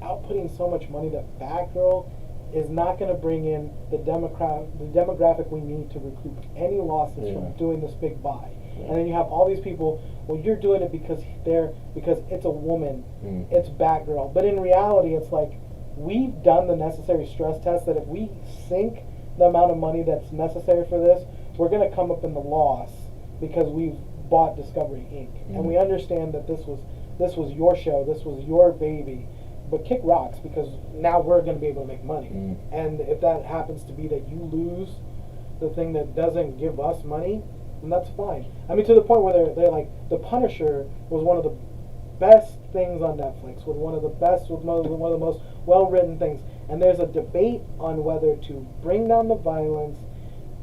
[SPEAKER 2] outputting so much money that Batgirl is not going to bring in the demographic we need to recoup any losses from doing this big buy. And then you have all these people, well, you're doing it because it's a woman, it's Batgirl. But in reality, it's like, we've done the necessary stress test that if we sink the amount of money that's necessary for this, we're going to come up in the loss because we've bought Discovery Inc. And we understand that this was your show, this was your baby, but kick rocks, because now we're going to be able to make money. And if that happens to be that you lose the thing that doesn't give us money, then that's fine. I mean, to the point where they're like, The Punisher was one of the best things on Netflix, with one of the most well-written things. And there's a debate on whether to bring down the violence,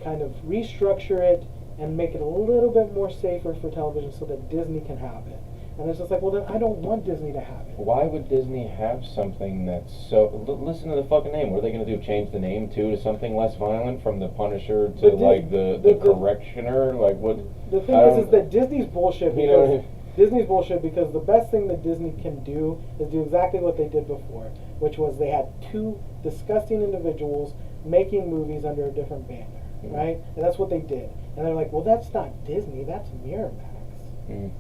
[SPEAKER 2] kind of restructure it, and make it a little bit more safer for television so that Disney can have it. And it's just like, well, then I don't want Disney to have it.
[SPEAKER 3] why would Disney have something that's so... listen to the fucking name. What are they going to do? Change the name, too, to something less violent? From the Punisher to, the Correctioner? Like, what...
[SPEAKER 2] The thing is that Disney's bullshit because... Disney's bullshit because the best thing that Disney can do is do exactly what they did before, which was they had two disgusting individuals making movies under a different banner, right? And that's what they did. And they're like, well, that's not Disney, that's Miramax.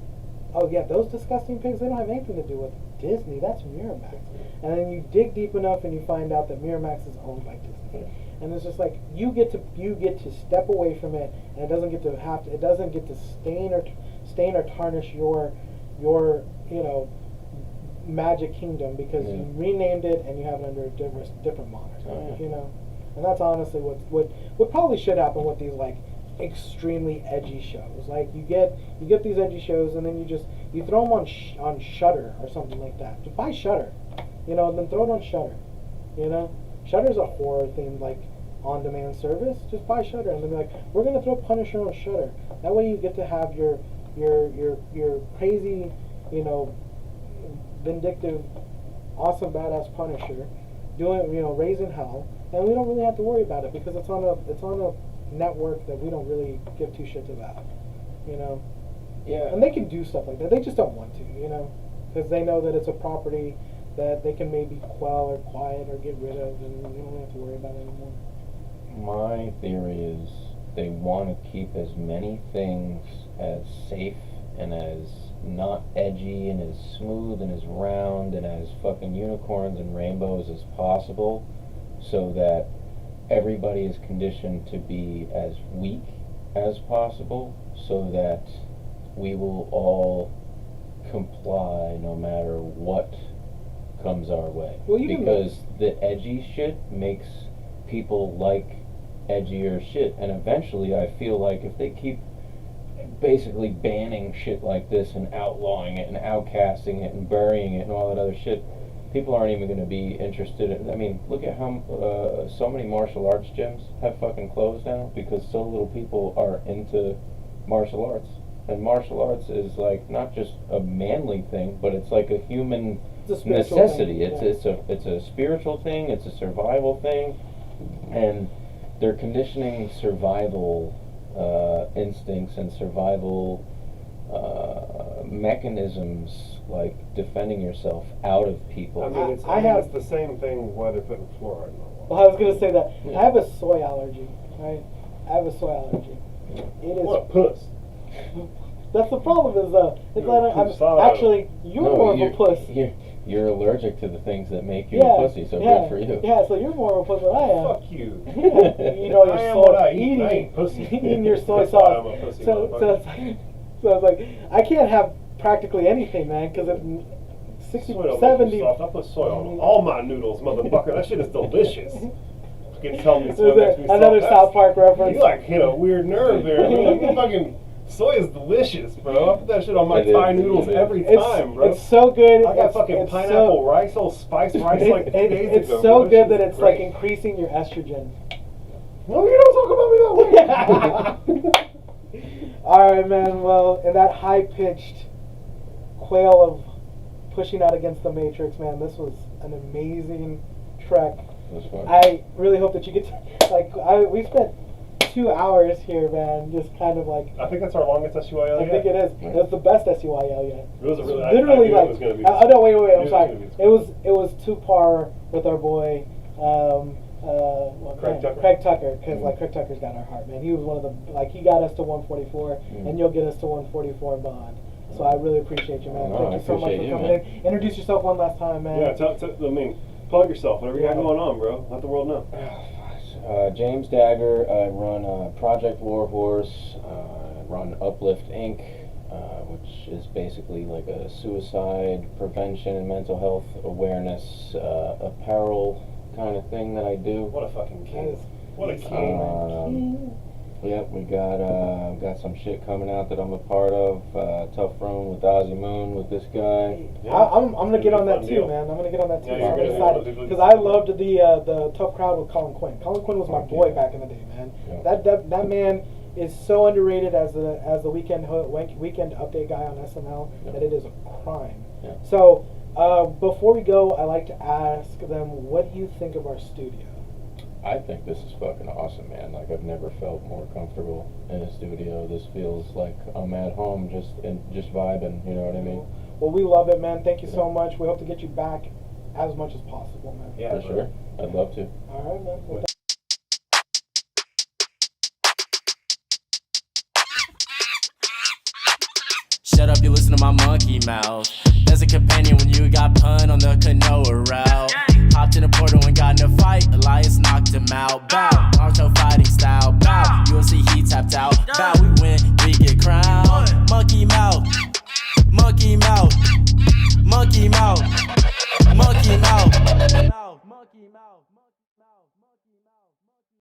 [SPEAKER 2] Oh yeah, those disgusting pigs, they don't have anything to do with Disney, that's Miramax. And then you dig deep enough and you find out that Miramax is owned by Disney. And it's just like, you get to step away from it, and it doesn't get to stain or tarnish your Magic Kingdom because you renamed it and you have it under a different moniker, and that's honestly what probably should happen with these like extremely edgy shows. Like you get these edgy shows and then you throw them on Shudder or something like that. Just buy Shudder, and then throw it on Shudder. Shudder's a horror themed like on-demand service. Just buy Shudder and then be like, we're gonna throw Punisher on Shudder. That way you get to have your crazy, vindictive, awesome badass Punisher doing, raising hell, and we don't really have to worry about it because it's on a network that we don't really give two shits about,
[SPEAKER 3] Yeah.
[SPEAKER 2] And they can do stuff like that. They just don't want to, because they know that it's a property that they can maybe quell or quiet or get rid of, and we don't have to worry about it anymore.
[SPEAKER 3] My theory is they want to keep as many things as safe and as not edgy and as smooth and as round and as fucking unicorns and rainbows as possible, so that everybody is conditioned to be as weak as possible, so that we will all comply no matter what comes our way. Because the edgy shit makes people like edgier shit, and eventually I feel like if they keep basically banning shit like this and outlawing it and outcasting it and burying it and all that other shit, people aren't even going to be interested in. I mean, look at how so many martial arts gyms have fucking closed now because so little people are into martial arts. And martial arts is like not just a manly thing, but it's like a human necessity. It's a spiritual thing. It's a survival thing, and they're conditioning survival instincts and survival mechanisms, like defending yourself, out of people.
[SPEAKER 4] I mean, it's the same thing why they're putting fluoride in the water.
[SPEAKER 2] Well, I was going to say that. Yeah. I have a soy allergy, right? I have a soy allergy. It is...
[SPEAKER 4] What, puss?
[SPEAKER 2] That's the problem, is actually, you're more of a puss.
[SPEAKER 3] You're allergic to the things that make you a pussy, so good for you.
[SPEAKER 2] Yeah, so you're more of a puss than I am.
[SPEAKER 4] Fuck you.
[SPEAKER 2] Your
[SPEAKER 4] I am what I ain't pussy.
[SPEAKER 2] eating your soy
[SPEAKER 4] That's why
[SPEAKER 2] sauce.
[SPEAKER 4] I'm a pussy
[SPEAKER 2] So it's like I can't have practically anything, man, because it 60,
[SPEAKER 4] Soy don't
[SPEAKER 2] 70.
[SPEAKER 4] make you soft. I put soy on all my noodles, motherfucker. That shit is delicious. You can tell me soy makes me soft.
[SPEAKER 2] Another South Park reference.
[SPEAKER 4] You like hit a weird nerve there. Man. Fucking soy is delicious, bro. I put that shit on my Thai noodles every time, bro.
[SPEAKER 2] It's so good.
[SPEAKER 4] I got fucking pineapple rice, old spiced rice like 2 days ago.
[SPEAKER 2] It's so
[SPEAKER 4] bro.
[SPEAKER 2] good that it's
[SPEAKER 4] great.
[SPEAKER 2] like increasing your estrogen.
[SPEAKER 4] No, you don't talk about me that way.
[SPEAKER 2] All right, man. Well, in that high-pitched quail of pushing out against the Matrix, man, this was an amazing trek.
[SPEAKER 3] That's fun.
[SPEAKER 2] I really hope that you get to, we spent 2 hours here, man, just kind of like.
[SPEAKER 4] I think that's our longest SUYL
[SPEAKER 2] I
[SPEAKER 4] yet.
[SPEAKER 2] think it is.
[SPEAKER 3] Yeah.
[SPEAKER 2] It's the best SUYL yet.
[SPEAKER 4] It was a really,
[SPEAKER 2] Literally,
[SPEAKER 4] I knew
[SPEAKER 2] like,
[SPEAKER 4] it was gonna be
[SPEAKER 2] oh no, wait,
[SPEAKER 4] I
[SPEAKER 2] I'm
[SPEAKER 4] knew it was
[SPEAKER 2] sorry.
[SPEAKER 4] gonna be this
[SPEAKER 2] It was to par with our boy, Craig Tucker, because like Craig Tucker's got our heart, man. He was one of the, like, he got us to 144, and you'll get us to 144 and beyond. So I really appreciate you, man.
[SPEAKER 3] No,
[SPEAKER 2] Thank you so much for
[SPEAKER 3] appreciate you,
[SPEAKER 2] coming
[SPEAKER 3] man.
[SPEAKER 2] in. Introduce yourself one last time, man.
[SPEAKER 4] Yeah, I mean, plug yourself. Whatever you got going on, bro. Let the world know.
[SPEAKER 3] James Dagger. I run Project Warhorse. Run Uplift Inc., which is basically like a suicide prevention and mental health awareness apparel kind of thing that I do.
[SPEAKER 4] What a fucking king. What a king.
[SPEAKER 3] Yep, we got some shit coming out that I'm a part of. Tough Room with Ozzy Moon with this guy.
[SPEAKER 4] Yeah.
[SPEAKER 2] I'm gonna get on that
[SPEAKER 4] Fun
[SPEAKER 2] too,
[SPEAKER 4] deal.
[SPEAKER 2] man. I'm gonna get on that too.
[SPEAKER 4] Yeah,
[SPEAKER 2] I'm
[SPEAKER 4] you're
[SPEAKER 2] excited
[SPEAKER 4] gonna do
[SPEAKER 2] because I loved the Tough Crowd with Colin Quinn. Colin Quinn was my boy back in the day, man.
[SPEAKER 3] Yeah.
[SPEAKER 2] That man is so underrated as the weekend update guy on SNL that it is a crime.
[SPEAKER 3] Yeah.
[SPEAKER 2] So before we go, I like to ask them, what do you think of our studio?
[SPEAKER 3] I think this is fucking awesome, man. Like, I've never felt more comfortable in a studio. This feels like I'm at home, just vibing. You know what I mean?
[SPEAKER 2] Well, we love it, man. Thank you so much. We hope to get you back as much as possible, man.
[SPEAKER 4] Yeah,
[SPEAKER 3] For sure. I'd love to.
[SPEAKER 2] All right, man. Well,
[SPEAKER 1] Shut up, you listen to my monkey mouth. There's a companion when you got pun on the canoa route. Hopped in a portal and got in a fight. Elias knocked him out. Bow, Naruto fighting style. Bow, UFC he tapped out. Bow, we